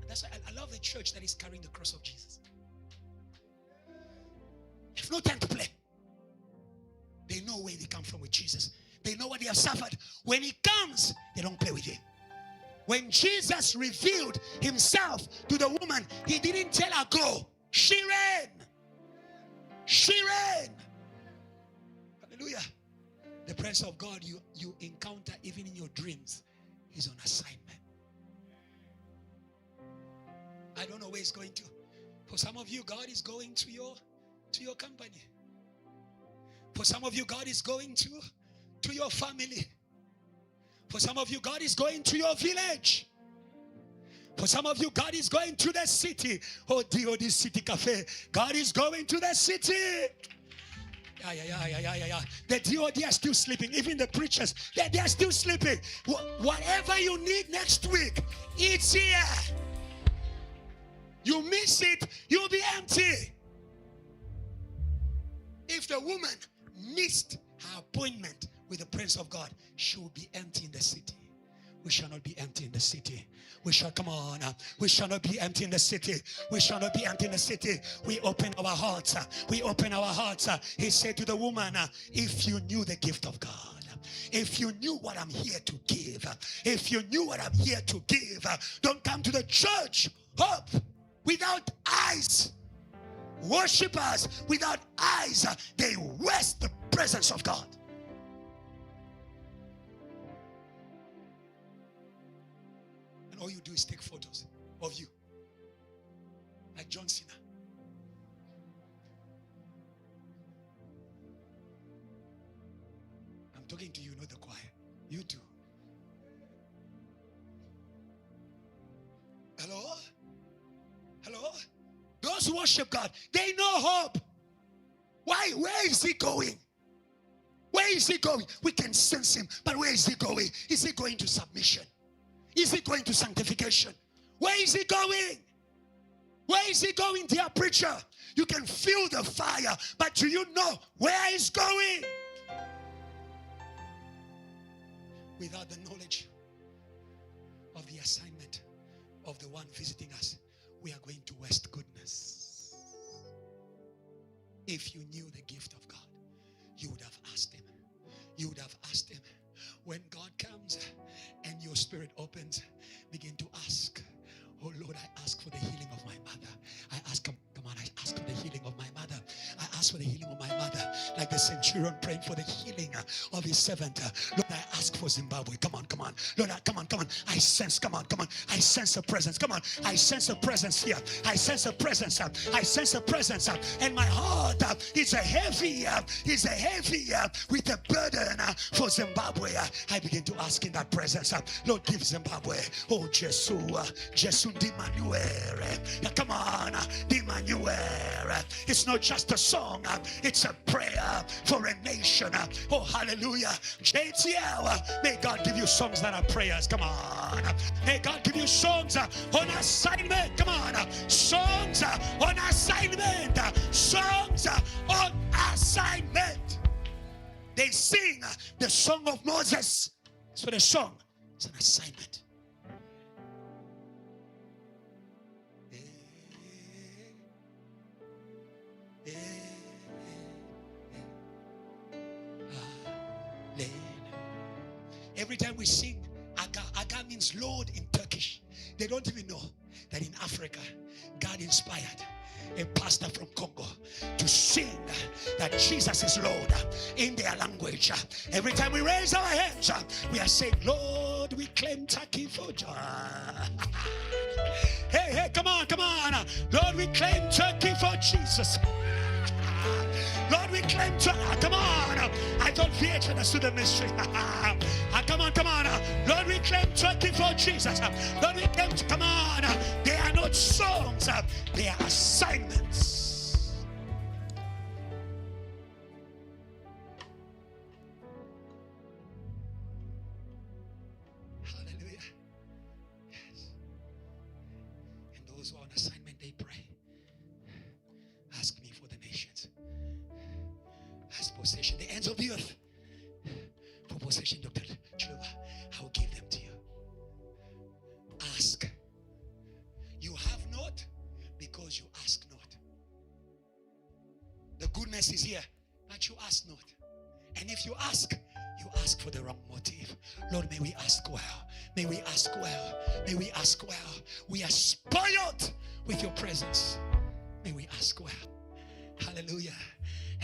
That's why I love the church that is carrying the cross of Jesus. They have no time to play. They know where they come from with Jesus. They know what they have suffered. When he comes, they don't play with him. When Jesus revealed himself to the woman, he didn't tell her go. She ran. She ran. Hallelujah. The presence of God you encounter even in your dreams is on assignment. I don't know where it's going to. For some of you, God is going to your company. For some of you, God is going to your family. For some of you, God is going to your village. For some of you, God is going to the city. Oh, DOD City Cafe. God is going to the city. Yeah. The DOD are still sleeping. Even the preachers, they are still sleeping. Whatever you need next week, it's here. You miss it, you'll be empty. If the woman missed her appointment with the Prince of God, she will be empty in the city. We shall not be empty in the city. We shall, come on, we shall not be empty in the city. We shall not be empty in the city. We open our hearts. We open our hearts. He said to the woman, if you knew the gift of God, if you knew what I'm here to give, if you knew what I'm here to give, don't come to the church up without eyes. Worshippers without eyes, they waste the presence of God. And all you do is take photos of you, like John Cena. I'm talking to you, not the choir. You too. Hello? Hello? Those who worship God, they know hope. Why? Where is he going? Where is he going? We can sense him, but where is he going? Is he going to submission? Is he going to sanctification? Where is he going? Where is he going, dear preacher? You can feel the fire, but do you know where he's going? Without the knowledge of the assignment of the one visiting us, we are going to waste goodness. If you knew the gift of God, you would have asked him. You would have asked him. When God comes and your spirit opens, begin to ask. Oh Lord, I ask for the healing of my mother. I ask, come on, I ask for the healing of my mother. I ask for the healing of my mother. Like the centurion praying for the healing of his servant. Lord, I ask for Zimbabwe. Come on, come on. Lord, come on, come on. I sense, come on, come on. I sense a presence. Come on. I sense a presence here. I sense a presence. I sense a presence. And my heart is a heavy with a burden for Zimbabwe. I begin to ask in that presence. Lord, give Zimbabwe. Oh, Jesus. Come on, it's not just a song, it's a prayer for a nation. Oh, hallelujah. JTL, may God give you songs that are prayers. Come on. May God give you songs on assignment. Come on. Songs on assignment. Songs on assignment. They sing the song of Moses. So the song is an assignment. Every time we sing, Aga means Lord in Turkish. They don't even know that in Africa, God inspired a pastor from Congo to sing that Jesus is Lord in their language. Every time we raise our hands, we are saying, Lord, we claim Turkey for joy. Hey, come on, come on. Lord, we claim Turkey for Jesus. Lord, we claim to, come on. I thought VH understood the mystery. Come on, come on. Lord, we claim Turkey for Jesus. Lord, we claim, come on. They are not songs, they are assignments. Hallelujah. Yes. And those who are on assignment, they pray. Ask me for the nations. As possession, the ends of the earth. For possession, Dr. Kiluba, I will give them to you. Ask. You have not because you ask not. The goodness is here, but you ask not. And if you ask for the wrong motive. Lord, may we ask well. May we ask well. May we ask well. We are spoiled with your presence. May we ask well. Hallelujah.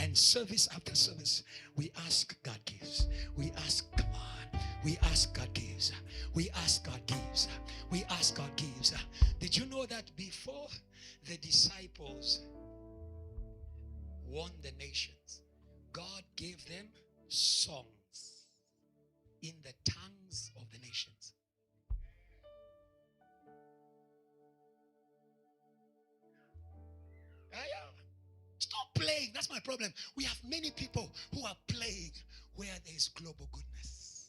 And service after service, we ask, God gives. We ask, come on. We ask, God gives. We ask, God gives. We ask, God gives. Did you know that before the disciples won the nations, God gave them songs in the tongues of the nations? Stop playing. That's my problem. We have many people who are playing where there is global goodness.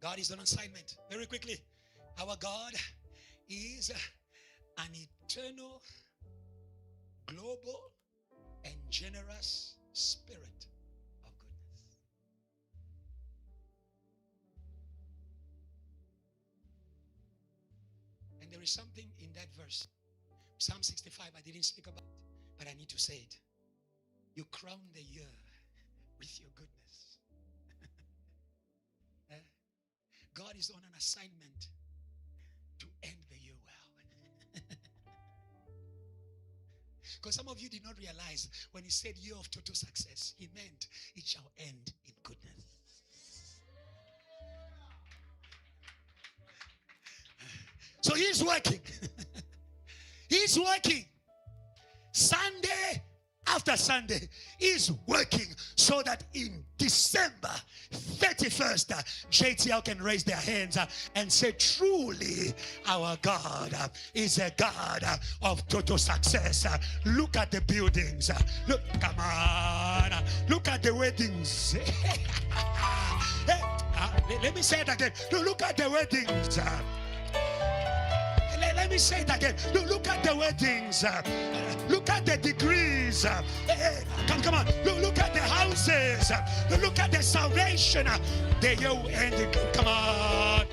God is on assignment. Very quickly. Our God is an eternal, global, and generous spirit of goodness. And there is something in that verse. Psalm 65, I didn't speak about, but I need to say it. You crown the year with your goodness. God is on an assignment to end the year well. Because some of you did not realize when he said year of total success, he meant it shall end in goodness. So he's working. He's working. Sunday after Sunday, he's working so that in December 31st, JTL can raise their hands and say, truly our God is a God of total success. Look at the buildings. Look, come on. Look at the weddings. Let me say it again. Look at the weddings. Let me say it again. Look at the weddings. Look at the degrees. Come on. Look at the houses. Look at the salvation. The year will end. Come on.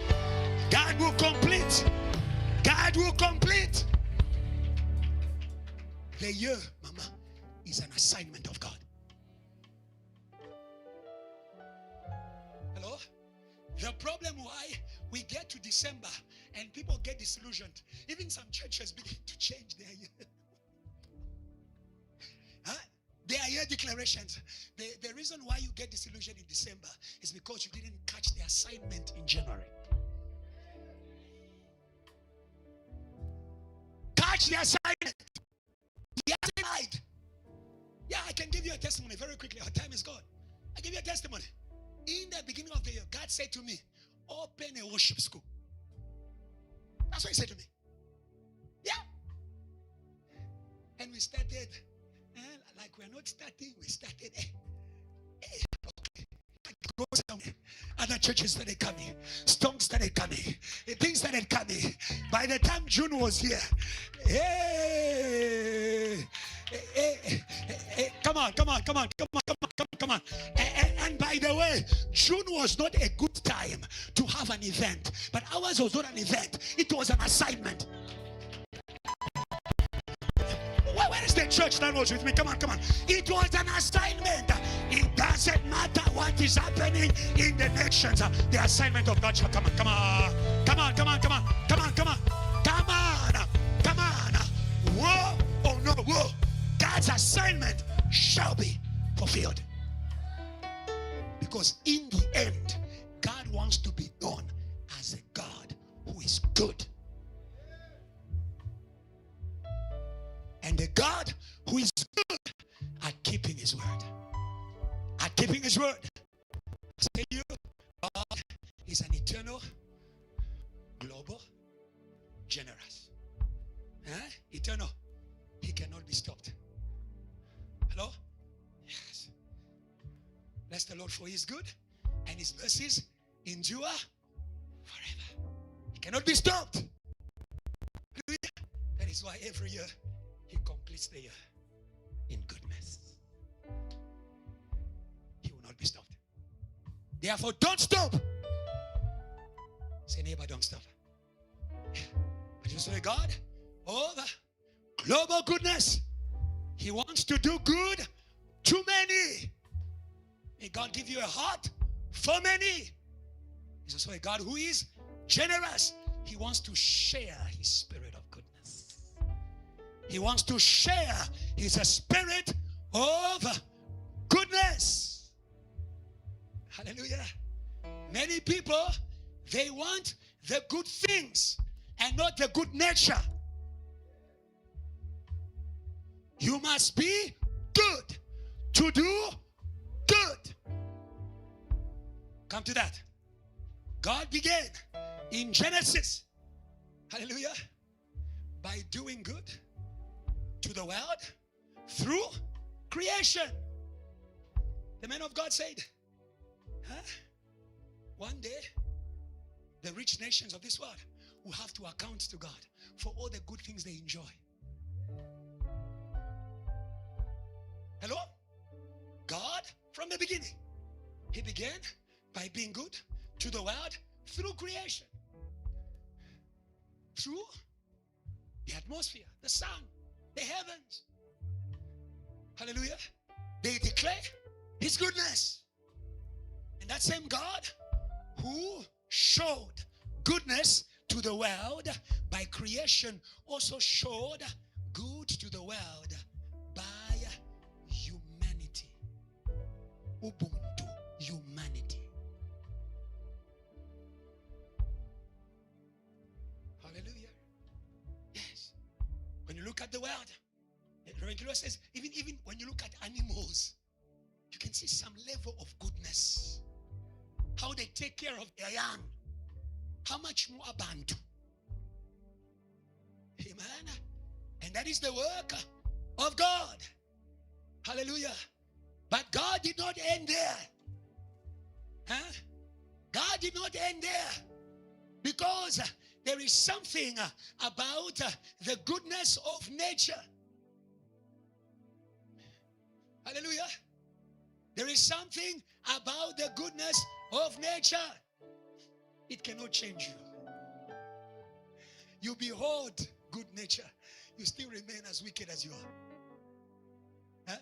God will complete. God will complete. The year, Mama, is an assignment of God. Hello? The problem why we get to December and people get disillusioned. Even some churches begin to change their year. Their year declarations. The reason why you get disillusioned in December is because you didn't catch the assignment in January. Catch the assignment. The assignment. Yeah, I can give you a testimony very quickly. Our time is gone. I give you a testimony. In the beginning of the year, God said to me, open a worship school. That's what he said to me. Yeah. And we started, like we're not starting, we started. Okay. Go somewhere. Other churches started coming. Songs started coming. Things started coming. By the time June was here, come on. And by the way, June was not a good time to have an event, but ours was not an event. It was an assignment. Where is the church that was with me? Come on. It was an assignment. It doesn't matter what is happening in the nations. The assignment of God shall come on. Come on. Whoa, oh no, whoa. God's assignment shall be fulfilled. Because in the end, God wants to be known as a God who is good. And a God who is good at keeping his word. At keeping his word. I tell you, God is an eternal, global, generous. Eternal. He cannot be stopped. Hello? Yes. Bless the Lord, for he is good, and his mercies endure forever. He cannot be stopped. That is why every year he completes the year in goodness. He will not be stopped. Therefore, don't stop. Say, neighbor, don't stop. But you say, God, over global goodness, he wants to do good to many. May God give you a heart for many. He's also a God who is generous. He wants to share his spirit of goodness. He wants to share his spirit of goodness. Hallelujah. Many people, they want the good things and not the good nature. You must be good to do good. Come to that. God began in Genesis, hallelujah, by doing good to the world through creation. The man of God said, one day the rich nations of this world will have to account to God for all the good things they enjoy. Hello? God, from the beginning, he began by being good to the world through creation. Through the atmosphere, the sun, the heavens. Hallelujah. They declare his goodness. And that same God who showed goodness to the world by creation also showed good to the world ubuntu, humanity. Hallelujah. Yes. When you look at the world, Reverend Kiluba says, even when you look at animals, you can see some level of goodness. How they take care of their young. How much more abantu. Amen. And that is the work of God. Hallelujah. But God did not end there. Huh? God did not end there. Because there is something about the goodness of nature. Hallelujah. There is something about the goodness of nature. It cannot change you. You behold good nature, you still remain as wicked as you are. Huh?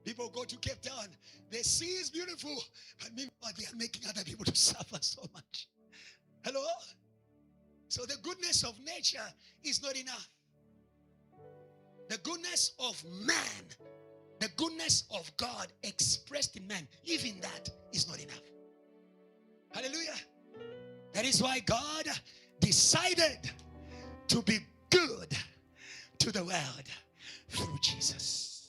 People go to Cape Town, the sea is beautiful, but meanwhile they are making other people to suffer so much. Hello? So the goodness of nature is not enough. The goodness of man, the goodness of God expressed in man, even that is not enough. Hallelujah. That is why God decided to be good to the world through Jesus.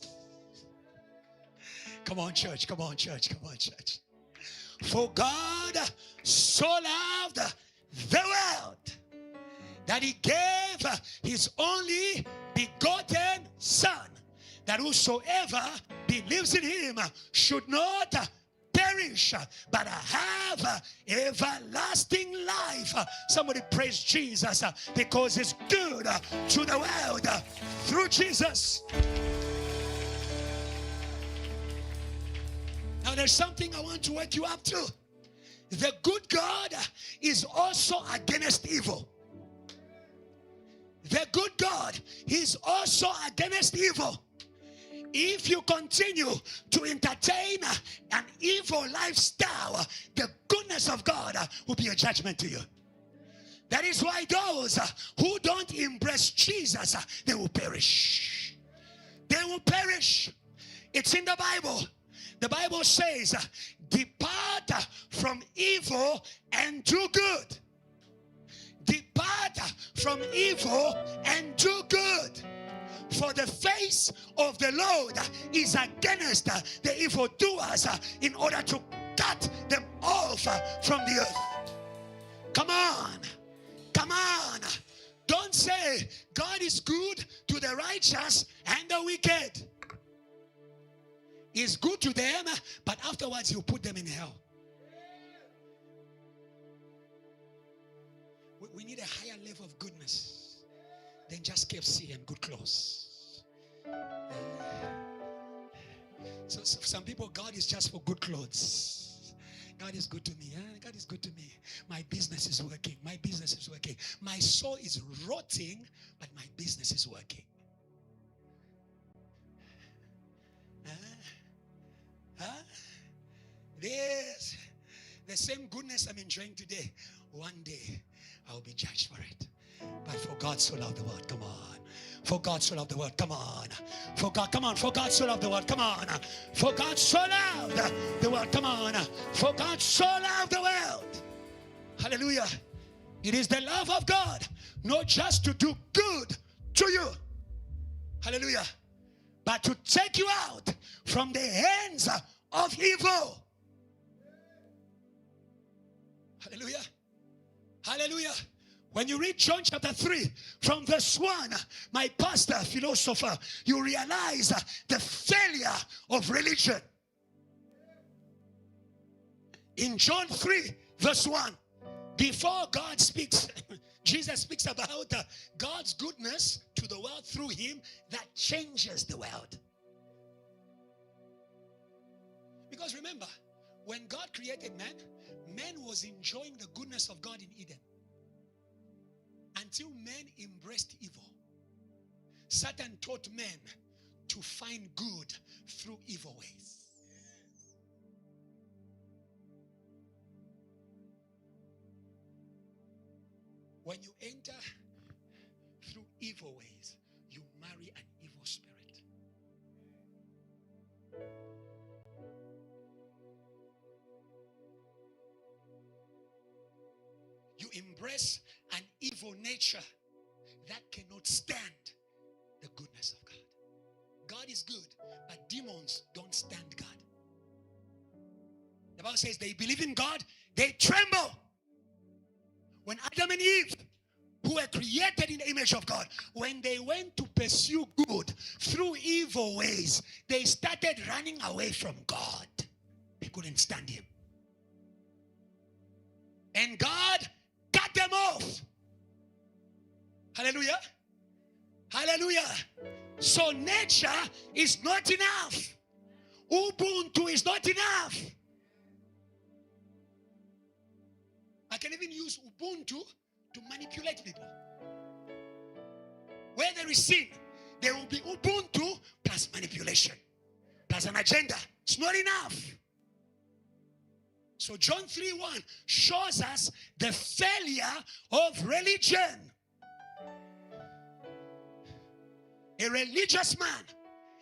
Come on, church. Come on, church. Come on, church. For God so loved the world that he gave his only begotten Son, that whosoever believes in him should not perish, but have everlasting life. Somebody praise Jesus because it's good to the world through Jesus. Now there's something I want to wake you up to. The good God is also against evil. The good God is also against evil. If you continue to entertain an evil lifestyle, the goodness of God will be a judgment to you. That is why those who don't embrace Jesus, they will perish. They will perish. It's in the Bible. The Bible says, depart from evil and do good. Depart from evil and do good. For the face of the Lord is against the evildoers in order to cut them off from the earth. Come on. Come on. Don't say God is good to the righteous and the wicked. He's good to them, but afterwards he'll put them in hell. We need a higher level of goodness than just KFC and good clothes. So some people, God is just for good clothes. God is good to me. God is good to me. My business is working. My business is working. My soul is rotting, but my business is working. This, the same goodness I'm enjoying today, one day I'll be judged for it. But for God so loved the world, come on. For God so loved the world, come on. For God, come on. For God so loved the world, come on. For God so loved the world, come on. For God so loved the world. Hallelujah. It is the love of God, not just to do good to you. Hallelujah. But to take you out from the hands of evil. Hallelujah. Hallelujah. When you read John chapter 3 from verse 1, my pastor, philosopher, you realize the failure of religion. In John 3 verse 1, before God speaks, Jesus speaks about God's goodness to the world through him that changes the world. Because remember, when God created man, man was enjoying the goodness of God in Eden. Until man embraced evil. Satan taught men to find good through evil ways. When you enter through evil ways, you marry an evil spirit. embrace an evil nature that cannot stand the goodness of God. God is good, but demons don't stand God. The Bible says they believe in God, they tremble. When Adam and Eve, who were created in the image of God, when they went to pursue good through evil ways, they started running away from God. They couldn't stand him. And God cut them off. Hallelujah. Hallelujah. So nature is not enough. Ubuntu is not enough. I can even use Ubuntu to manipulate people. Where there is sin, there will be Ubuntu plus manipulation, plus an agenda. It's not enough. So John 3:1 shows us the failure of religion. A religious man,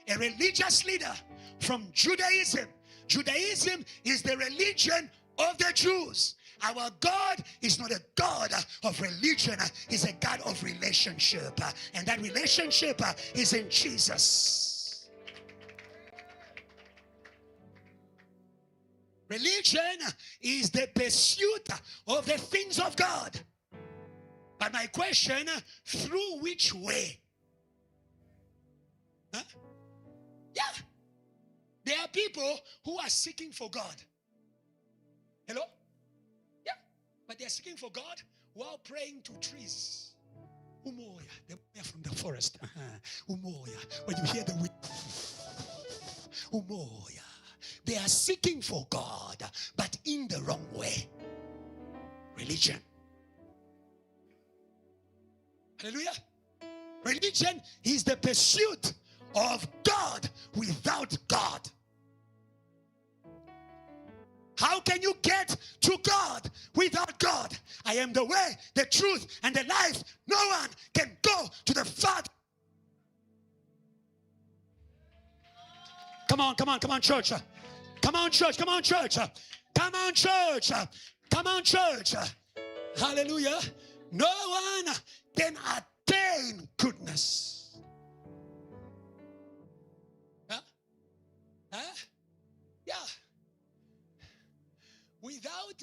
a religious leader from Judaism. Judaism is the religion of the Jews. Our God is not a God of religion. He's a God of relationship. And that relationship is in Jesus. Religion is the pursuit of the things of God. But my question, through which way? Huh? Yeah. There are people who are seeking for God. Hello? Yeah. But they are seeking for God while praying to trees. Umoya. They're from the forest. Umoya. When you hear the wind. Umoya. They are seeking for God, but in the wrong way. Religion. Hallelujah. Religion is the pursuit of God without God. How can you get to God without God? I am the way, the truth, and the life. No one can go to the Father. Come on, church. Come on, church. Come on, church. Come on, church. Come on, church. Hallelujah. No one can attain goodness. Huh? Yeah. Without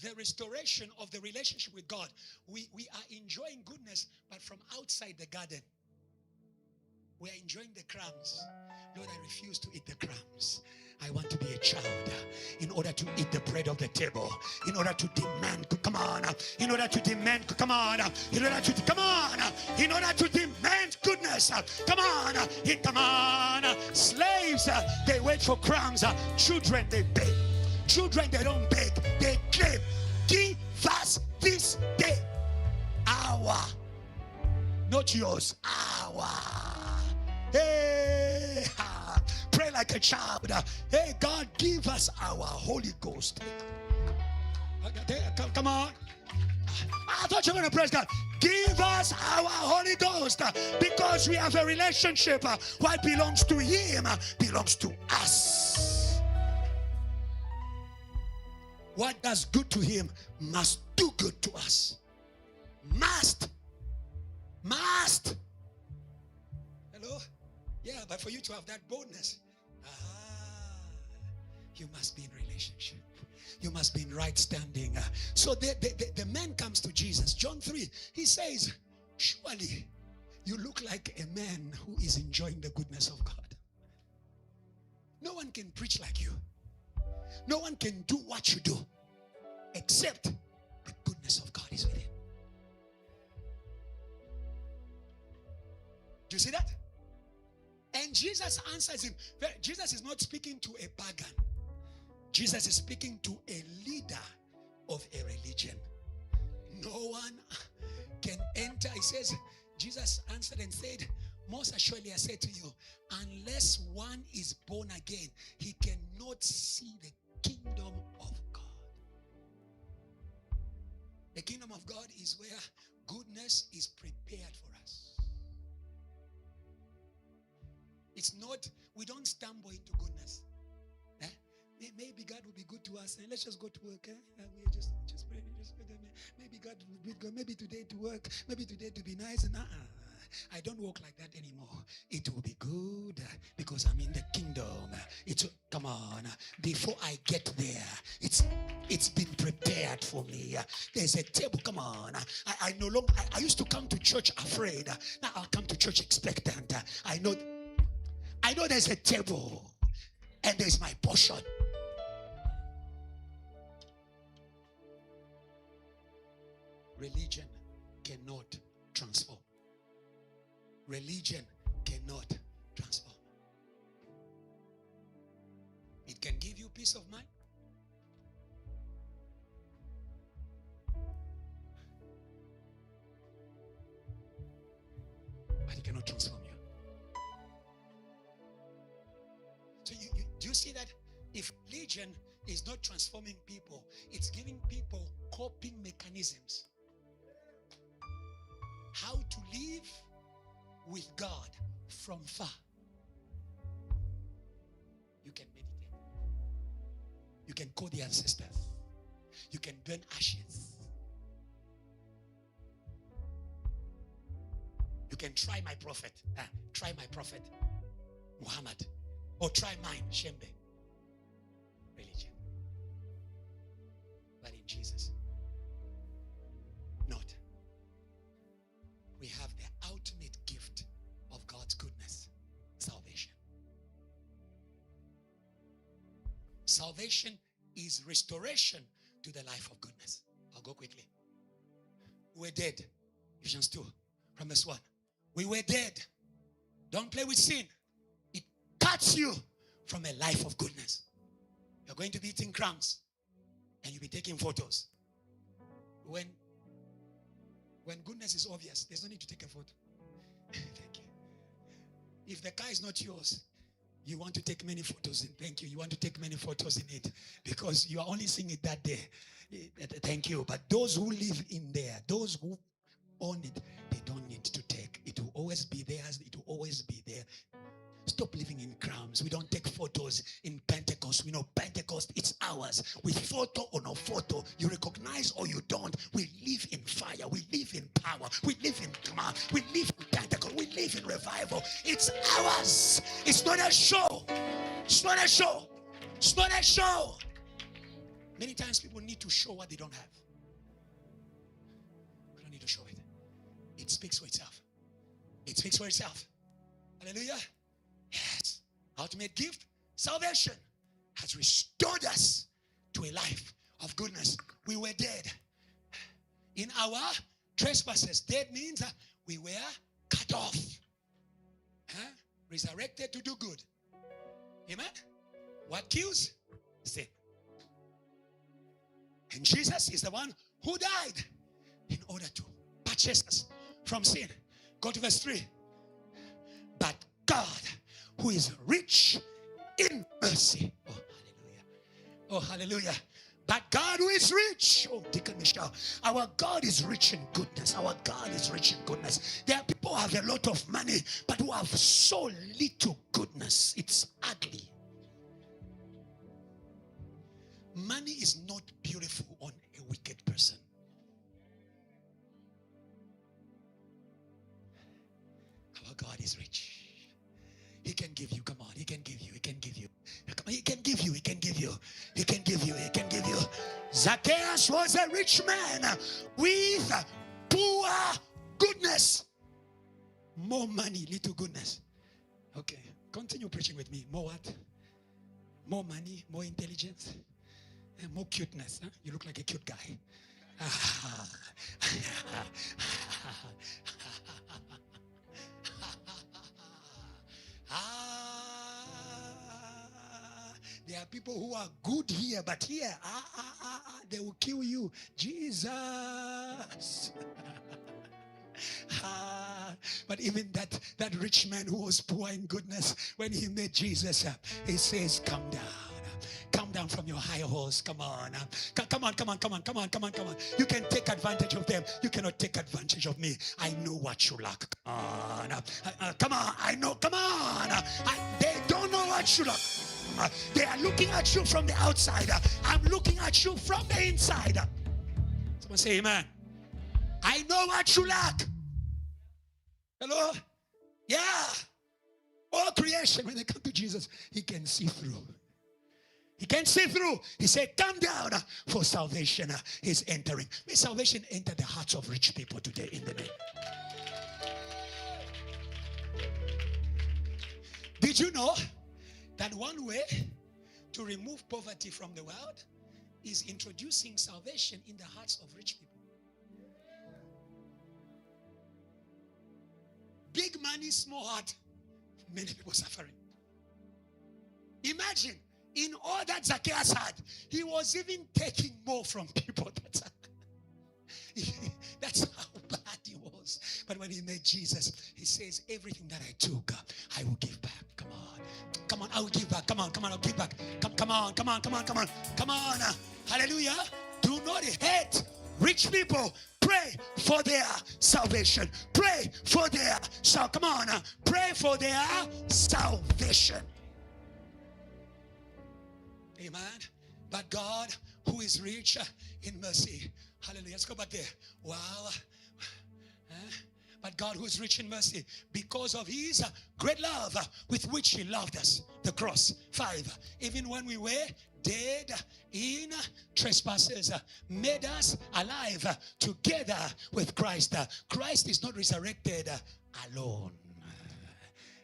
the restoration of the relationship with God, we are enjoying goodness, but from outside the garden. We are enjoying the crumbs. Lord, I refuse to eat the crumbs. I want to be a child in order to eat the bread of the table, in order to demand, come on, in order to demand, come on, in order to, come on, in order to demand goodness, come on, come on. Slaves, they wait for crumbs. Children, they beg. Children, they don't beg, they claim. Give us this day our, not yours, our. Hey, pray like a child. Hey, God, give us our Holy Ghost. Come on. I thought you were going to praise God. Give us our Holy Ghost, because we have a relationship. What belongs to Him belongs to us. What does good to Him must do good to us. Must. Hello? Yeah, but for you to have that boldness, you must be in relationship. You must be in right standing. So the man comes to Jesus. John 3, he says, surely you look like a man who is enjoying the goodness of God. No one can preach like you. No one can do what you do except the goodness of God is with him. Do you see that? And Jesus answers him. Jesus is not speaking to a pagan. Jesus is speaking to a leader of a religion. No one can enter. He says, Jesus answered and said, most assuredly I say to you, unless one is born again, he cannot see the kingdom of God. The kingdom of God is where goodness is prepared for us. It's not, we don't stumble into goodness. Maybe God will be good to us, and let's just go to work. We just pray. maybe God would go, maybe today to work, maybe today to be nice. And I don't walk like that anymore. It will be good because I'm in the kingdom. Come on. Before I get there, it's been prepared for me. There's a table. Come on. I no longer. I used to come to church afraid. Now I'll come to church expectant. I know there's a table, and there's my portion. Religion cannot transform. Religion cannot transform. It can give you peace of mind. But it cannot transform you. So do you see that if religion is not transforming people, it's giving people coping mechanisms. How to live with God from far. You can meditate. You can call the ancestors. You can burn ashes. You can try my prophet. Try my prophet, Muhammad. Or try mine, Shembe. Religion. But in Jesus, not. We have the ultimate gift of God's goodness, salvation. Salvation is restoration to the life of goodness. I'll go quickly. We were dead. Ephesians 2, from verse 1. We were dead. Don't play with sin. It cuts you from a life of goodness. You're going to be eating crumbs and you'll be taking photos. When goodness is obvious, there's no need to take a photo. Thank you. If the car is not yours, you want to take many photos in. Thank you. You want to take many photos in it because you are only seeing it that day. Thank you. But those who live in there, those who own it, they don't need to take. It will always be theirs. It will always be there. Stop living in crumbs. We don't take photos in Pentecost. We know Pentecost, it's ours. With photo or no photo, you recognize or you don't. We live in fire. We live in power. We live in command. We live in Pentecost. We live in revival. It's ours. It's not a show. It's not a show. It's not a show. Many times people need to show what they don't have. We don't need to show it. It speaks for itself. It speaks for itself. Hallelujah. Yes. Ultimate gift, salvation, has restored us to a life of goodness. We were dead in our trespasses. Dead means we were cut off. Resurrected to do good. Amen. What kills? Sin. And Jesus is the one who died in order to purchase us from sin. Go to verse 3. But God, who is rich in mercy. Oh, hallelujah. Oh, hallelujah. But God who is rich. Oh, Deacon Michelle. Our God is rich in goodness. Our God is rich in goodness. There are people who have a lot of money, but who have so little goodness. It's ugly. Money is not beautiful on a wicked person. Our God is rich. He can give you, come on, he can give you, he can give you. Come on, he can give you, he can give you, he can give you, he can give you. Zacchaeus was a rich man with poor goodness. More money, little goodness. Okay, continue preaching with me. More what? More money, more intelligence, and more cuteness. Huh? You look like a cute guy. There are people who are good here, but here, they will kill you. Jesus. But even that rich man who was poor in goodness, when he met Jesus, he says, come down. Come down from your high horse. Come on. Come on. You can take advantage of them. You cannot take advantage of me. I know what you lack. Come on. I know. Come on. They don't know what you lack. They are looking at you from the outside. I'm looking at you from the inside. Someone say amen. I know what you lack. Hello? Yeah. All creation, when they come to Jesus, he can see through. He can see through. He said, come down for salvation is entering. May salvation enter the hearts of rich people today in the name. Did you know that one way to remove poverty from the world is introducing salvation in the hearts of rich people? Big money, small heart, many people suffering. Imagine, in all that Zacchaeus had, he was even taking more from people. That's how bad he was. But when he met Jesus, he says, everything that I took, I will give back. Come on. Come on, I will give back. Come on, I'll give back. Come on. Come on. Hallelujah. Do not hate rich people. Pray for their salvation. Pray for their salvation. Come on. Pray for their salvation. Amen. But God, who is rich in mercy. Hallelujah. Let's go back there. Wow. But God, who is rich in mercy, because of his great love with which he loved us. The cross. 5. Even when we were dead in trespasses, made us alive together with Christ. Christ is not resurrected alone.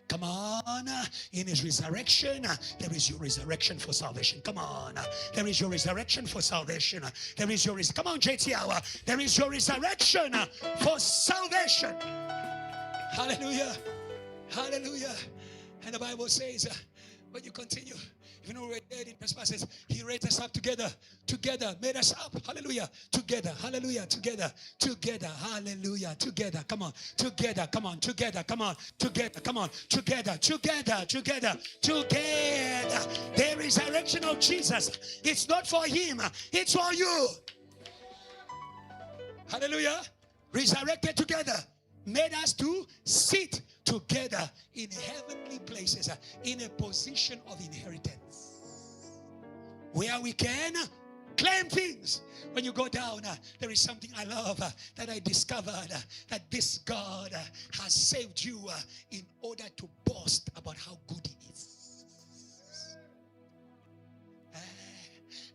Come on, in his resurrection, there is your resurrection for salvation. Come on, there is your resurrection for salvation. There is your, come on, JTL, there is your resurrection for salvation. Hallelujah, hallelujah. And the Bible says, when you continue, even though we're dead in trespasses, he raised us up together, made us up, hallelujah, together, hallelujah, together, hallelujah, together, come on, together, come on, together, come on, together, come on, together. The resurrection of Jesus, it's not for him, it's for you. Hallelujah, resurrected together, made us to sit together in heavenly places, in a position of inheritance, where we can claim things. When you go down, there is something I love that I discovered, that this God has saved you in order to boast about how good he is.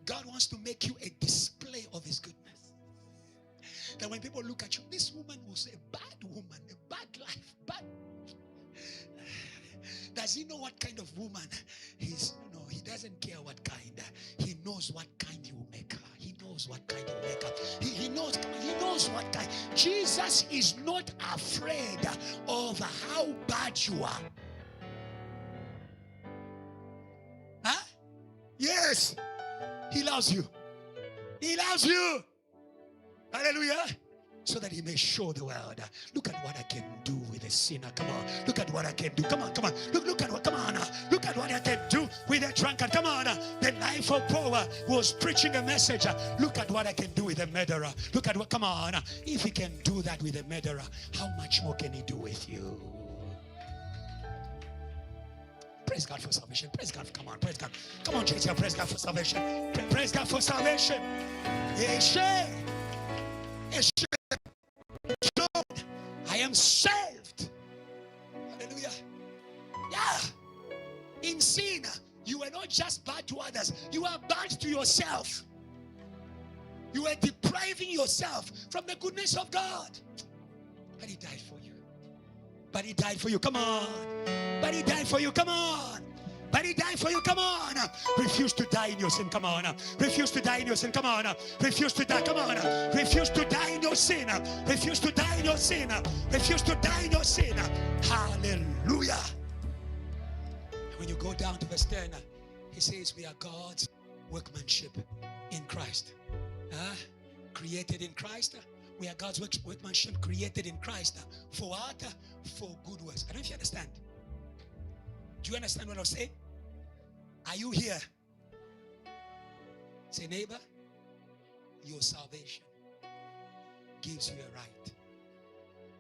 God wants to make you a display of his goodness. That when people look at you, this woman was a bad woman, a bad life, bad. Does he know what kind of woman he's? No, he doesn't care what kind. He knows what kind he will make her. He knows what kind he will make her. He knows what kind. Jesus is not afraid of how bad you are. Huh? Yes. He loves you. He loves you. Hallelujah. So that he may show the world, look at what I can do with a sinner. Come on, look at what I can do. Come on. Look at what, come on. Look at what I can do with a drunkard. Come on. The life of Paul was preaching a message. Look at what I can do with a murderer. Look at what, come on. If he can do that with a murderer, how much more can he do with you? Praise God for salvation. Praise God. Come on, praise God. Come on, JTL, praise God for salvation. Praise God for salvation. I am saved. Hallelujah. Yeah. In sin, you were not just bad to others, you are bad to yourself. You were depriving yourself from the goodness of God. But he died for you. But he died for you. Come on. But he died for you. Come on. But he died for you. Come on. Refuse to die in your sin. Come on. Refuse to die in your sin. Come on. Refuse to die. Come on. Refuse to die in your sin. Refuse to die in your sin. Refuse to die in your sin. Hallelujah. When you go down to verse 10, he says we are God's workmanship in Christ. Created in Christ. We are God's workmanship created in Christ. For what? For good works. I don't know if you understand. Do you understand what I'm saying? Are you here? Say, neighbor, your salvation gives you a right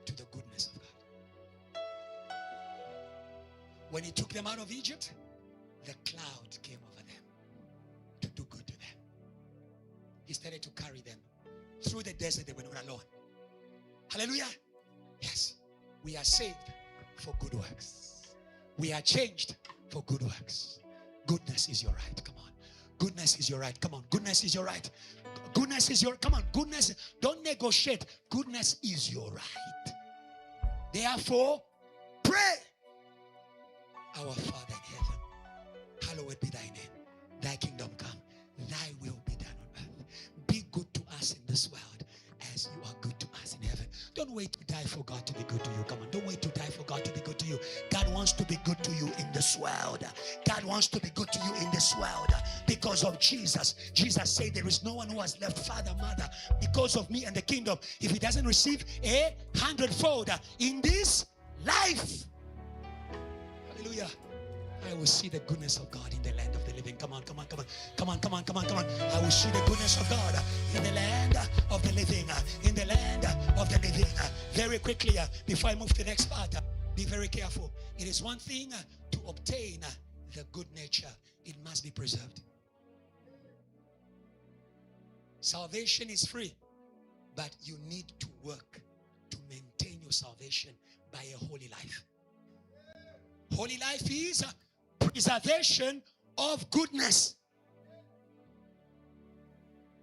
to the goodness of God. When he took them out of Egypt, the cloud came over them to do good to them. He started to carry them through the desert, they were not alone. Hallelujah. Yes. We are saved for good works. We are changed for good works. Goodness is your right. Come on. Goodness is your right. Come on. Goodness is your right. Goodness is your, come on. Goodness. Don't negotiate. Goodness is your right. Therefore, pray. Our Father in heaven, hallowed be thy name. Thy kingdom come. Thy will be done on earth. Be good to us in this world as you are good to us in heaven. Don't wait to die for God to be good to you. Come on. Don't wait to die for God to be good to you. God wants to be good to you in this world. God wants to be good to you in this world because of Jesus. Jesus said there is no one who has left father, mother because of me and the kingdom if he doesn't receive 100-fold in this life. Hallelujah. I will see the goodness of God in the land of the living. Come on, come on, come on. Come on, come on, come on, come on. I will see the goodness of God in the land of the living. In the land of the living. Very quickly, before I move to the next part, be very careful. It is one thing to obtain the good nature. It must be preserved. Salvation is free, but you need to work to maintain your salvation by a holy life. Holy life is preservation of goodness.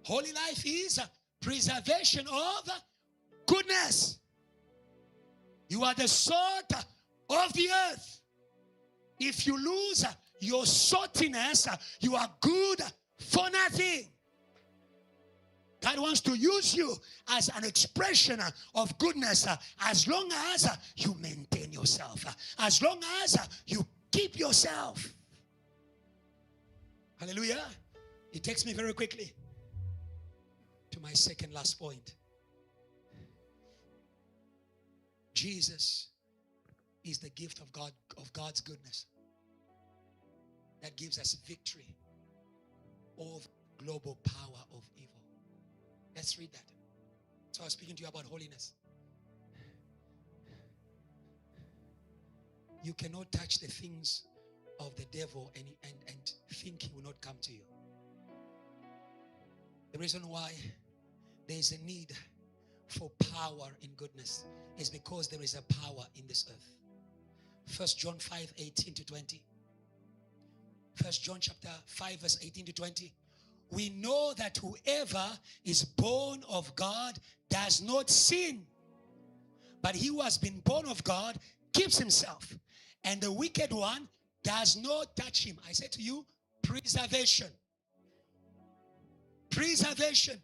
Holy life is preservation of goodness. You are the salt of the earth. If you lose your saltiness, you are good for nothing. God wants to use you as an expression of goodness as long as you maintain yourself, as long as you keep yourself. Hallelujah. It takes me very quickly to my second last point. Jesus is the gift of God, of God's goodness that gives us victory over global power of evil. Let's read that. So I was speaking to you about holiness. You cannot touch the things of the devil and think he will not come to you. The reason why there is a need for power in goodness is because there is a power in this earth. 1 John 5:18-20. 1 John chapter 5 verse 18-20. We know that whoever is born of God does not sin. But he who has been born of God keeps himself. And the wicked one does not touch him. I say to you, preservation. Preservation.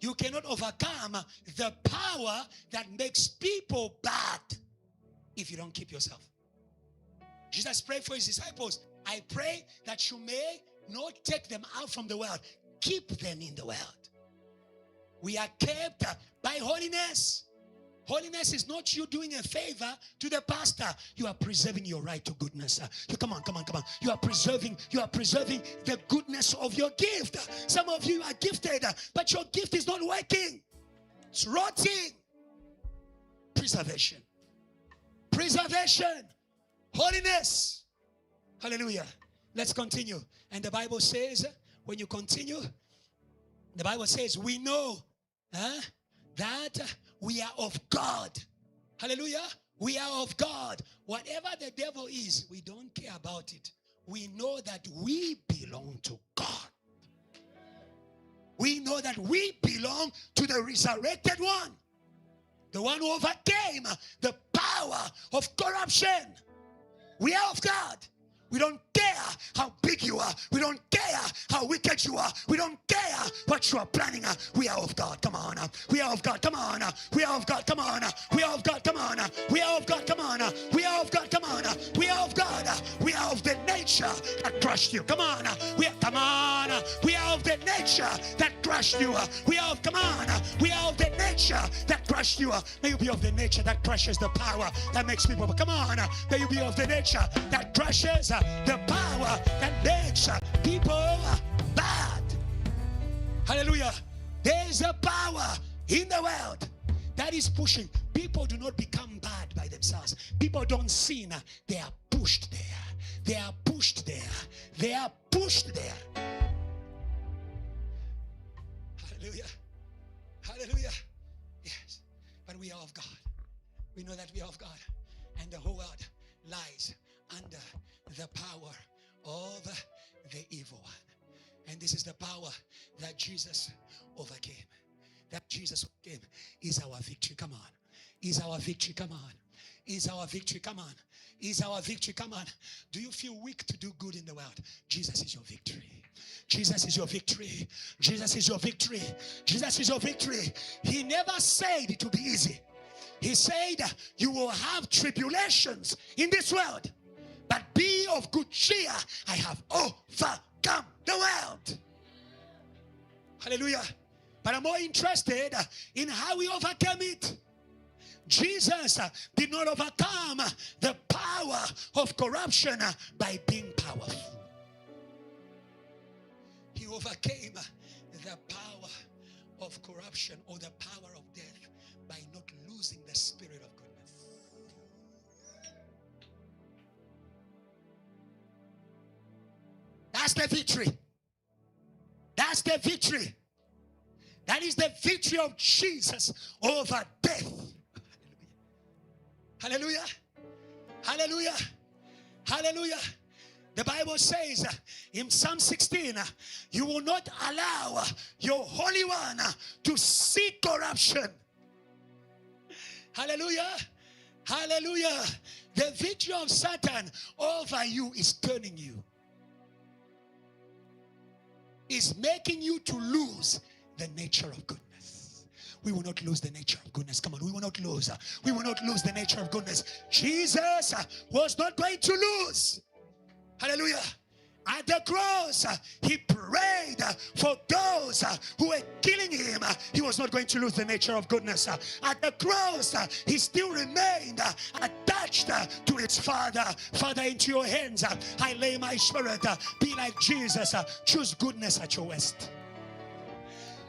You cannot overcome the power that makes people bad if you don't keep yourself. Jesus prayed for his disciples. I pray that you may not take them out from the world. Keep them in the world. We are kept by holiness. Holiness is not you doing a favor to the pastor. You are preserving your right to goodness. Come on. You are preserving the goodness of your gift. Some of you are gifted, but your gift is not working. It's rotting. Preservation. Preservation. Holiness. Hallelujah. Let's continue. And the Bible says, when you continue, the Bible says, we know that we are of God. Hallelujah. We are of God. Whatever the devil is, we don't care about it. We know that we belong to God. We know that we belong to the resurrected one. The one who overcame the power of corruption. We are of God. We don't care how big you are. We don't care how wicked you are. We don't care what you are planning. We are of God. Come on. We are of God. Come on. We are of God. Come on. We are of God. Come on. We are of God. Come on. We are of God. Come on. We are of God. We are of the nature that crushed you. Come on. Come on. We are of the nature that crushed you. We are of, come on. We are of the nature that crushed you. May you be of the nature that crushes the power that makes people. Come on. May you be of the nature that crushes the power that makes people bad. Hallelujah. There is a power in the world that is pushing. People do not become bad by themselves. People don't sin. They are pushed there. They are pushed there. They are pushed there. Hallelujah. Hallelujah. we are of God. We know that we are of God. And the whole world lies under the power of the evil one. And this is the power that Jesus overcame. That Jesus overcame is our victory. Come on. Is our victory. Come on. Is our victory. Come on. Is our victory. Come on. Do you feel weak to do good in the world? Jesus is your victory. Jesus is your victory. Jesus is your victory. Jesus is your victory. He never said it would be easy. He said you will have tribulations in this world, but be of good cheer. I have overcome the world. Hallelujah. But I'm more interested in how we overcame it. Jesus did not overcome the power of corruption by being powerful. He overcame the power of corruption or the power of death by not losing the spirit of goodness. That's the victory. That's the victory. That is the victory of Jesus over death. Hallelujah. Hallelujah. Hallelujah. The Bible says in Psalm 16, you will not allow your Holy One to see corruption. Hallelujah. Hallelujah. The victory of Satan over you is turning you. Is making you to lose the nature of goodness. We will not lose the nature of goodness. Come on, we will not lose. We will not lose the nature of goodness. Jesus was not going to lose. Hallelujah. At the cross, he prayed for those who were killing him. He was not going to lose the nature of goodness. At the cross, he still remained attached to his Father. Father, into your hands I lay my spirit. Be like Jesus. Choose goodness at your worst.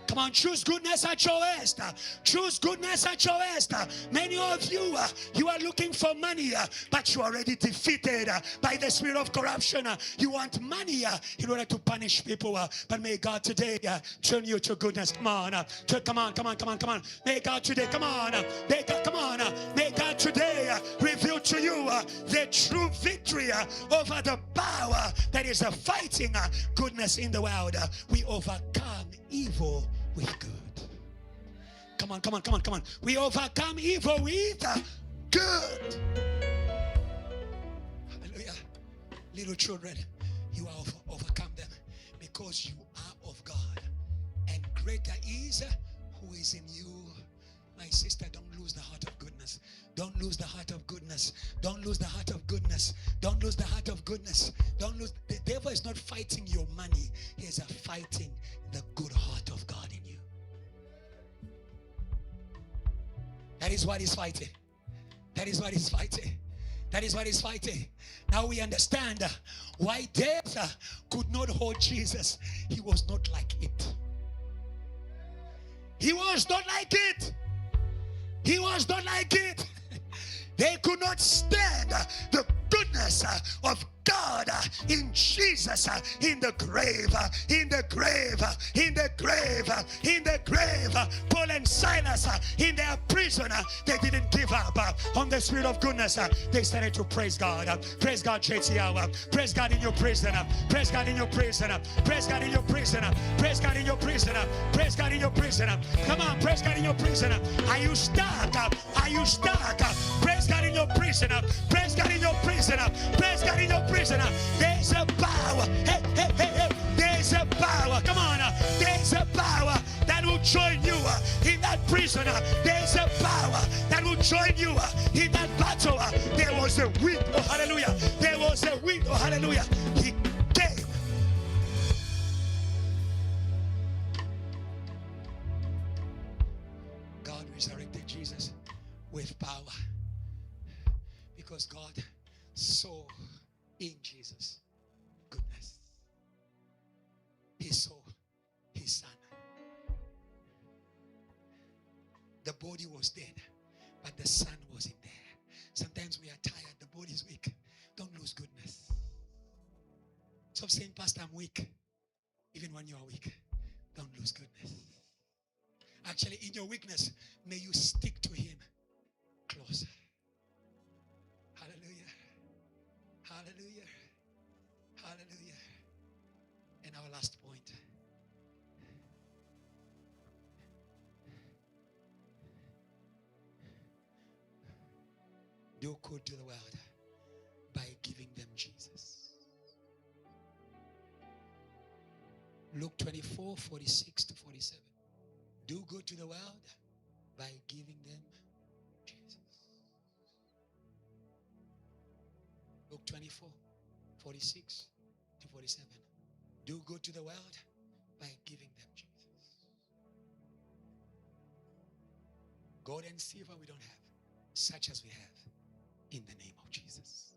Come on, choose goodness at your worst. Choose goodness at your worst. Many of you, you are looking for money, but you are already defeated by the spirit of corruption. You want money in order to punish people, but may God today turn you to goodness. Come on, come on, come on, come on, come on. May God today, come on, may God, come on. May God today reveal to you the true victory over the power that is fighting goodness in the world. We overcome evil with good. Come on, come on, come on, come on. We overcome evil with good. Hallelujah. Little children, you are overcome them because you are of God. And greater is who is in you. My sister, don't lose the heart of goodness. Don't lose the heart of goodness. Don't lose the heart of goodness. Don't lose the heart of goodness. Don't lose. The devil is not fighting your money. He is fighting the good heart of God in you. That is what he's fighting. That is what he's fighting. That is what he's fighting. Now we understand why death could not hold Jesus. He was not like it. He was not like it. He was not like it. They could not stand the goodness of God in Jesus in the grave, in the grave, in the grave, in the grave. Paul and Silas in their prison, they didn't give up on the spirit of goodness. They started to praise God. Praise God, JTL. Praise God in your prison. Praise God in your prison. Praise God in your prison. Praise God in your prison. Praise God in your prison. Come on, praise God in your prison. Are you stuck? Are you stuck? Praise God in your prison. Praise God in your prison. Praise God in your prison. There's a power. Hey, hey, hey, hey. There's a power. Come on. There's a power that will join you in that prison. There's a power that will join you in that battle. There was a wind. Oh, hallelujah. There was a wind. Oh, hallelujah. He came. God resurrected Jesus with power because God saw in Jesus goodness. He saw his son. The body was dead, but the son was in there. Sometimes we are tired, the body is weak. Don't lose goodness. Stop saying, Pastor, I'm weak. Even when you are weak, don't lose goodness. Actually, in your weakness, may you stick to him closer. Hallelujah. Hallelujah. Hallelujah. And our last point. Do good to the world by giving them Jesus. Luke 24, 46 to 47. Do good to the world by giving them Jesus. Luke 24, 46 to 47. Do good to the world by giving them Jesus. Gold and silver we don't have, such as we have in the name of Jesus.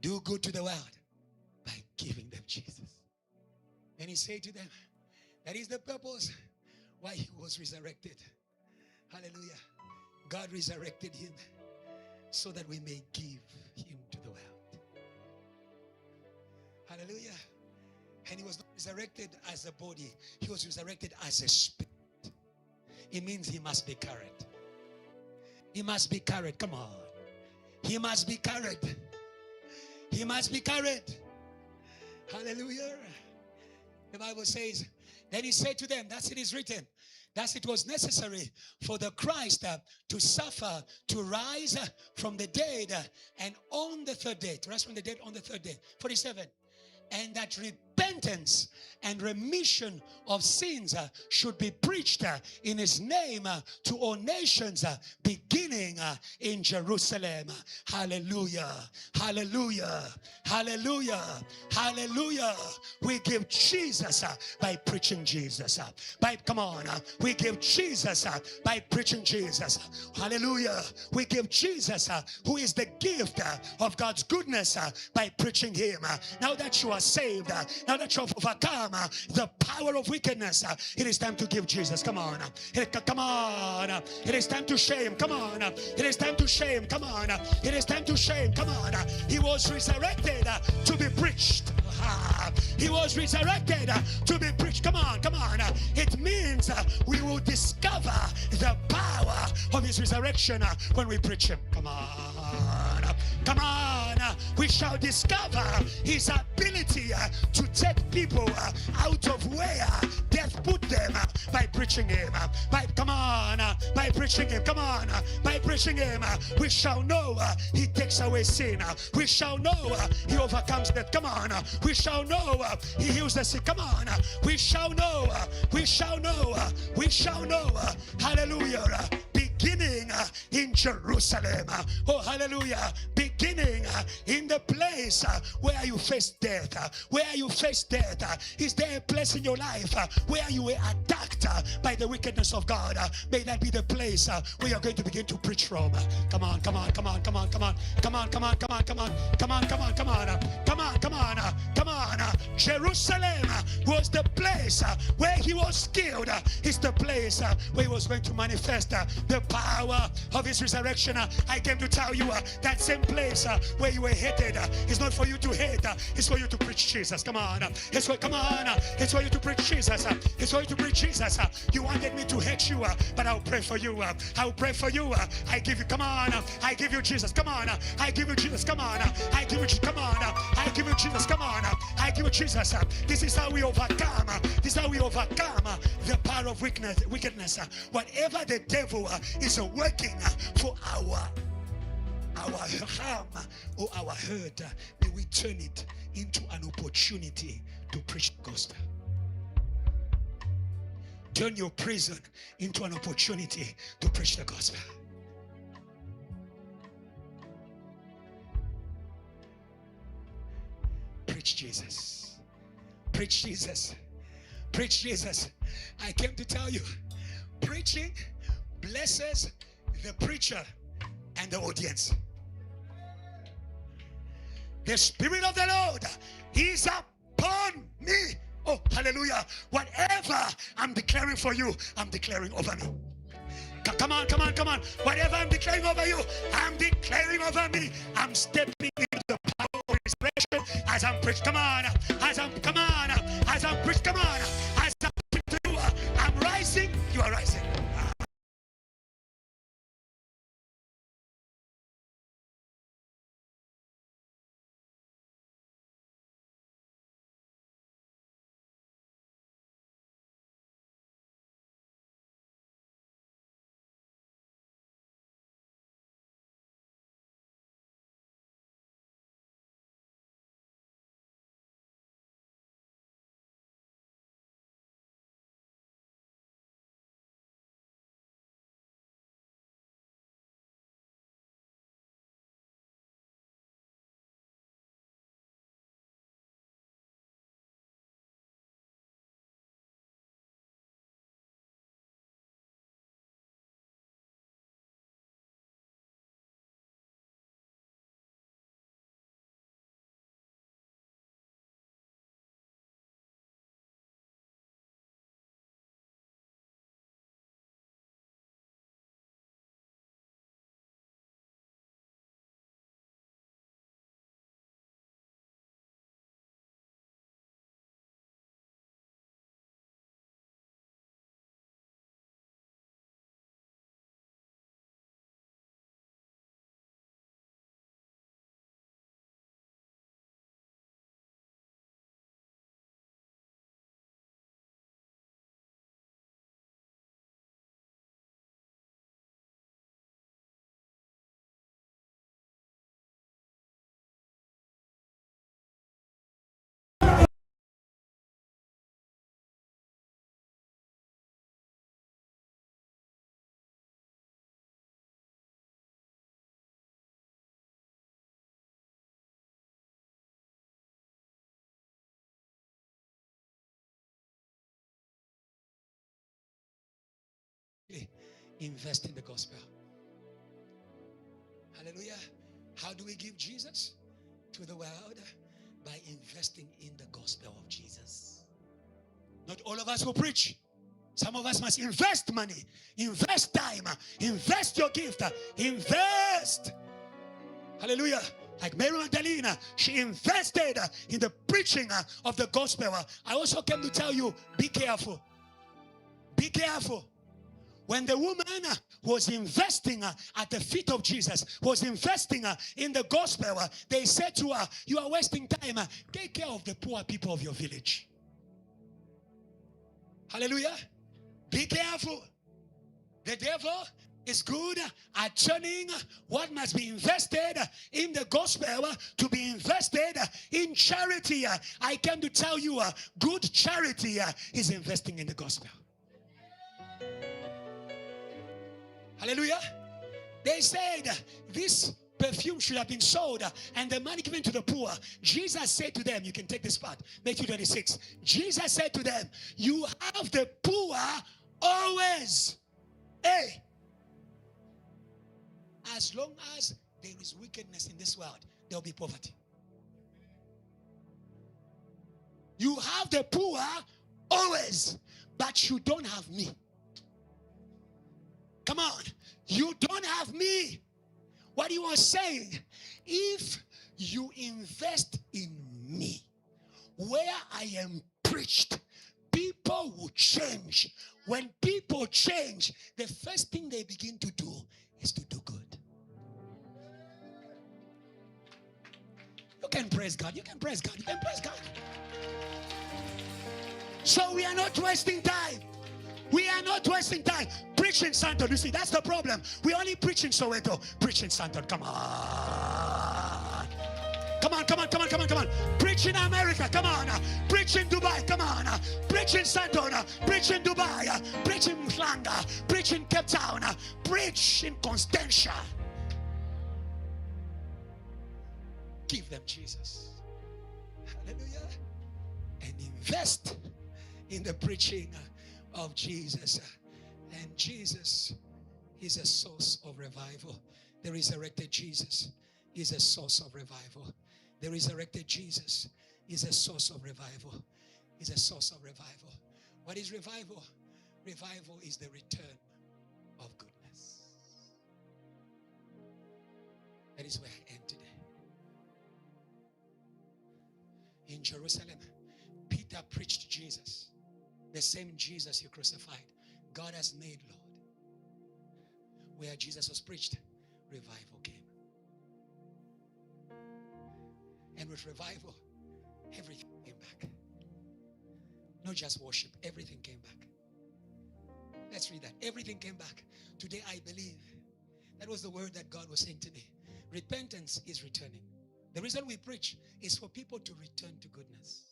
Do good to the world by giving them Jesus. And he said to them, that is the purpose why he was resurrected. Hallelujah. God resurrected him so that we may give him to the world. Hallelujah. And he was not resurrected as a body. He was resurrected as a spirit. It means he must be carried. He must be carried. Come on. He must be carried. He must be carried. Hallelujah. The Bible says, then he said to them, thus it is written, thus it was necessary for the Christ to suffer, to rise from the dead, and on the third day, to rise from the dead on the third day. 47. And that repentance and remission of sins should be preached in his name to all nations, beginning in Jerusalem. Hallelujah. Hallelujah. Hallelujah. Hallelujah. We give Jesus by preaching Jesus. We give Jesus by preaching Jesus. Hallelujah. We give Jesus, who is the gift of God's goodness, by preaching him. Now that you are saved, now that you have overcome the power of wickedness, it is time to give Jesus. Come on. Come on. It is time to shame. Come on. It is time to shame. Come on. It is time to shame. Come on. He was resurrected to be preached. He was resurrected to be preached. Come on. Come on. It means we will discover the power of his resurrection when we preach him. Come on. Come on. We shall discover his ability to take people out of where death put them by preaching him. By preaching him. Come on. By preaching him, we shall know he takes away sin. We shall know he overcomes death. Come on. We shall know he heals the sick. Come on. We shall know. We shall know. We shall know. Hallelujah. Beginning in Jerusalem. Oh, hallelujah. Beginning in the place where you face death. Where you face death. Is there a place in your life where you were attacked by the wickedness of God? May that be the place where you're going to begin to preach from. Come on, come on, come on, come on, come on, come on, come on, come on, come on, come on, come on, come on, come on, come on, come on. Jerusalem was the place where he was killed. It's the place where he was going to manifest the power of his resurrection. I came to tell you that same place where you were hated is not for you to hate, it's for you to preach Jesus. Come on. It's for you to preach Jesus. It's for you to preach Jesus. You wanted me to hate you, but I'll pray for you. I'll pray for you. I give you, come on. I give you Jesus. Come on. I give you Jesus. Come on. I give you, come on. I give you Jesus. Come on. I give you Jesus. This is how we overcome. This is how we overcome the power of wickedness. Whatever the devil is working for our harm or our hurt, may we turn it into an opportunity to preach the gospel. Turn your prison into an opportunity to preach the gospel. Preach Jesus. Preach Jesus. Preach Jesus. I came to tell you, preaching blesses the preacher and the audience. The Spirit of the Lord is upon me. Oh, hallelujah. Whatever I'm declaring for you, I'm declaring over me. Come on, come on, come on. Whatever I'm declaring over you, I'm declaring over me. I'm stepping into the power of resurrection as I'm preached. Come on, as I'm preached. Come on, as I'm preaching to you, I'm rising Invest in the gospel. Hallelujah. How do we give Jesus to the world? By investing in the gospel of Jesus. Not all of us will preach. Some of us must invest money, invest time, invest your gift, invest. Hallelujah. Like Mary Magdalene, she invested in the preaching of the gospel. I also came to tell you, be careful. Be careful. When the woman was investing at the feet of Jesus, was investing in the gospel, they said to her, you are wasting time. Take care of the poor people of your village. Hallelujah. Be careful. The devil is good at turning what must be invested in the gospel to be invested in charity. I came to tell you, good charity is investing in the gospel. Hallelujah. They said this perfume should have been sold and the money given to the poor. Jesus said to them, you can take this part, Matthew 26. Jesus said to them, you have the poor always. Hey, as long as there is wickedness in this world, there will be poverty. You have the poor always, but you don't have me. Come on, you don't have me. What you are saying, if you invest in me, where I am preached, people will change. When people change, the first thing they begin to do is to do good. You can praise God. You can praise God. You can praise God. So we are not wasting time. We are not wasting time. Preach in Santon. You see, that's the problem. We only preach in Soweto. Preach in Santon. Come on. Come on, come on, come on, come on, come on. Preach in America. Come on. Preach in Dubai. Come on. Preach in Santon. Preach in Dubai. Preach in Mhlanga. Preach in Cape Town. Preach in Constantia. Give them Jesus. Hallelujah. And invest in the preaching of Jesus. And Jesus is a source of revival. The resurrected Jesus is a source of revival. The resurrected Jesus is a source of revival. Is a source of revival. What is revival? Revival is the return of goodness. That is where I am today. In Jerusalem, Peter preached Jesus. The same Jesus you crucified, God has made Lord. Where Jesus was preached, revival came. And with revival, everything came back. Not just worship, everything came back. Let's read that. Everything came back. Today I believe that was the word that God was saying to me. Repentance is returning. The reason we preach is for people to return to goodness.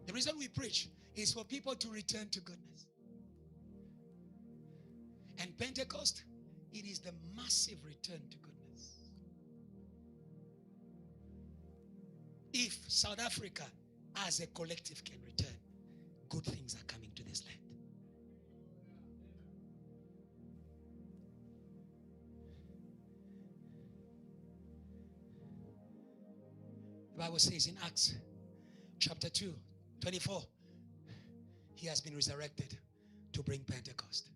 The reason we preach is for people to return to goodness. And Pentecost, it is the massive return to goodness. If South Africa as a collective can return, good things are coming to this land. The Bible says in Acts chapter 2, 24, he has been resurrected to bring Pentecost.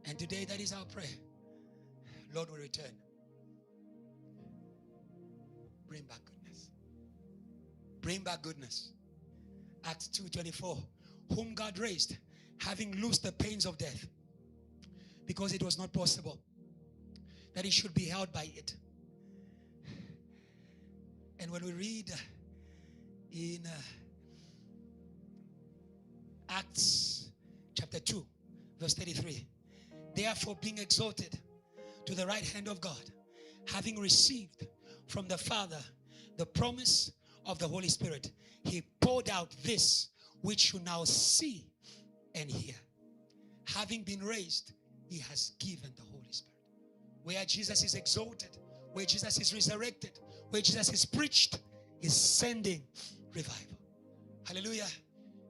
And today that is our prayer. Lord will return. Bring back goodness. Bring back goodness. Acts 2:24, whom God raised, having loosed the pains of death, because it was not possible that he should be held by it. And when we read in Acts chapter 2, verse 33, therefore being exalted to the right hand of God, having received from the Father the promise of the Holy Spirit, he poured out this which you now see and hear. Having been raised, he has given the Holy Spirit. Where Jesus is exalted, where Jesus is resurrected, where Jesus is preached, is sending revival. Hallelujah.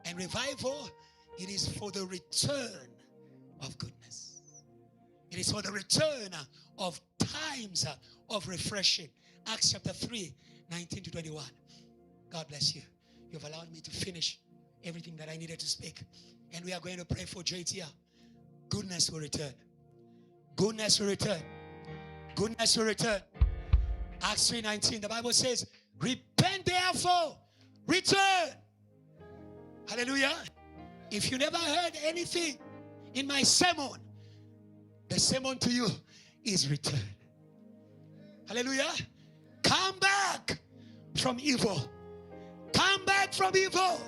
And revival It is for the return of goodness. It is for the return of times of refreshing. Acts chapter 3, 19 to 21. God bless you. You've allowed me to finish everything that I needed to speak. And we are going to pray for JTL. Goodness will return. Goodness will return. Goodness will return. Acts 3:19, the Bible says, repent therefore, return. Hallelujah. If you never heard anything in my sermon, the sermon to you is return. Hallelujah. Come back from evil. Come back from evil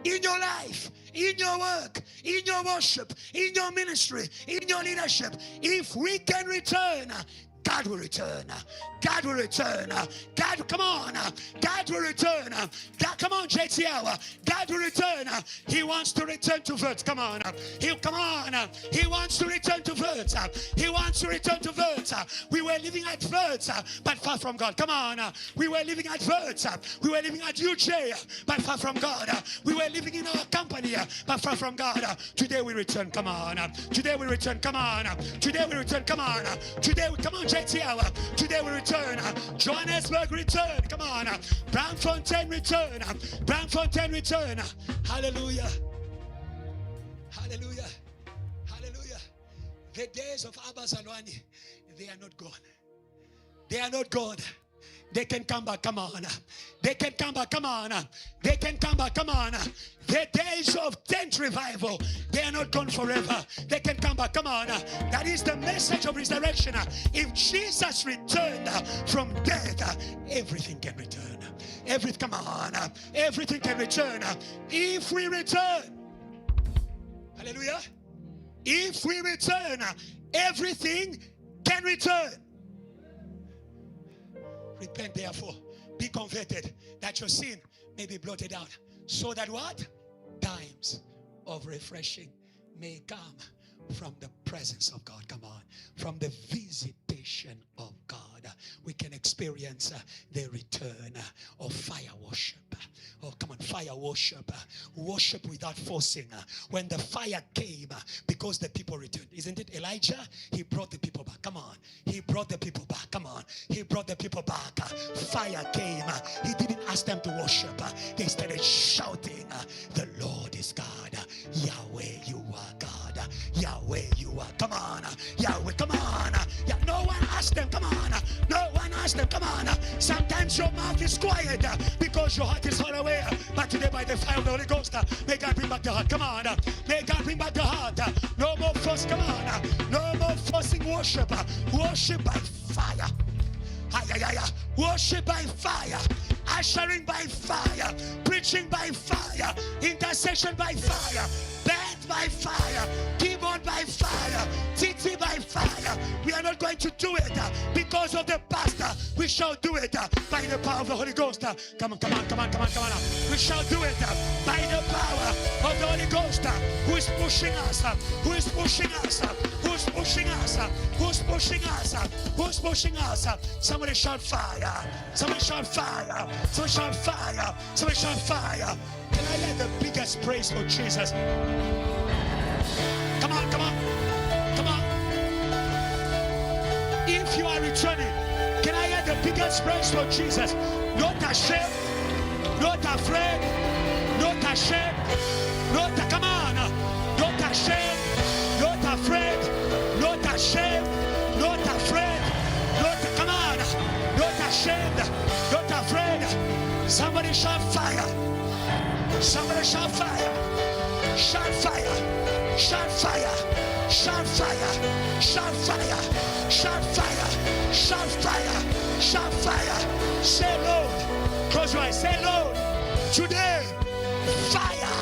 in your life, in your work, in your worship, in your ministry, in your leadership. If we can return, God will return. God will return. God, come on. God will return. God, come on, JTL. God will return. He wants to return to verse. Come on. Come on. He wants to return to verse. He wants to return to verse. We were living at verse, but far from God. Come on. We were living at verse. We were living at UJ, but far from God. We were living in our company, but far from God. Today we return. Come on. Today we return. Come on. Today we return. Come on. Today we come on. JTL. Today we return. Johannesburg return. Come on. Braamfontein return. Braamfontein return. Hallelujah. Hallelujah. Hallelujah. The days of Abba Zalwani, they are not gone. They are not gone. They can come back, come on. They can come back, come on. They can come back, come on. The days of tent revival, they are not gone forever. They can come back, come on. That is the message of resurrection. If Jesus returned from death, everything can return. Everything, come on. Everything can return. If we return, hallelujah. If we return, everything can return. Repent therefore, be converted, that your sin may be blotted out, so that what? Times of refreshing may come from the presence of God. Come on. From the visitation of God, we can experience the return of fire worship. Oh, come on, fire worship. Worship without forcing. When the fire came, because the people returned. Isn't it Elijah? He brought the people back. Come on. He brought the people back. Come on. He brought the people back. Fire came. He didn't ask them to worship. They started shouting, the Lord is God. Yahweh, you are God. Yahweh, you are. Come on. Yahweh, come on. Yeah, no one asked them. Come on. No one asked them. Come on. Sometimes your mouth is quiet because your heart is far away. But today, by the fire of the Holy Ghost, may God bring back the heart. Come on. May God bring back the heart. No more force. Come on. No more forcing worship. Worship by fire. Worship by fire, ushering by fire, preaching by fire, intercession by fire, band by fire, keyboard by fire, TT by fire. We are not going to do it because of the pastor. We shall do it by the power of the Holy Ghost. Come on. We shall do it by the power of the Holy Ghost. Who is pushing us? Who is pushing us? Who's pushing us? Who's pushing us? Who's pushing us? Somebody shout fire. Somebody shout fire. Somebody shout fire. Somebody shout fire. Can I let the biggest praise for Jesus? Come on. If you are returning, can I let the biggest praise for Jesus? Not ashamed, not afraid, not ashamed, come on. Not ashamed, not afraid, not ashamed, not afraid, come on. Not ashamed, not afraid. Somebody shout fire. Somebody shout fire. Shout fire. Shout fire. Shout fire. Shout fire. Shout fire. Shout fire. Shout fire. Say Lord. Close your eyes. Say Lord. Today, fire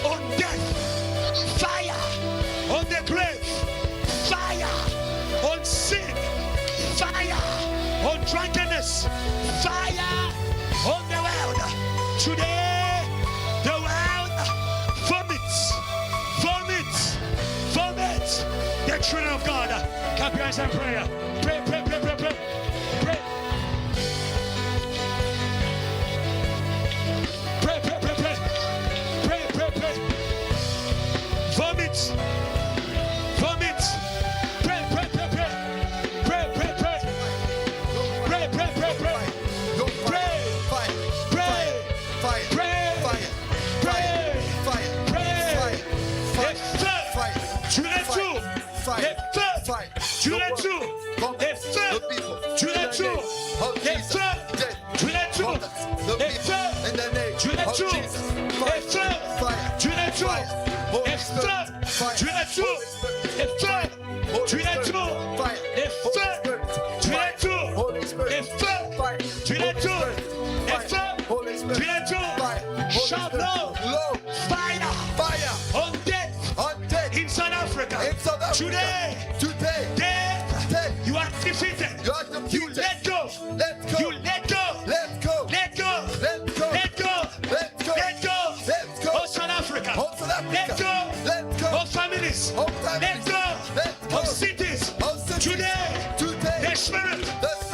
on death. Fire on the grave. Fire on sin. Fire on drunkenness. Fire on the world. Today, the world vomits. The children of God. Clap your hands and prayer. Pray. of Jesus. Death, in the name of Jesus. Fire, fire, fire. Holy Spirit, fire. Holy Spirit, fire. Holy Spirit, fire. Holy Spirit, fire. Holy Spirit, fire. Holy Spirit, fire. Shout low. Low. Fire. Fire. On death. On death. In South Africa. In South Africa. Today. Death. Death. You are defeated. You are defeated. You let go. Let go. You let go. Let go. Let go. Let go. Let go. Let go. Let go. Let go. Of South Africa. Of South Africa. Let go. Let go. Of families. Of families. Let go. Let go. Of cities. Of cities. Today. The Spirit.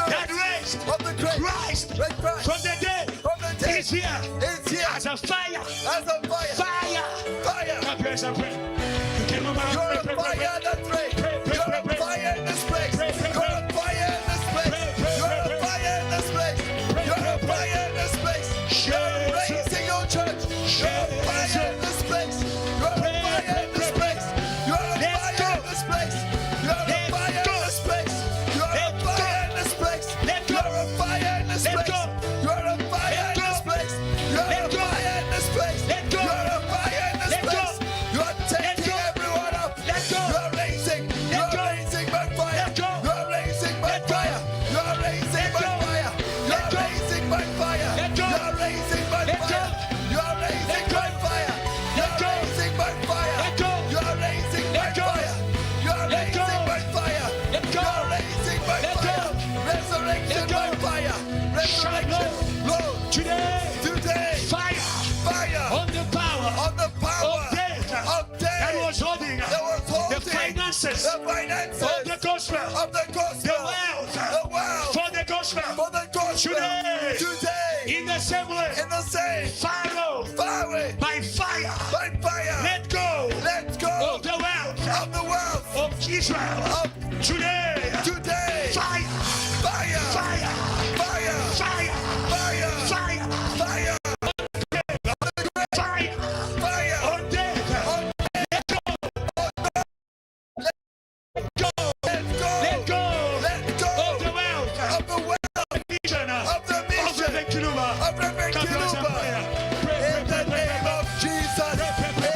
That raised of the great Christ Christ from the dead. from the dead Is here. is here As a fire. as a fire. Fire. Fire. God bless and pray. You can move around. You're Pray, a pray, pray, fire pray. that rains. You're a fire in this place. Pray, pray, You're pray. a fire in this place. You're a fire in this place. You're a fire in this place. You're raising your church. You're a fire in this place. You're a fire in this place. You're a fire in this place. You're a fire in this place. You're a fire in this place. You're a fire in this place. You're a fire in this place. You're a fire in this place. You're a fire in this place. You're taking everyone up. You're raising. You're raising by fire. You're raising by fire. You're raising by fire. You're raising by fire. You're raising by fire. You're raising by fire. You're raising by fire. You're raising by fire. You're raising by fire. You're raising by fire. Resurrection by fire. Resurrection. Lord, today. Fire. Fire. On the power. On the power Of death. of death. That was holding That was holding the finances. the finances Of the gospel. of the gospel. The wealth. The wealth For the gospel. for the gospel. Today. Today. In the same way. In the same Follow. fire. By fire. By fire. Let go. Let's go Of the wealth. of the wealth Of Israel. of Today. today. Fire. Fire. Fire. Fire. Fire. Fire. Fire. Fire. Fire. Fire. On death. Let go. Let's go. Let go. Let go Of the wealth. of the wealth Vision. of the mission Reverend Kiluba. of Reverend Kiluba. In the name of Jesus. In the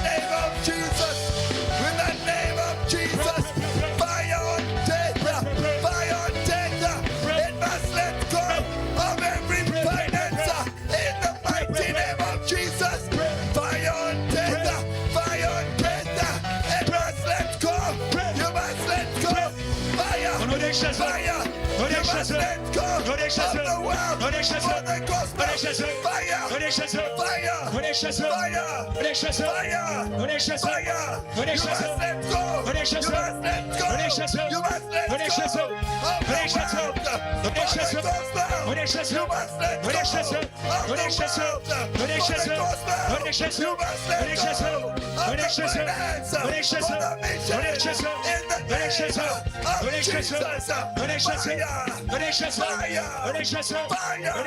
name of Jesus. In the name of Jesus. Fire on death. Fire on death. It must let go of every finance. In the mighty name of Jesus. Fire on death. Fire on death. It must let go. You must let go. Fire. Fire. You must let go of the world. For the gospel. Fire. Fire. Fire. Fire. Fire. You must let go. You must let go. You must let go of the world. For the gospel. You must let go of the world. For the gospel. You must let go of the finance. For the mission. In the name of Jesus. Fire. Fire. On the dead. Fire. On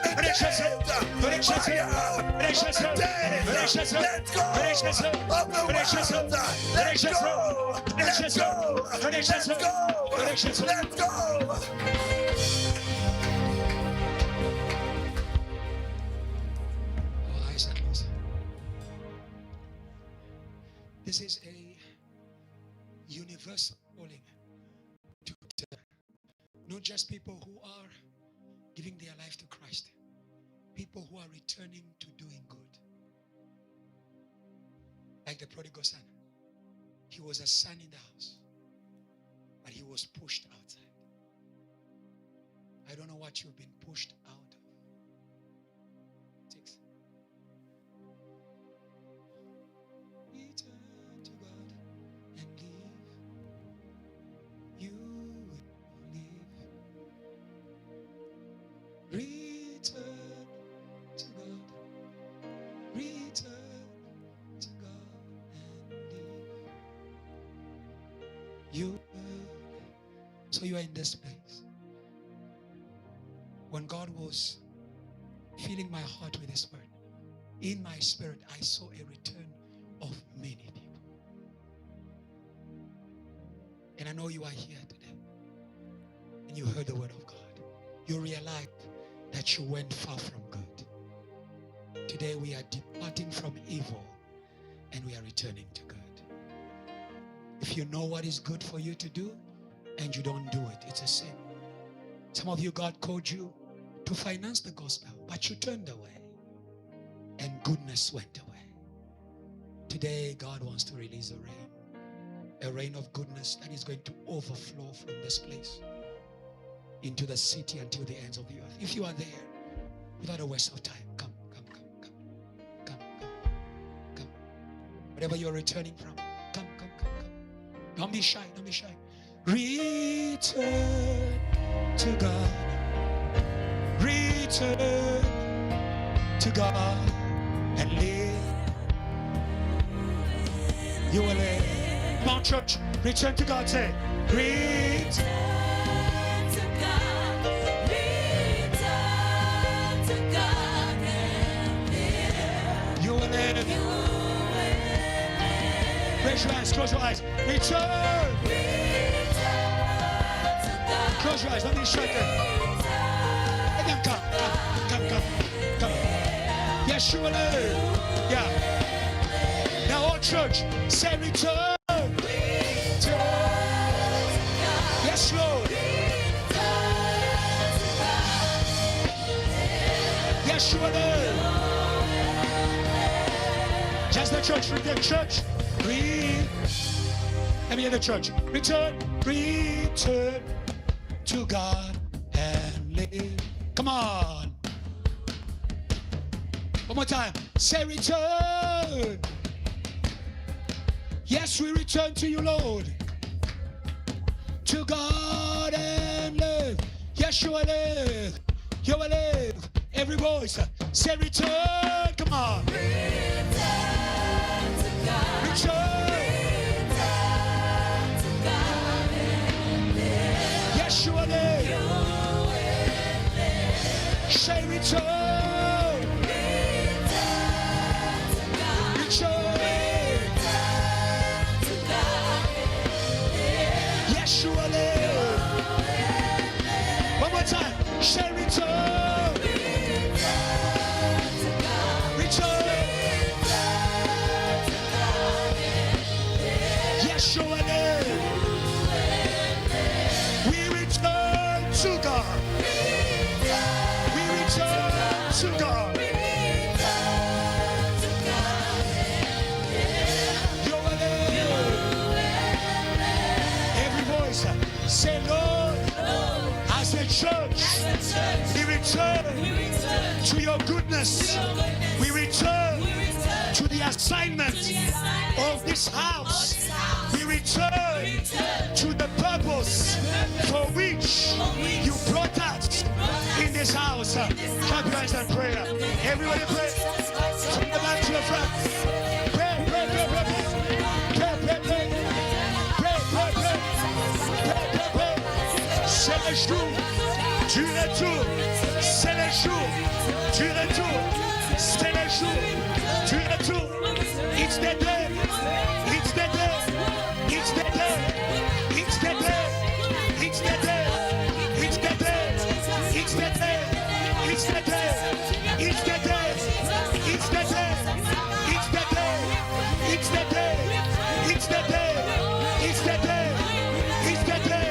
the dead. Let go of the world. Let go. Let go. Let go. Let go. Our eyes are closed. This is a universal calling to not just people who are giving their life to Christ, people who are returning to doing good. Like the prodigal son. He was a son in the house, but he was pushed outside. I don't know what you've been pushed out of. 6. Return to God and live. You will live. Return to God. Return to God and live. You will. So you are in this place. When God was filling my heart with His word, in my spirit, I saw a return of many people. And I know you are here today. And you heard the word of God. you realize that you went far from good. Today we are departing from evil and we are returning to good. If you know what is good for you to do and you don't do it, it's a sin. Some of you, God called you to finance the gospel, but you turned away and goodness went away. Today, God wants to release a rain of goodness that is going to overflow from this place into the city until the ends of the earth. If you are there, without a waste of time, come. Wherever you're returning from, come. Don't be shy. Return to God. Return to God and live. You will live. Come on, church. Return to God. Say, return to God. Return to God and live. You will live. You will live. Raise your eyes. Close your eyes. Return. Return to God. Close your eyes. Don't be shaken. Again, come. Yes, you will live. Yeah. Now, all church, say return. Yes, Lord. Yes, you will live. Just the church. Return, church. Let me hear the church. Return to God and live. Come on. One more time. Say return. Yes, we return to you, Lord. To God and live. Yes, you will live. You will live. Every voice. Say return. Come on. Return to God. Return. Return to God and live. Yes, you will live. You will live. Say return. Return to God. Return. Return to God and live. Yes, you will live. One more time. Say return. Return to God. Return. Return to God and live. Yes, you will live. We return to God. We return to God. Return to God and live. You will live. Every voice say, Lord, as a church, we return to your goodness. We return to the assignment of this house. We return to the purpose for which you brought us in this house. Clap your hands and pray. Everybody pray. From the back to the front. Pray. C'est le jour du retour. C'est le jour du retour. C'est le jour du retour. It's the day. It's the day. It's the day. It's the day. It's the day. It's the day. It's the day. It's the day. It's the day. It's the day. It's the day. It's the day. It's the day. It's the day. It's the day.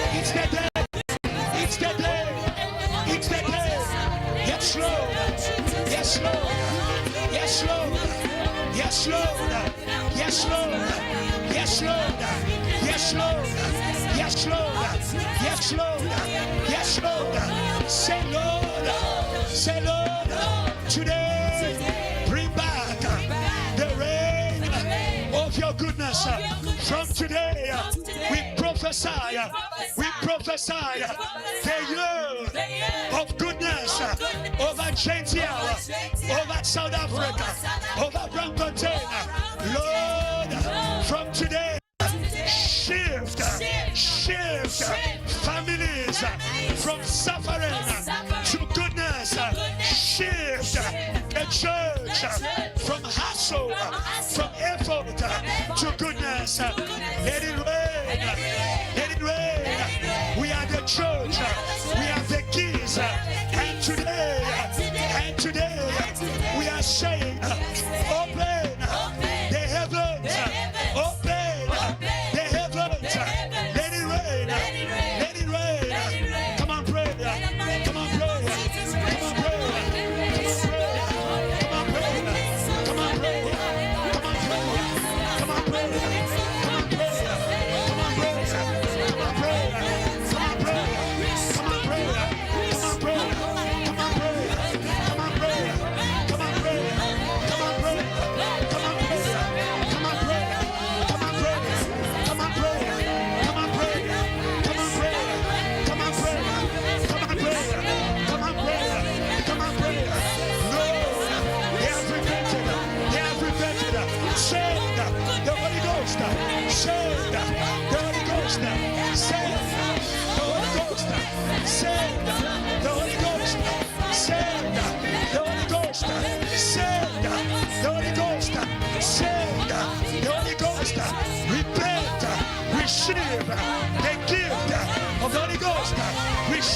It's the day. It's the day. It's the day. Yes, Lord. Yes, Lord. Yes, Lord. Yes, Lord. Yes, Lord. Yes, Lord. Yes, Lord. Yes, Lord. Yes, Lord. Yes, Lord. Say, Lord. Say, Lord. Today, bring back the rain of your goodness. From today, we prophesy the year of goodness over Gentile, over South Africa, over Brampton. Lord, from today, shift families from suffering to goodness. Shift the church from hassle, from effort to goodness. Let it rain. Let it rain. We are the church. We are the key.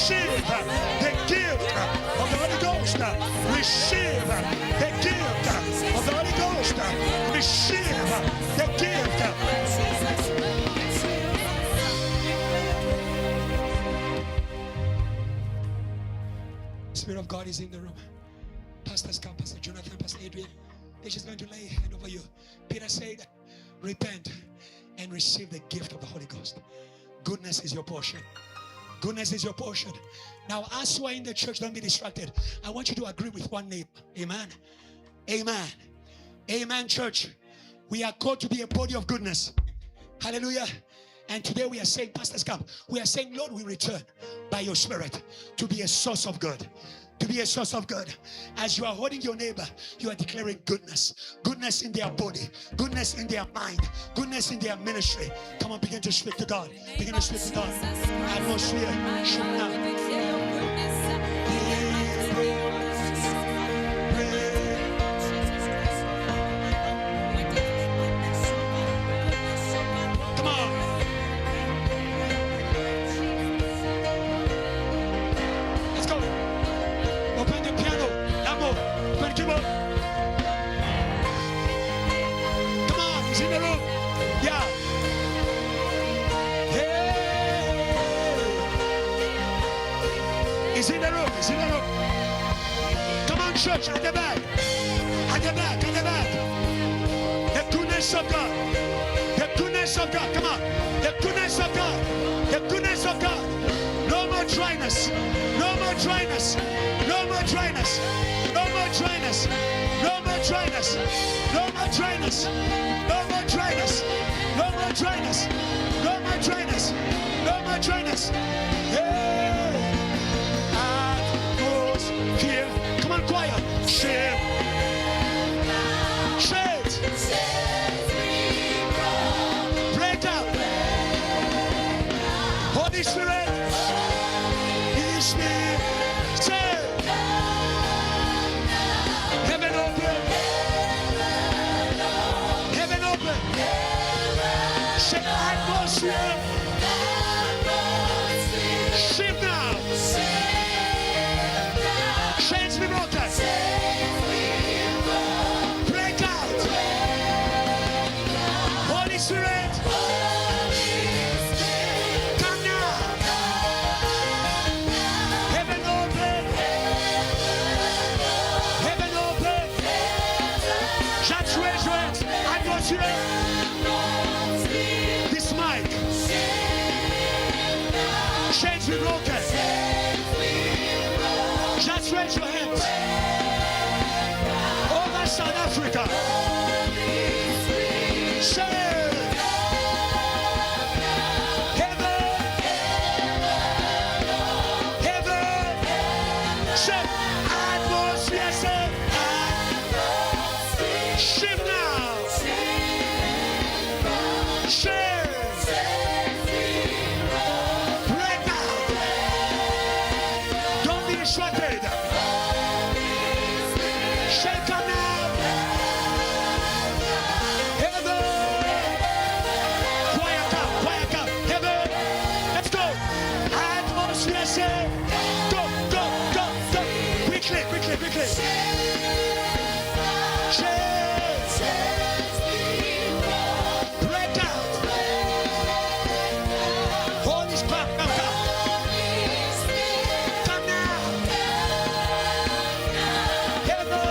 receive the gift of the Holy Ghost. Receive the gift of the Holy Ghost. Receive the gift. Spirit of God is in the room. Pastors come, Pastor Jonathan, Pastor Adrian. They're just going to lay a hand over you. Peter said, repent and receive the gift of the Holy Ghost. Goodness is your portion. Goodness is your portion. Now, as you are in the church, don't be distracted. I want you to agree with one neighbor. Amen. Amen. Amen, church. We are called to be a body of goodness. Hallelujah. And today we are saying, pastors come, we are saying, Lord, we return by your Spirit to be a source of good. To be a source of good. As you are holding your neighbor, you are declaring goodness. Goodness in their body. Goodness in their mind. Goodness in their ministry. Come on, begin to speak to God. Begin to speak to God. Atmosphere, shift now. Come on. Let's go. Open the piano. Lamo. Open the keyboard. Come on. He's in the room. Yeah. Hey. He's in the room. He's in the room. Come on, church. At the back. At the back. At the back. The goodness of God. The goodness of God. Come on. The goodness of God. The goodness of God. No more dryness. No more dryness. No more dryness. No more dryness. No more dryness. No more dryness. No more dryness. No more dryness. No more dryness. No more dryness. Hey. Atmosphere. Come on, choir. Shift. Shift. Break out. Holy Spirit. Is me. Say. Heaven open. Heaven open. Say atmosphere. Shift now. Chains be broken. Break out. Holy Spirit. Come now. Heaven open. Heaven open. Just raise your hands. Atmosphere. This mic. Chains be broken. Just raise your hands. Over South Africa. Say. Heaven. Heaven. Say. Atmosphere. Say. Shift now. Share. Break out. Don't be distracted. Shake on now. Heaven. Quiet up. Heaven. Let's go. Atmosphere. Say. Go. Quickly. Share. Break out. Holy Spirit. Come now. Heaven.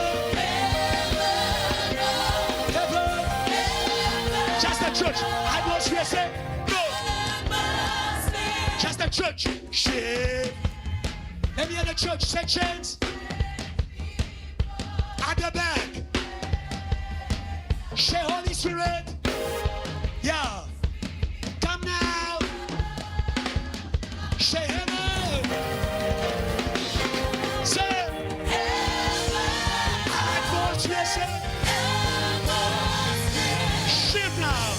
Just the church. Atmosphere. Say. Go. Just the church. Shift. Let me hear the church. Say chains. At the back. Say Holy Spirit. Yeah. Come now. Say heaven. Say atmosphere. Say shift now.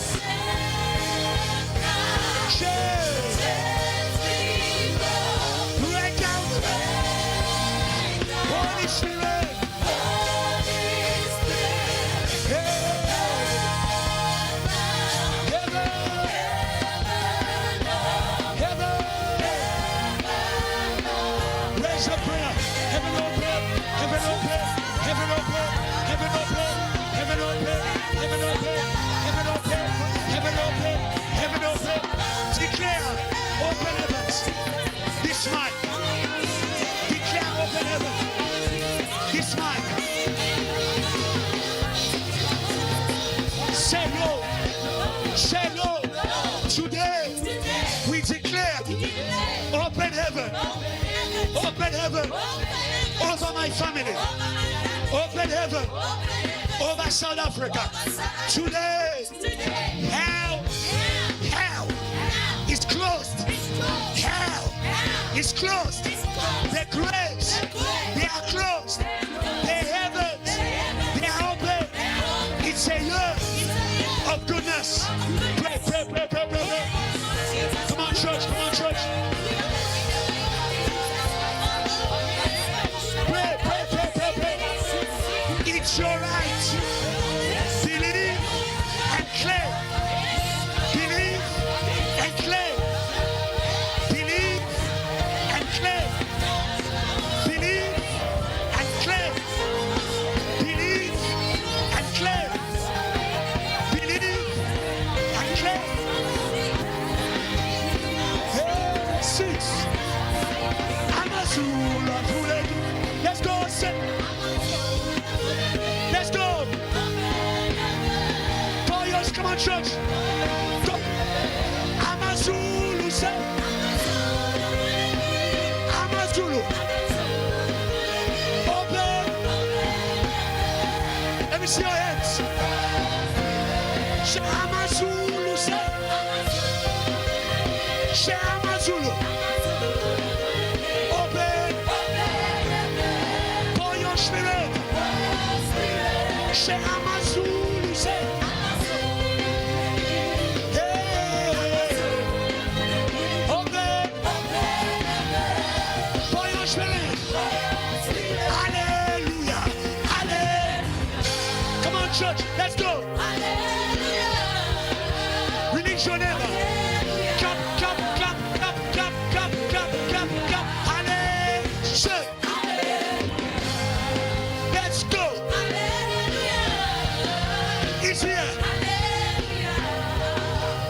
Shift. Break out. Holy Spirit. Hey. Raise your prayer. Heaven open. Heaven open. Heaven open. Heaven open. Heaven open. Heaven open. Heaven open. Heaven open. Heaven open. Declare open heavens. This man. Declare open heaven. This man. Say no. Say no. Today we declare open heaven. Open heaven over my family. Open heaven over South Africa. Today, hell is closed. Hell is closed. The graves, they are closed. The heavens, they are open. It's a year of goodness. Pray, pray, pray, pray, pray, pray. Come on, church. Come on, church. Pray, pray, pray, pray, pray. It's your right. Believe and claim. Believe and claim. Believe and claim. Believe and claim. Believe and claim. Believe and claim. Hey, 6. I'm a soul of food. Let's go, sit. Let's go. Boys, come on, church. Go. I'm a Zulu, say. I'm a Zulu. Open. Let me see your hands. Say, I'm a Zulu, say. Say, I'm a Zulu. Open. Pour your spirit. Say, I'm a Zulu, say. Hey. Open. Pour your spirit. Hallelujah. Hallelujah. Come on, church. Let's go. Release your neighbor. Clap, clap, clap, clap, clap, clap, clap, clap, clap. Hallelujah. Say. Let's go. It's here.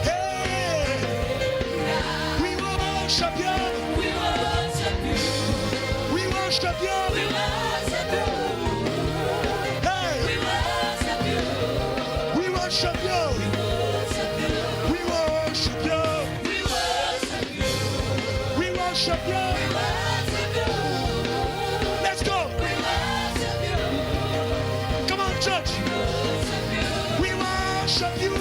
Hey. We worship you. We worship you. We worship you. Hey. We worship you. We worship you. We worship you. We worship you. Let's go. Come on, church. We worship you.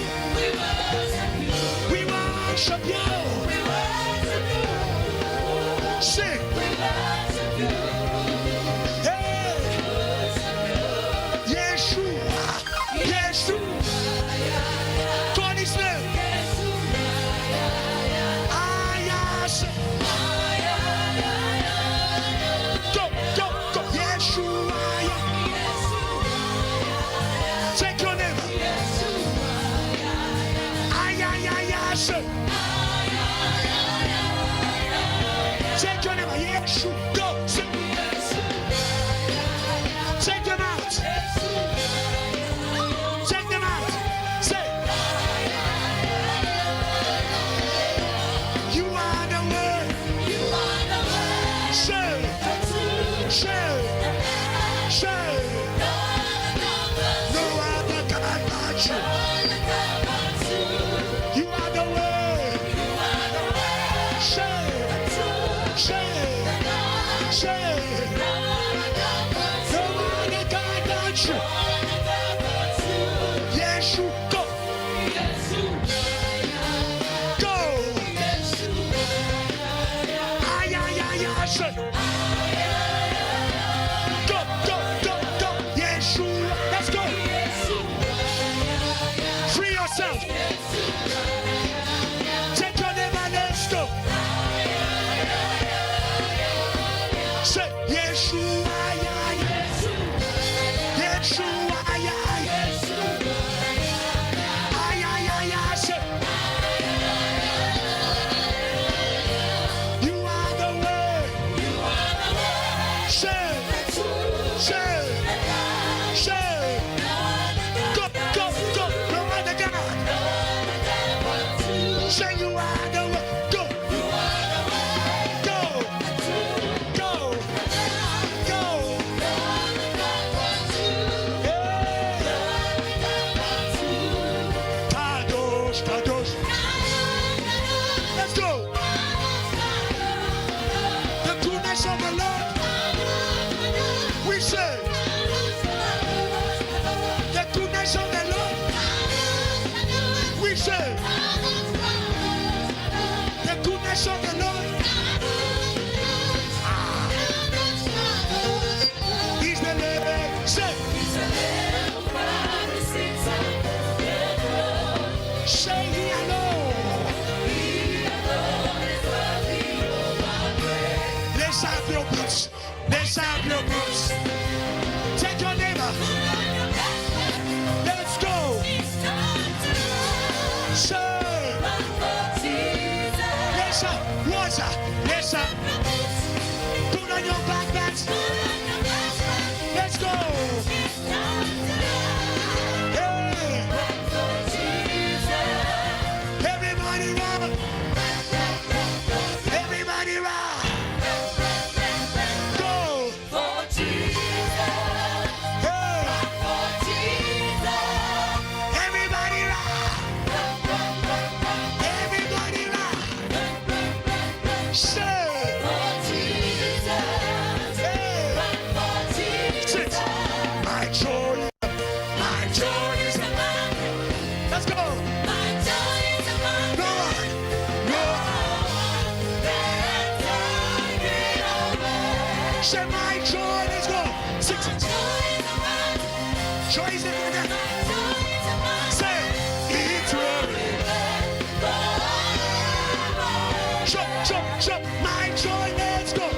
We worship you. Sing. Hey. Yeshua. Yeshua. God is name. Ayas. Go, go, go. Yeshua. Take your name. Ayayayas. Take your name. Yeshua. Go. Sing. Take them out. Take them out. Say. You are the word. Say. Say. Say. No other God but you. You are the word. Say. Say. Say. No other God but you. Yes, you go. Go. Ay, ay, ay, ay, say. Go, go, go, go. Yes, you. Let's go. Free yourself. Take your name and let's go. Say, Yeshua, Yeshua, ay, ay, ay, ay, say. You are the way. Share. Share. Share. Go, go, go. No other God. Say you are the one. Go. Go. Go. Go. Kadosh, kadosh. Let's go. The goodness of the Lord. We say. The goodness of the Lord. We say. The goodness of the Lord. He's the Lord. Say. Say he alone. Let's have your boots. Let's have your boots. Take your neighbor. Let's go. Say. Let's up. What's up? Let's up. Put on your backpacks. Let's go. Hey. Everybody run. Everybody run. Go. Hey. Everybody run. Everybody run. Say. Hey. Sit. My joy. My joy is Let's go. No one. No one. Say my joy. Let's go. Six. Joy is in the Say it's worry. Jump, jump, jump. My joy. Let's go.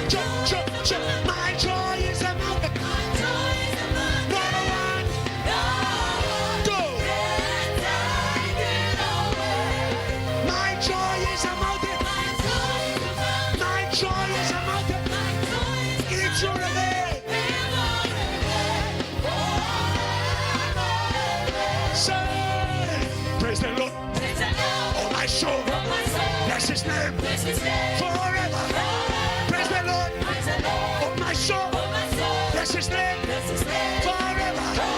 Jump, jump, jump. My joy is a mountain. No one. Go. My joy is a mountain. My joy is a mountain. It's your name. Say, praise the Lord. Oh my soul. Bless his name. Forever. Praise the Lord. Oh my soul. Bless his name. Forever.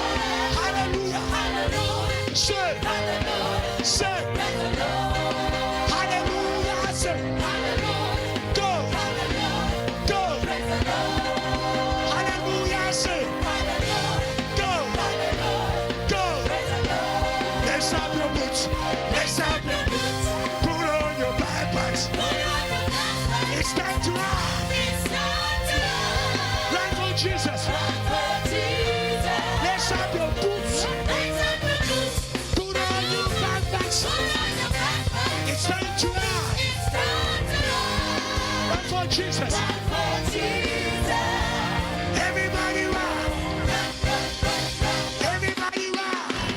Hallelujah. Say. Say. Hallelujah. Say. Go. Go. Hallelujah. Say. Go. Go. Let's have your boots. Let's have your boots. Put on your backpacks. It's time to run. Run for Jesus. Let's have your boots. Put on your backpacks. It's time to run. Run for Jesus. Everybody run. Everybody run.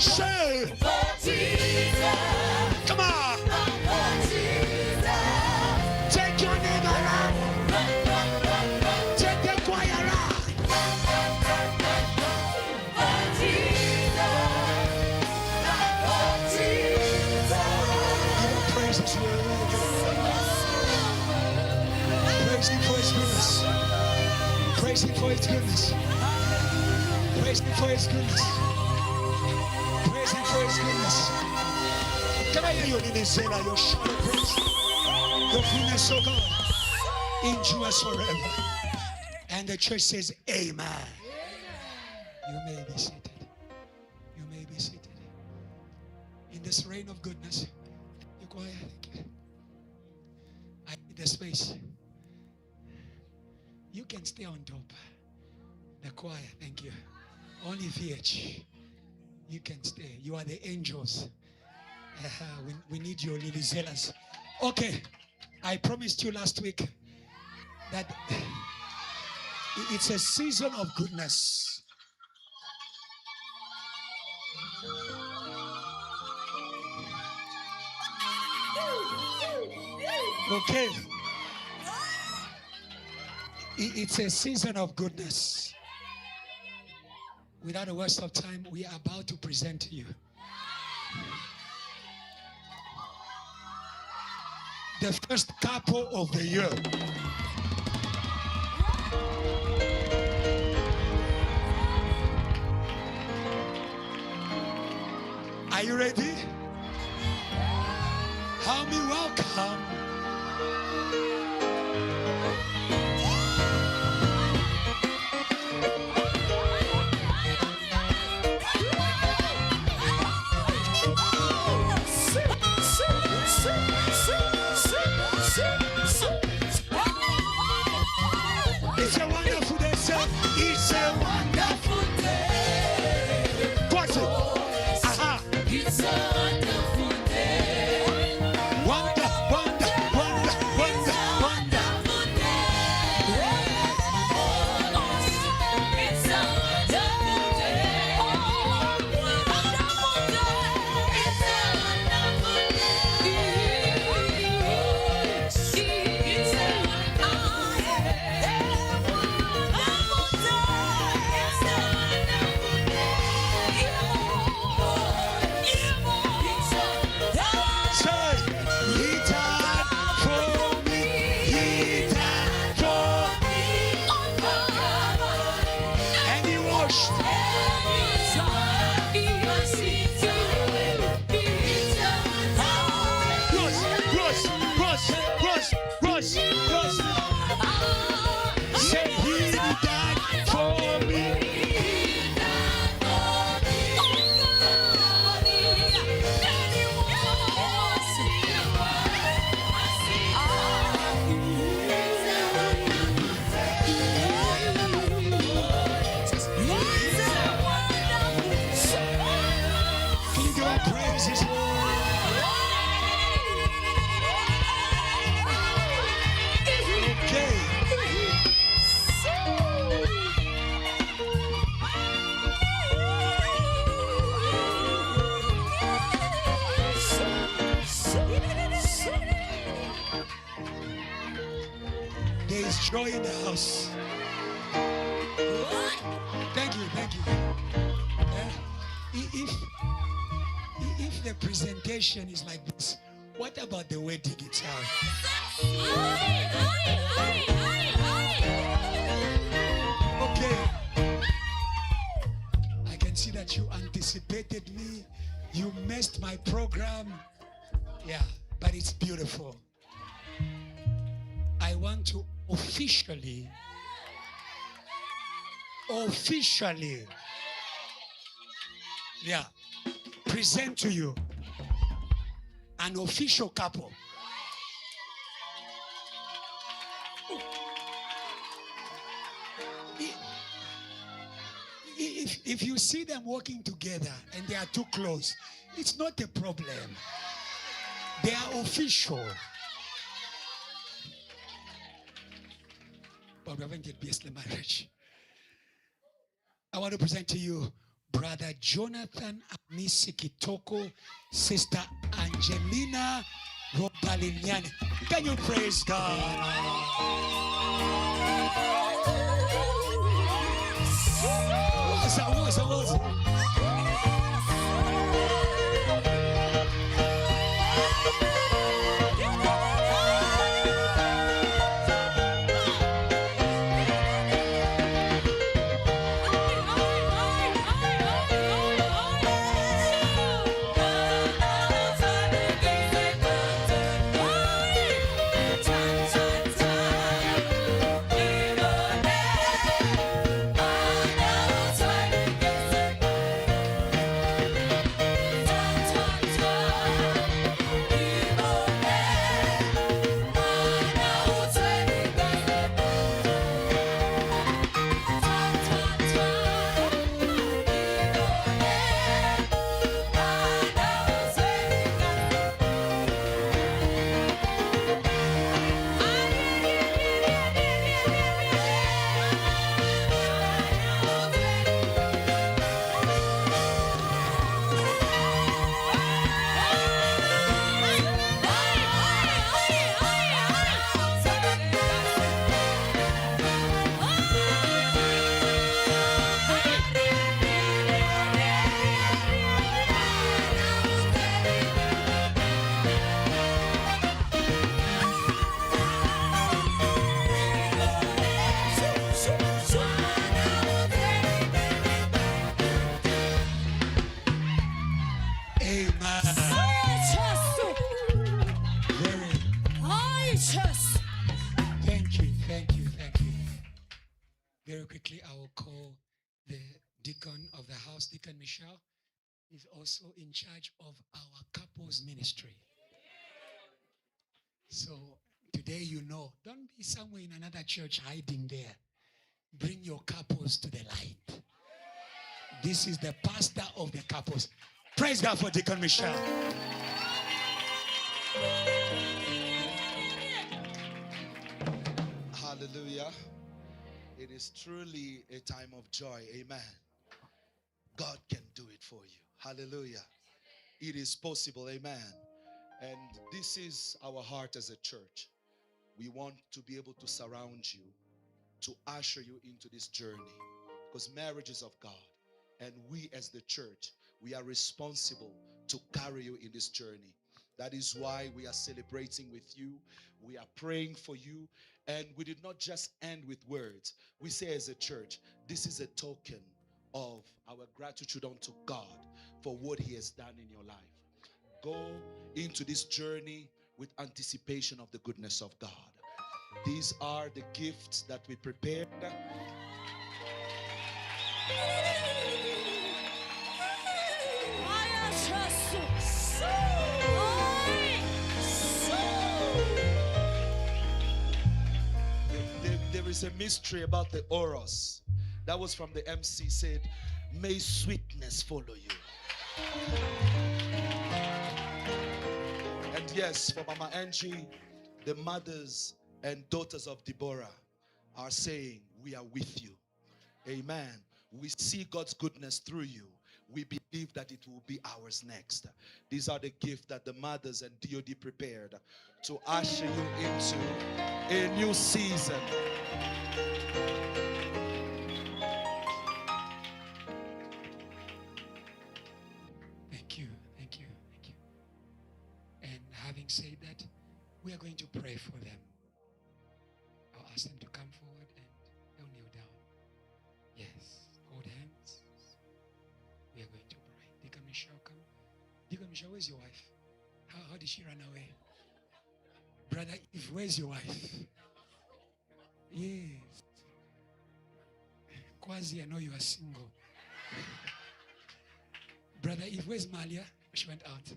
Say. Come on. Take your neighbor around. Take the choir around. Give him praise this word. Praise him for his goodness. Praise him for his goodness. Praise him for his goodness. Praise him for his goodness. Can I hear you in this center? Your shout of praise. Your goodness, oh God, endures forever. And the church says, Amen. You may be seated. You may be seated. In this reign of goodness, you quiet. I need the space. You can stay on top. The choir, thank you. Only VH. You can stay. You are the angels. We need your little zealous. Okay. I promised you last week that it's a season of goodness. Okay. It's a season of goodness. Without a waste of time, we are about to present to you the first couple of the year. Are you ready? Help me welcome. It's a wonderful day, sir. It's a wonderful day. What's it? Aha. It's a wonderful day. Wonder, wonder, wonder, wonder, wonder. Wonderful day. It's a wonderful day. Wonderful day. It's a wonderful day. It's a Say, he died for me. He died for me. And he washed. Rush. Say, he died for me. Can you give our praises? Okay. There is joy in the house. Thank you. If the presentation is like this, what about the wedding itself? Okay. I can see that you anticipated me. You missed my program. Yeah, but it's beautiful. I want to officially, present to you an official couple. If you see them walking together and they are too close, it's not a problem. They are official. But we haven't yet blessed the marriage. I want to present to you Brother Jonathan Amisi Kitoko, Sister Angelina Robaliniani. Can you praise God? What was it? quickly, I will call the deacon of the house, Deacon Michelle. He's also in charge of our couples ministry. So today, don't be somewhere in another church hiding there. Bring your couples to the light. This is the pastor of the couples. Praise God for Deacon Michelle. Hallelujah. It is truly a time of joy. Amen. God can do it for you. Hallelujah. It is possible. Amen. And this is our heart as a church. We want to be able to surround you, to usher you into this journey, because marriage is of God. And we as the church, we are responsible to carry you in this journey. That is why we are celebrating with you. We are praying for you. And we did not just end with words. We say as a church, this is a token of our gratitude unto God for what He has done in your life. Go into this journey with anticipation of the goodness of God. These are the gifts that we prepared. There is a mystery about the oros. That was from the MC, said, may sweetness follow you. And yes, for Mama Angie, the mothers and daughters of Deborah are saying, we are with you. Amen. We see God's goodness through you. We believe that it will be ours next. These are the gifts that the mothers and DOD prepared to usher you into a new season. Thank you. And having said that, we are going to pray for them. I'll ask them to come forward and they'll kneel down. Yes, hold hands. We are going to pray. Deacon Michelle, come. Deacon Michelle, where's your wife? How did she run away? Brother Eve, where's your wife? Yes. Quasi, I know you are single. Brother Eve, where's Malia? She went out.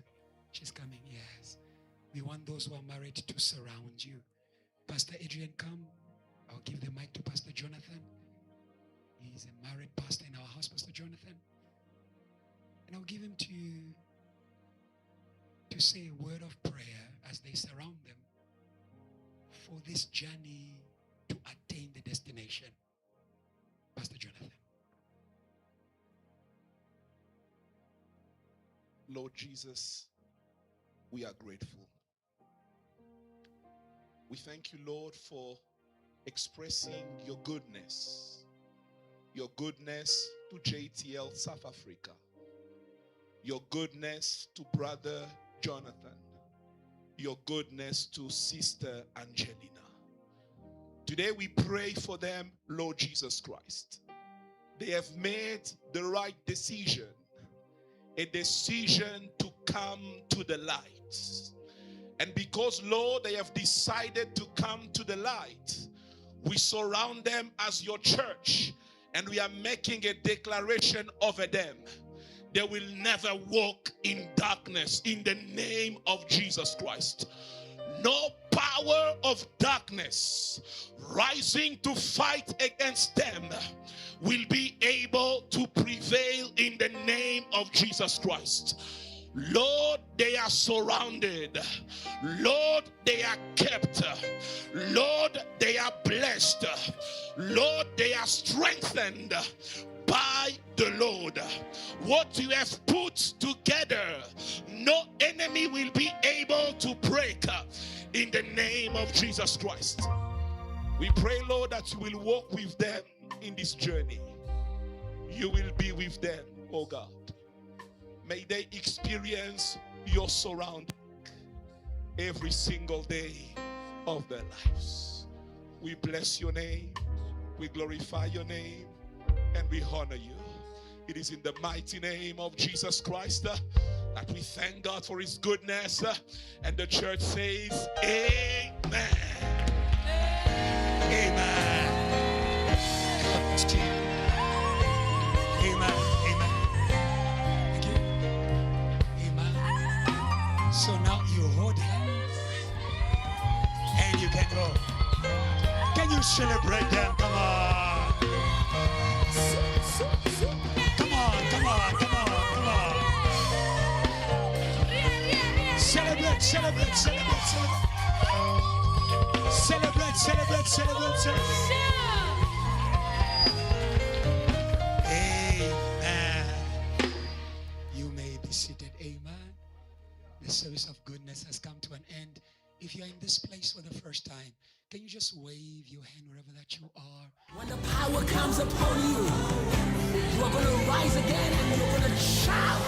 She's coming, yes. We want those who are married to surround you. Pastor Adrian, come. I'll give the mic to Pastor Jonathan. He's a married pastor in our house, Pastor Jonathan. And I'll give him to say a word of prayer as they surround them for this journey to attain the destination. Pastor Jonathan. Lord Jesus, we are grateful. We thank you, Lord, for expressing your goodness to JTL South Africa, your goodness to Brother Jonathan, your goodness to Sister Angelina. Today we pray for them, Lord Jesus Christ. They have made the right decision, a decision to come to the light. And because, Lord, they have decided to come to the light, we surround them as your church and we are making a declaration over them. They will never walk in darkness in the name of Jesus Christ. No power of darkness rising to fight against them will be able to prevail in the name of Jesus Christ. Lord, they are surrounded. Lord, they are kept. Lord, they are blessed. Lord, they are strengthened by the Lord. What you have put together, no enemy will be able to break in the name of Jesus Christ. We pray, Lord, that you will walk with them in this journey. You will be with them, oh God. May they experience your surrounding every single day of their lives. We bless your name, we glorify your name, and we honor you. It is in the mighty name of Jesus Christ that we thank God for his goodness. And the church says, amen. Amen. next year. Amen. Amen. Thank you. Amen. So now you hold hands and you can go. Can you celebrate them? Come on. Come on, come on, come on, come on. Celebrate, celebrate, celebrate, celebrate. Celebrate, celebrate, celebrate, celebrate. Amen. You may be seated. Amen. The service of goodness has come to an end. If you're in this place for the first time, can you just wave your hand wherever that you are? When the power comes upon you, you are going to rise again and you're going to shout.